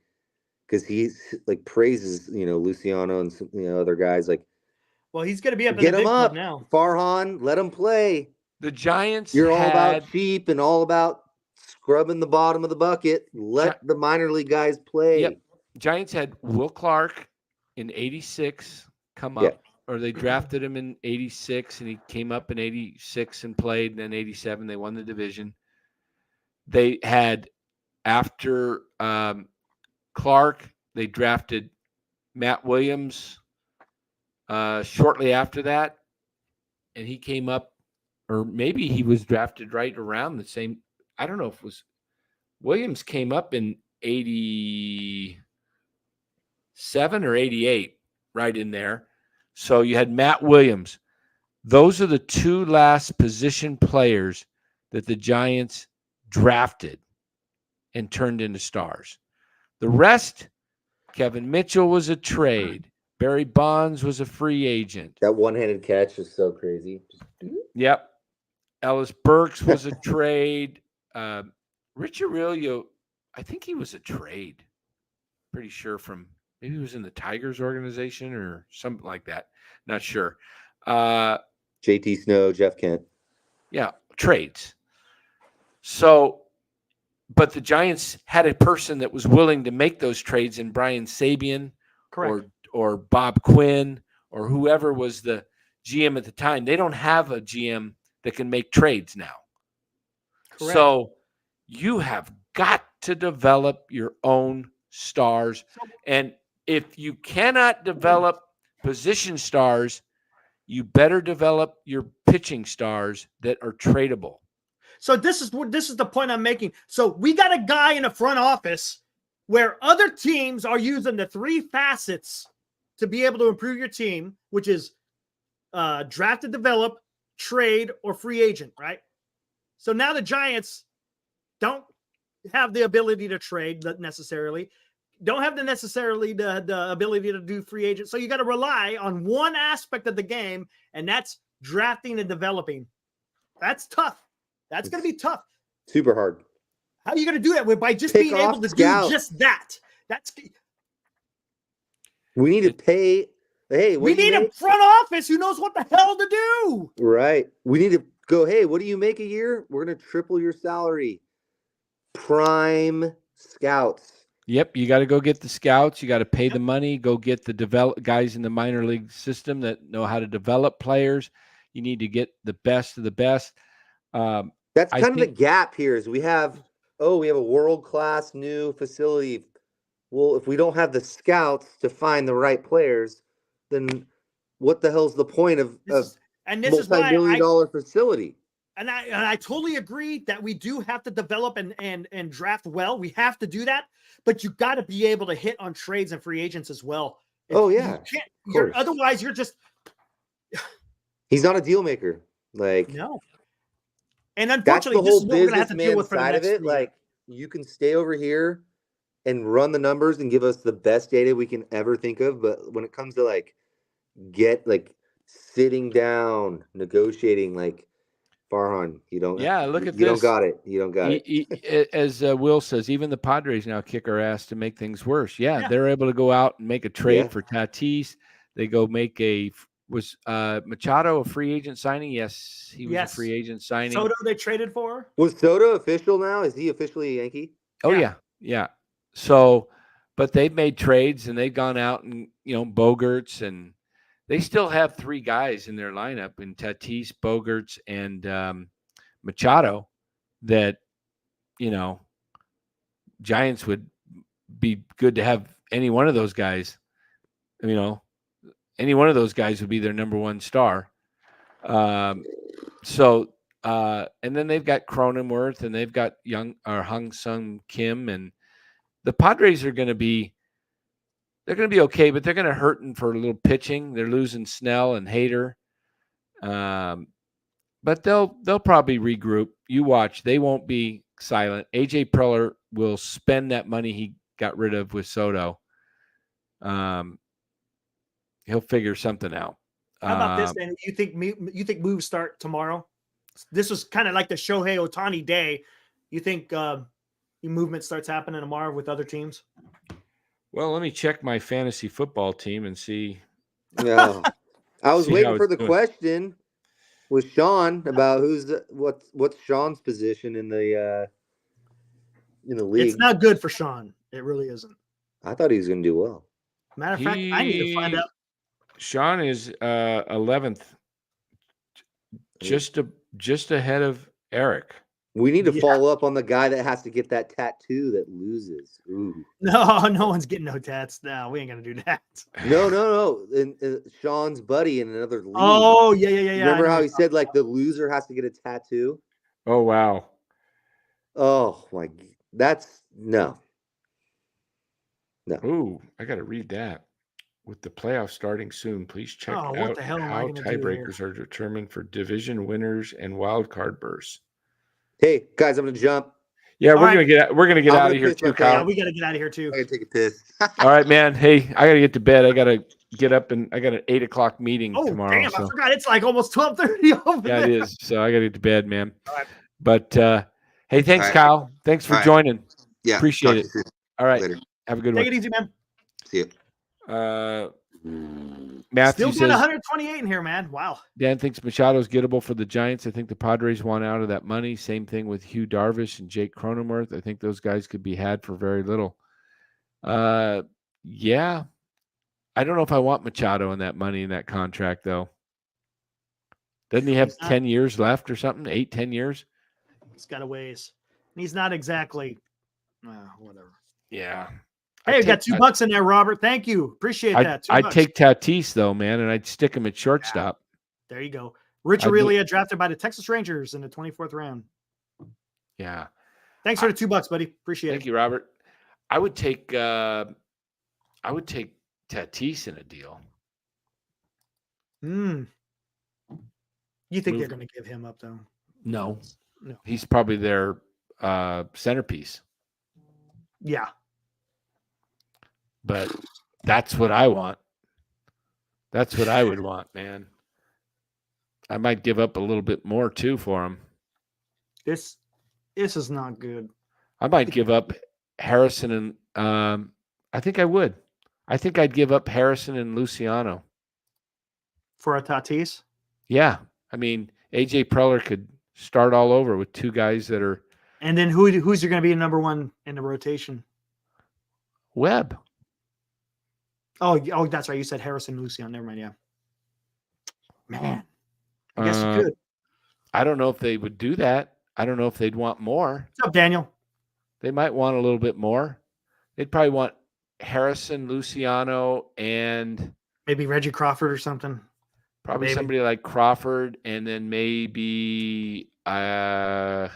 because he's like praises, Luciano and some, other guys like, well, he's going to be up in get the him big club up, now. Farhan, let him play. the Giants You're all had about cheap and all about scrubbing the bottom of the bucket. Let the minor league guys play. Yep. Giants had Will Clark in 86 come up, Yeah. or they drafted him in 86, and he came up in 86 and played, and then 87 they won the division. They had, after Clark, they drafted Matt Williams shortly after that, and he came up, or maybe he was drafted right around the same. I don't know if it was Williams came up in 87 or 88, right in there. So you had Matt Williams. Those are the two last position players that the Giants drafted and turned into stars. The rest, Kevin Mitchell was a trade. Barry Bonds was a free agent. That one-handed catch is so crazy. Yep. Ellis Burks was a trade. Rich Aurelio, I think he was a trade. Pretty sure from, maybe he was in the Tigers organization or something like that. Not sure. JT Snow, Jeff Kent. Yeah, trades. So, but the Giants had a person that was willing to make those trades in Brian Sabian. Correct. Or Bob Quinn or whoever was the GM at the time. They don't have a GM that can make trades now. Correct. So you have got to develop your own stars. And if you cannot develop position stars, you better develop your pitching stars that are tradable. So this is the point I'm making. So we got a guy in the front office where other teams are using the three facets to be able to improve your team, which is draft and develop, trade, or free agent, right? So now the Giants don't have the ability to trade necessarily, don't have the ability to do free agent. So you got to rely on one aspect of the game, and that's drafting and developing. That's tough. That's going to be tough. Super hard. How are you going to do that? By just being able to do just that. We need to pay. Hey, we need a front office who knows what the hell to do. Right. We need to go, hey, what do you make a year? We're going to triple your salary. Prime scouts. Yep. You got to go get the scouts. You got to pay the money. Go get the guys in the minor league system that know how to develop players. You need to get the best of the best. That's kind of the gap here is we have a world-class new facility. Well, if we don't have the scouts to find the right players, then what the hell's the point of multi-million-dollar facility? And I totally agree that we do have to develop and draft well. We have to do that, but you got to be able to hit on trades and free agents as well. Otherwise, you're just. He's not a deal maker. No. And unfortunately, this is what we're going to have to deal with for the next year. Like, you can stay over here and run the numbers and give us the best data we can ever think of. But when it comes to sitting down, negotiating, Farhan, you don't. Yeah, look at this. Don't got it. You don't got it. As Will says, even the Padres now kick our ass to make things worse. Yeah, they're able to go out and make a trade for Tatis. They go make was Machado a free agent signing? Yes, he was a free agent signing. Soto they traded for? Was Soto official now? Is he officially a Yankee? Oh, yeah. So, but they've made trades and they've gone out and, Bogarts, and they still have three guys in their lineup in Tatis, Bogarts, and Machado that, Giants would be good to have any one of those guys, any one of those guys would be their number one star. And then they've got Cronenworth and they've got Hung Sung Kim, and the Padres are going to be okay, but they're going to hurting for a little pitching. They're losing Snell and Hader. But they'll probably regroup. You watch, they won't be silent. AJ Preller will spend that money he got rid of with Soto. He'll figure something out. How about this, Dan? You think moves start tomorrow? This was kind of like the Shohei Ohtani day. You think movement starts happening tomorrow with other teams? Well, let me check my fantasy football team and see. No, I was See waiting how for it's the doing. question with Sean about what's Sean's position in the league. It's not good for Sean. It really isn't. I thought he was going to do well. Matter of fact, I need to find out. Sean is 11th, just ahead of Eric. We need to follow up on the guy that has to get that tattoo that loses. Ooh. No one's getting no tats. No, we ain't gonna do that. No. And Sean's buddy in another league. Oh yeah. Remember how he said like the loser has to get a tattoo? Oh wow. Oh my, that's no. Ooh, I got to read that. With the playoffs starting soon, please check out what the hell am I how gonna do tiebreakers are determined for division winners and wild card berths. Hey guys, I'm gonna jump. Yeah, we're gonna get out of here too, Kyle. Yeah, we gotta get out of here too. I gotta take a piss. All right, man. Hey, I gotta get to bed. I gotta get up and I got an 8 o'clock meeting tomorrow. Damn, I forgot it's like almost 12:30 over there. Yeah, it is. So I gotta get to bed, man. All right. But hey, thanks, Kyle. Thanks for joining. Yeah, appreciate it. All right. Later. Have a good one. Take it easy, man. See you. Matthew Still got says 128 in here, man. Wow. Dan thinks Machado's gettable for the Giants. I think the Padres want out of that money. Same thing with Hugh Darvish and Jake Cronenworth. I think those guys could be had for very little. Yeah. I don't know if I want Machado and that money in that contract, though. Doesn't he have 10 years left or something? 8-10 years? He's got a ways. He's not exactly whatever. Yeah. Hey, we got $2 in there, Robert. Thank you. Appreciate that. I'd take Tatis, though, man, and I'd stick him at shortstop. Yeah. There you go. Rich Aurelia drafted by the Texas Rangers in the 24th round. Yeah. Thanks for the $2, buddy. Appreciate it. Thank you, Robert. I would take Tatis in a deal. You think they're going to give him up, though? No. He's probably their centerpiece. Yeah. But that's what I want. That's what I would want, man. I might give up a little bit more, too, for him. This is not good. I might give up Harrison and I think I would. I think I'd give up Harrison and Luciano. For a Tatis? Yeah. I mean, AJ Preller could start all over with two guys that are. And then who's going to be number one in the rotation? Webb. Oh, that's right. You said Harrison, Luciano. Never mind. Yeah. Man, I guess you could. I don't know if they would do that. I don't know if they'd want more. What's up, Daniel? They might want a little bit more. They'd probably want Harrison, Luciano, and maybe Reggie Crawford or something. Probably somebody like Crawford, and then maybe yeah,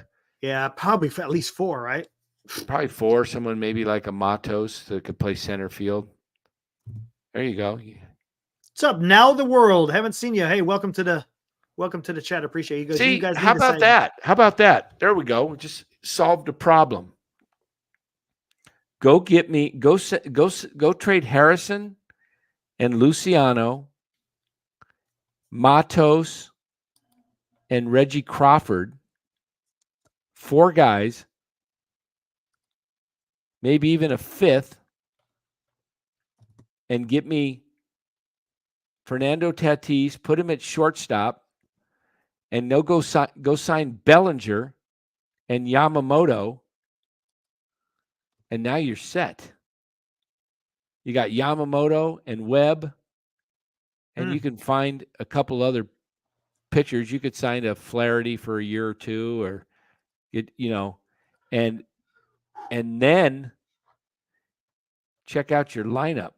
probably at least 4, right? Probably 4. Someone maybe like a Matos that could play center field. There you go. What's up, Now the World? Haven't seen you. Hey, welcome to the chat. Appreciate you guys. See, you guys how about that? How about that? There we go. We just solved a problem. Go trade Harrison and Luciano, Matos, and Reggie Crawford. 4 guys, maybe even a 5th, and get me Fernando Tatis, put him at shortstop, and go sign Bellinger and Yamamoto, and now you're set. You got Yamamoto and Webb, and you can find a couple other pitchers. You could sign a Flaherty for a year or 2, or and then check out your lineup.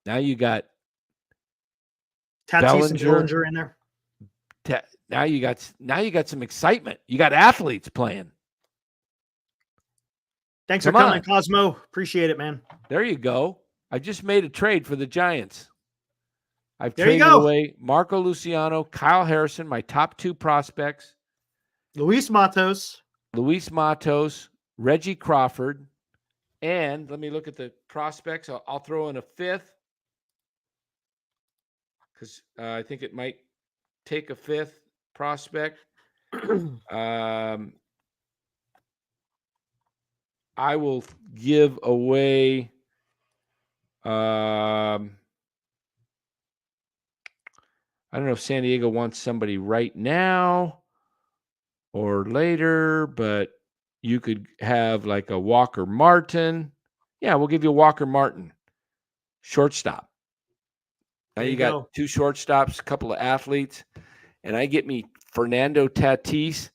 Now you got Tatis and Bellinger in there. Now you got some excitement. You got athletes playing. Thanks for coming, Cosmo. Appreciate it, man. There you go. I just made a trade for the Giants. I've traded away Marco Luciano, Kyle Harrison, my top 2 prospects. Luis Matos, Reggie Crawford, and let me look at the prospects. I'll throw in a 5th because I think it might take a 5th. prospect. I will give away. I don't know if San Diego wants somebody right now or later, but you could have like a Walker Martin. Yeah, we'll give you a Walker Martin, shortstop. Now you got 2 shortstops, a couple of athletes, and I get me Fernando Tatis,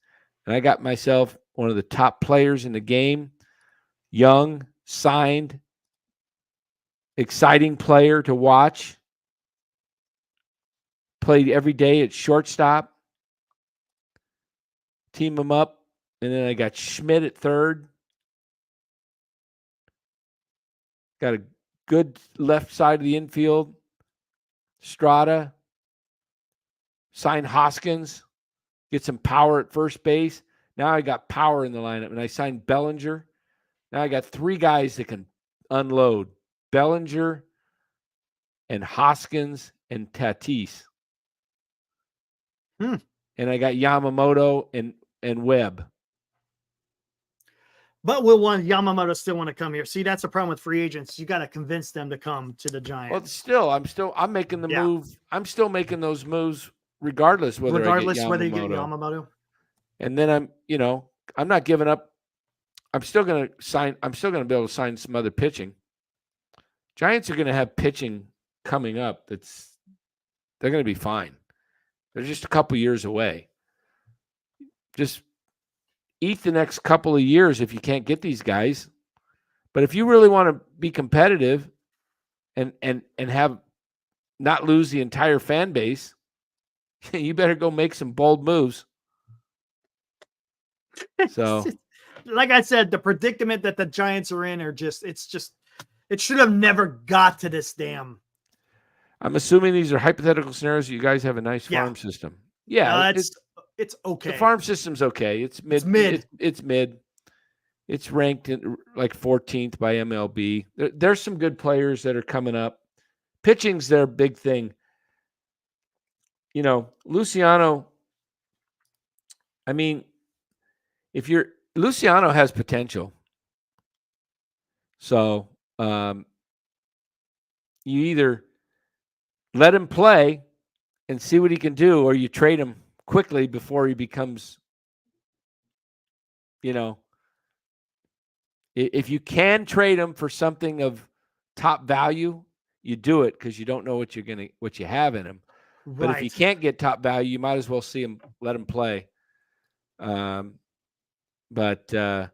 and I got myself one of the top players in the game, young, signed, exciting player to watch. Played every day at shortstop. Team him up. And then I got Schmidt at third. Got a good left side of the infield. Strata. Sign Hoskins. Get some power at first base. Now I got power in the lineup. And I signed Bellinger. Now I got 3 guys that can unload. Bellinger and Hoskins and Tatis. And I got Yamamoto and Webb. But will Yamamoto still want to come here? See, that's the problem with free agents. You got to convince them to come to the Giants. Well, I'm making the move. I'm still making those moves regardless whether whether you get Yamamoto. And then I'm not giving up. I'm still going to be able to sign some other pitching. Giants are going to have pitching coming up. They're going to be fine. They're just a couple years away. Just eat the next couple of years if you can't get these guys. But if you really want to be competitive and have not lose the entire fan base, you better go make some bold moves. So, like I said, the predicament that the Giants are in it should have never got to this damn. I'm assuming these are hypothetical scenarios. You guys have a nice farm system. Yeah, it's okay. The farm system's okay. It's mid. It's mid. It's ranked in like 14th by MLB. There's some good players that are coming up. Pitching's their big thing. Luciano. I mean, Luciano has potential. So you either let him play and see what he can do, or you trade him quickly before he becomes, if you can trade him for something of top value, you do it because you don't know what you have in him. Right. But if you can't get top value, you might as well let him play. But I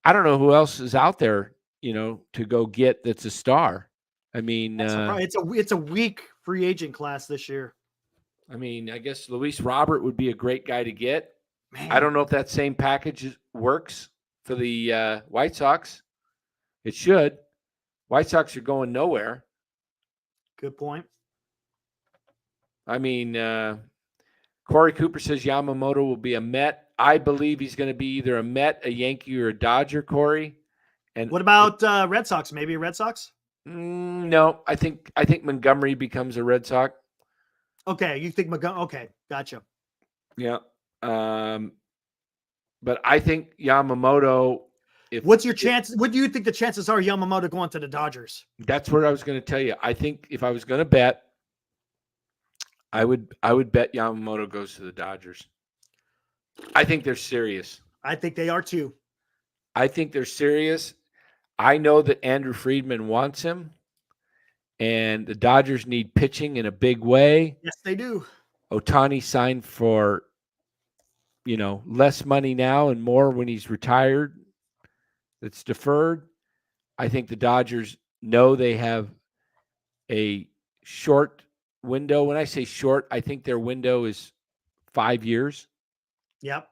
don't know who else is out there, to go get that's a star. I mean, it's a weak free agent class this year. I mean, I guess Luis Robert would be a great guy to get. Man. I don't know if that same package works for the White Sox. It should. White Sox are going nowhere. Good point. I mean, Corey Cooper says Yamamoto will be a Met. I believe he's going to be either a Met, a Yankee, or a Dodger, Corey. And what about Red Sox? Maybe a Red Sox? No, I think Montgomery becomes a Red Sox. Okay, you think Montgomery? Okay, gotcha. Yeah, but I think Yamamoto. What's your chance? What do you think the chances are Yamamoto going to the Dodgers? That's what I was going to tell you. I think if I was going to bet, I would bet Yamamoto goes to the Dodgers. I think they're serious. I think they are too. I think they're serious. I know that Andrew Friedman wants him, and the Dodgers need pitching in a big way. Yes, they do. Ohtani signed for, less money now and more when he's retired. That's deferred. I think the Dodgers know they have a short window. When I say short, I think their window is 5 years. Yep.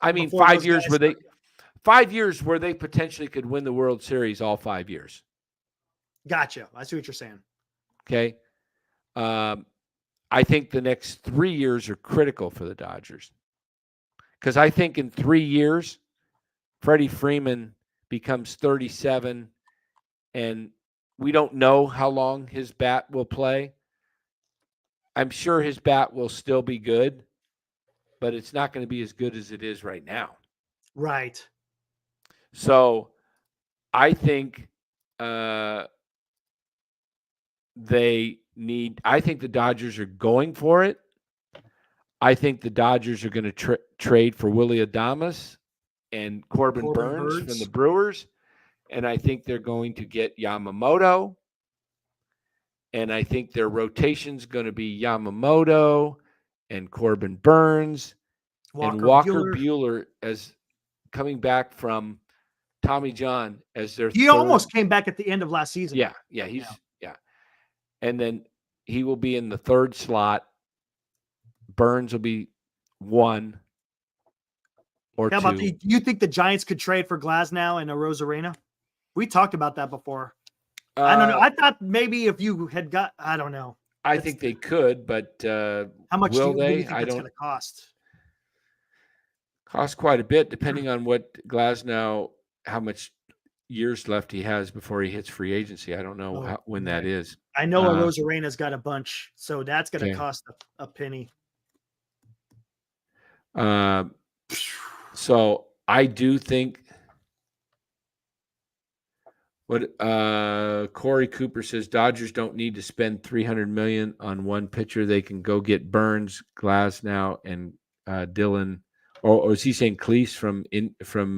I mean, 5 years where they 5 years where they potentially could win the World Series all 5 years. Gotcha. I see what you're saying. Okay. I think the next 3 years are critical for the Dodgers. Because I think in 3 years, Freddie Freeman becomes 37, and we don't know how long his bat will play. I'm sure his bat will still be good, but it's not going to be as good as it is right now. Right. So I think I think the Dodgers are going for it. I think the Dodgers are going to trade for Willy Adames and Corbin Burns from the Brewers. And I think they're going to get Yamamoto. And I think their rotation's going to be Yamamoto and Corbin Burns and Walker Buehler as coming back from Tommy John as their He almost came back at the end of last season. Yeah. And then he will be in the third slot. Burns will be 1 or 2. How about do you think the Giants could trade for Glasnow and Arozarena? We talked about that before. I don't know. I thought maybe if you had got, I don't know. I think they could, but how much will do you think it's going to cost? Cost quite a bit, depending on what Glasnow, how much years left he has before he hits free agency. I don't know when that is. I know Arozarena's got a bunch, so that's going to cost a penny. So I do think what Corey Cooper says, Dodgers don't need to spend $300 million on one pitcher. They can go get Burns, Glasnow, and Dylan. Or is he saying Cleese from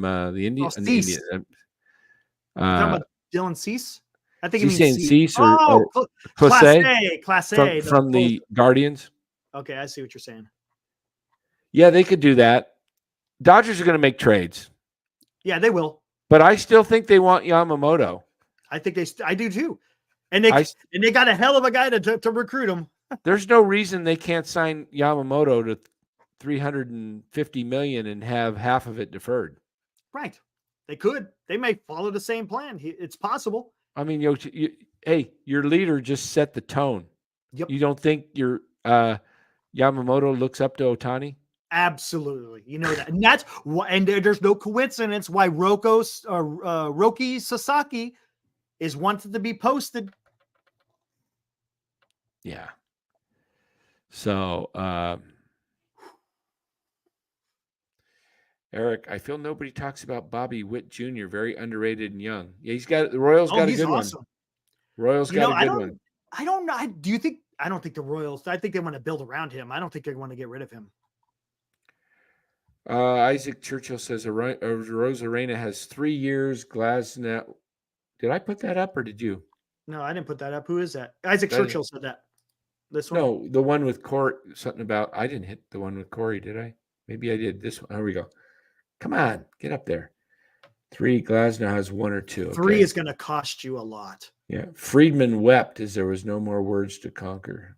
the Indians? Cease. talking about Dylan Cease? I think he's saying Cease or Class A from the Guardians. Okay, I see what you're saying. Yeah, they could do that. Dodgers are going to make trades. Yeah, they will. But I still think they want Yamamoto. I think I do too. And they got a hell of a guy to recruit him. There's no reason they can't sign Yamamoto to $350 million and have half of it deferred. Right. They could. They may follow the same plan. It's possible. I mean, hey, your leader just set the tone. Yep. You don't think your Yamamoto looks up to Ohtani? Absolutely. You know that. And that's why, and there's no coincidence why Roki Sasaki is wanted to be posted. Yeah. So, Eric, I feel nobody talks about Bobby Witt Jr., very underrated and young. Yeah, the Royals got a good awesome one. Royals got a good one. I don't know. I don't think the Royals, I think they want to build around him. I don't think they want to get rid of him. Isaac Churchill says Arozarena has 3 years. Glasnow. Did I put that up or did you? No, I didn't put that up. Who is that? Isaac Churchill said that. This one? No, the one with Corey. Something about, I didn't hit the one with Corey, did I? Maybe I did. This one. Here we go. Come on, get up there. 3. Glasnow has 1 or 2. Okay. 3 is going to cost you a lot. Yeah. Friedman wept as there was no more worlds to conquer.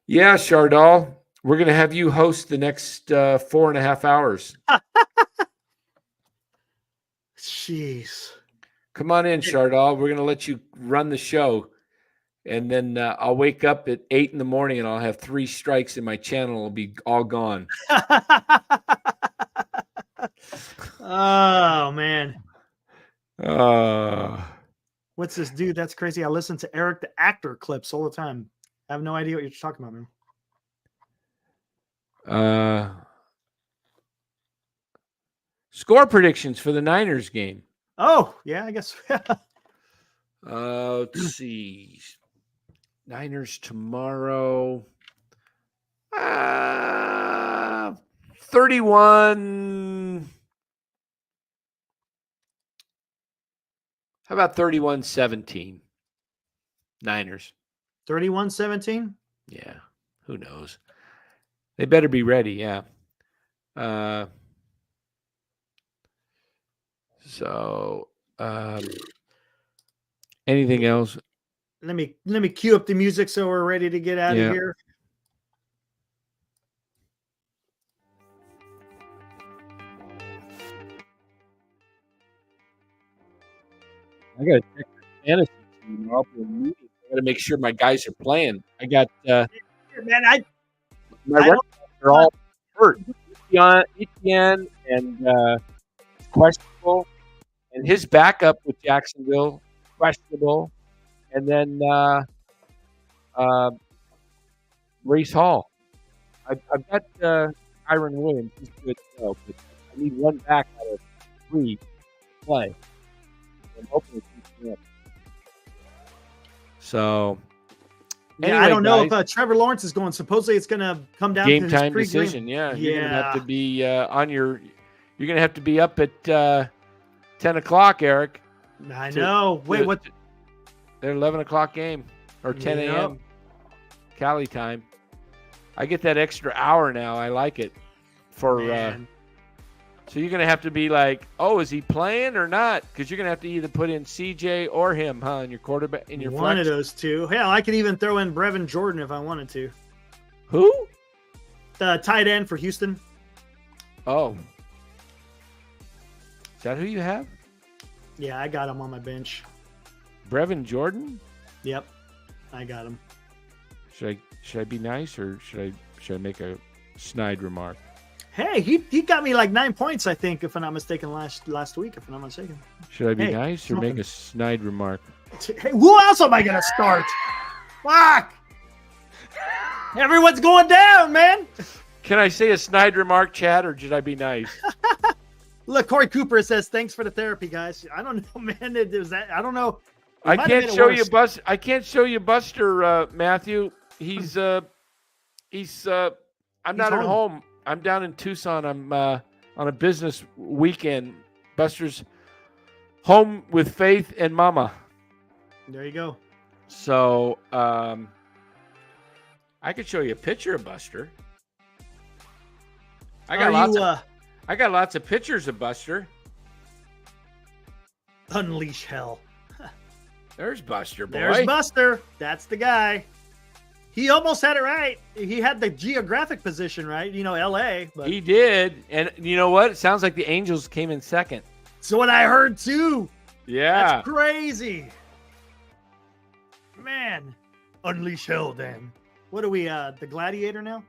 Yeah, Chardal, we're going to have you host the next 4.5 hours. Jeez. Come on in, Chardal. We're going to let you run the show. And then I'll wake up at 8 in the morning and I'll have 3 strikes and my channel will be all gone. Oh, man. What's this dude? That's crazy. I listen to Eric the Actor clips all the time. I have no idea what you're talking about, man. Score predictions for the Niners game. Oh, yeah, I guess. Let's see. Niners tomorrow. 31. How about 31-17? Niners. 31-17? Yeah. Who knows? They better be ready, yeah. Anything else? Let me cue up the music so we're ready to get out of here. I gotta check the fantasy team. I gotta make sure my guys are playing. I got man, my running backs are all hurt. Etienne and questionable, and his backup with Jacksonville questionable, and then Race Hall. I've got Kyron Williams. He's good to go, but I need one back out of 3 to play. I'm hoping he's in. So, Yeah, anyway, I don't know guys, if Trevor Lawrence is going. Supposedly, it's going to come down game to time his pregame decision. Yeah, you're gonna have to be on your. You're gonna have to be up at 10 o'clock, Eric. I know. Wait, what? They're 11 o'clock game or 10 a.m. Cali time. I get that extra hour now. I like it. So you're gonna have to be like, oh, is he playing or not? Because you're gonna have to either put in CJ or him, huh? In your quarterback, in your one flex. of those two. Hell, I could even throw in Brevin Jordan if I wanted to. Who? The tight end for Houston. Oh, is that who you have? Yeah, I got him on my bench. Brevin Jordan? Yep, I got him. Should I be nice or should I make a snide remark? Hey, he got me like 9 points, I think, if I'm not mistaken, last week, if I'm not mistaken. Should I be nice or make a snide remark? Hey, who else am I gonna start? Fuck! Everyone's going down, man. Can I say a snide remark, Chad, or should I be nice? Look, Corey Cooper says, "Thanks for the therapy, guys." I don't know, man. I don't know. I can't show you I can't show you Buster, Matthew. He's I'm not at home. I'm down in Tucson. I'm on a business weekend. Buster's home with Faith and Mama. There you go. So I could show you a picture of Buster. I got lots of pictures of Buster. Unleash hell. There's Buster, boy. There's Buster. That's the guy. He almost had it right. He had the geographic position right. You know, L.A. But he did. And you know what? It sounds like the Angels came in second. That's what I heard, too. Yeah. That's crazy. Man. Unleash hell, Dan. What are we, the Gladiator now?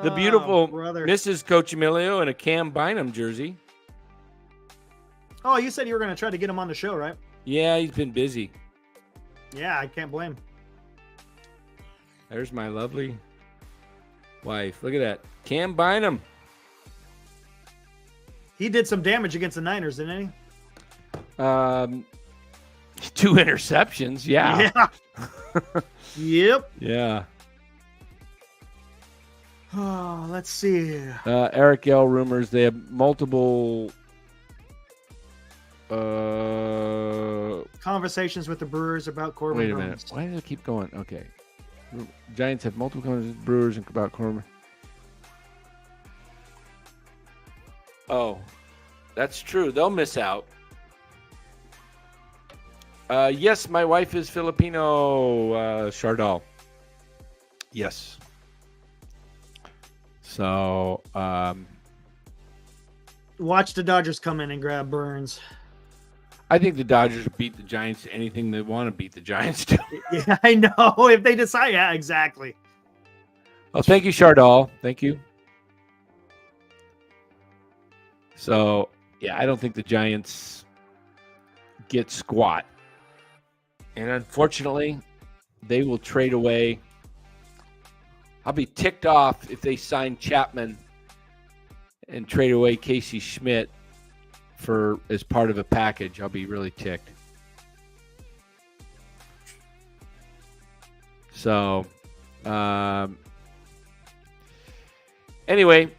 The beautiful Mrs. Coach Emilio in a Cam Bynum jersey. Oh, you said you were going to try to get him on the show, right? Yeah, he's been busy. Yeah, I can't blame. There's my lovely wife. Look at that. Cam Bynum. He did some damage against the Niners, didn't he? 2 interceptions. Yeah. Yep. Yeah. Oh, let's see. Eric L. rumors they have multiple conversations with the Brewers about Corbin. Wait a minute. Why does it keep going? Okay. Giants have multiple conversations with Brewers about Corbin. Oh, that's true. They'll miss out. Yes, my wife is Filipino, Chardal. Yes. So, watch the Dodgers come in and grab Burns. I think the Dodgers beat the Giants to anything they want to beat the Giants to. Yeah, I know. If they decide, yeah, exactly. Oh, thank you, Chardal. Thank you. So, yeah, I don't think the Giants get squat. And unfortunately, they will trade away. I'll be ticked off if they sign Chapman and trade away Casey Schmidt as part of a package. I'll be really ticked. So, anyway,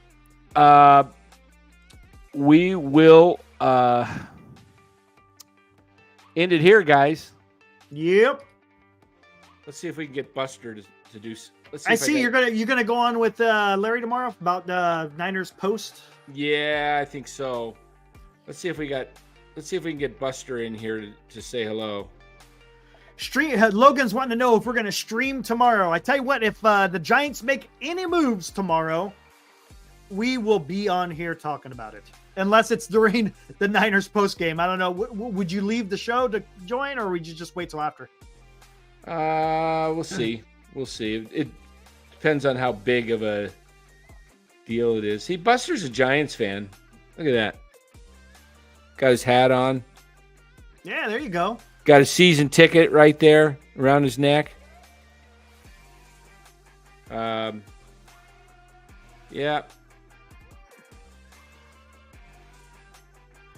we will end it here, guys. Yep. Let's see if we can get Buster to do. Let's see I see you're gonna go on with Larry tomorrow about Niners post. Yeah, I think so. Let's see if we can get Buster in here to say hello. Logan's wanting to know if we're gonna stream tomorrow. I tell you what, if the Giants make any moves tomorrow, we will be on here talking about it. Unless it's during the Niners post game. I don't know. Would you leave the show to join, or would you just wait till after? We'll see. We'll see. It depends on how big of a deal it is. See, Buster's a Giants fan. Look at that. Got his hat on. Yeah, there you go. Got a season ticket right there around his neck. Yeah.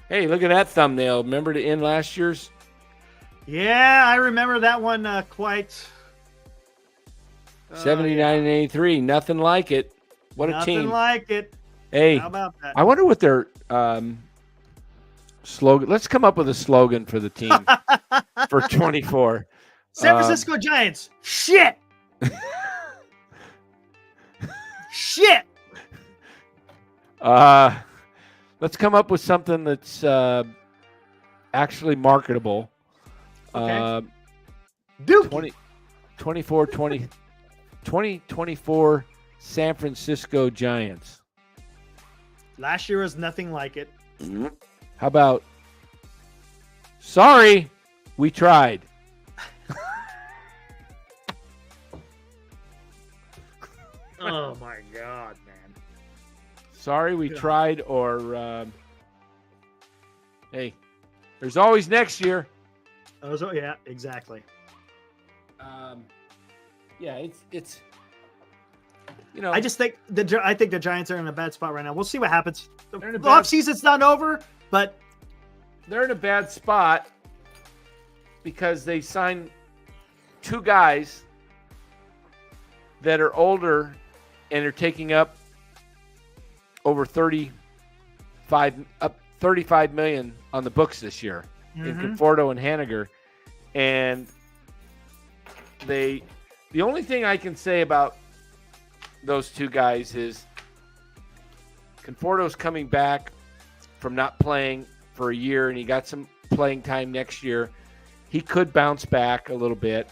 Hey, look at that thumbnail. Remember to end last year's? Yeah, I remember that one quite. 79 and 83. Nothing like it. What a team. Nothing like it. Hey, how about that? I wonder what their slogan. Let's come up with a slogan for the team for 24. San Francisco Giants. Shit. Shit. Let's come up with something that's actually marketable. Okay. Duke. 2024 San Francisco Giants. Last year was nothing like it. How about, sorry, we tried. Oh, my God, man. Sorry, we tried, or, hey, there's always next year. Oh, yeah, exactly. Yeah, it's you know. I just think the Giants are in a bad spot right now. We'll see what happens. The They're in a bad- offseason's not over, but they're in a bad spot because they signed two guys that are older and are taking up over 35 million on the books this year in Conforto and Haniger. And the only thing I can say about those two guys is Conforto's coming back from not playing for a year, and he got some playing time next year. He could bounce back a little bit.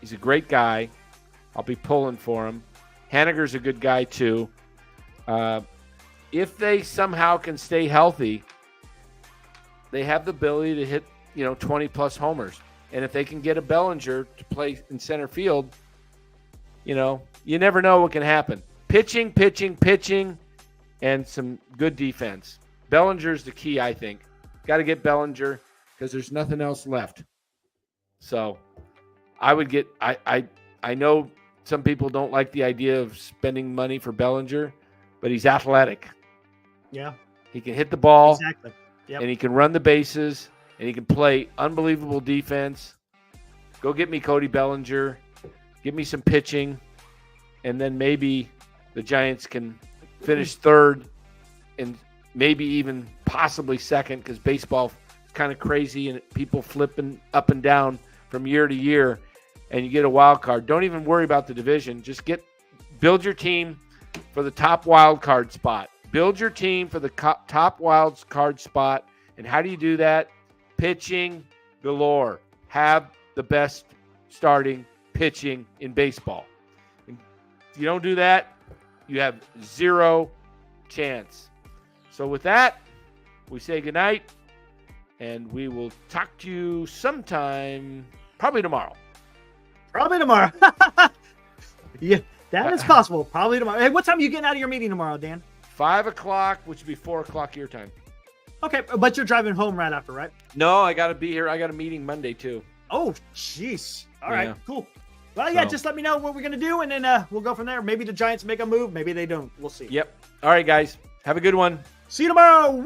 He's a great guy. I'll be pulling for him. Haniger's a good guy too. If they somehow can stay healthy, they have the ability to hit 20 plus homers. And if they can get a Bellinger to play in center field, you never know what can happen. Pitching, and some good defense. Bellinger's the key, I think. Got to get Bellinger because there's nothing else left. So I would get – I know some people don't like the idea of spending money for Bellinger, but he's athletic. Yeah. He can hit the ball. Exactly. Yep. And he can run the bases, and he can play unbelievable defense. Go get me Cody Bellinger. Give me some pitching, and then maybe the Giants can finish third and maybe even possibly second because baseball is kind of crazy and people flipping up and down from year to year, and you get a wild card. Don't even worry about the division. Just build your team for the top wild card spot. Build your team for the top wild card spot. And how do you do that? Pitching galore. Have the best starting pitching in baseball. And if you don't do that, you have zero chance. So with that, we say goodnight, and we will talk to you sometime, probably tomorrow. Yeah, that is possible. Probably tomorrow. Hey, what time are you getting out of your meeting tomorrow, Dan? 5 o'clock, which would be 4 o'clock your time. Okay, but you're driving home right after, right? No, I got to be here. I got a meeting Monday, too. Oh, jeez. All right, cool. Well, yeah, just let me know what we're going to do, and then we'll go from there. Maybe the Giants make a move. Maybe they don't. We'll see. Yep. All right, guys. Have a good one. See you tomorrow. Woo!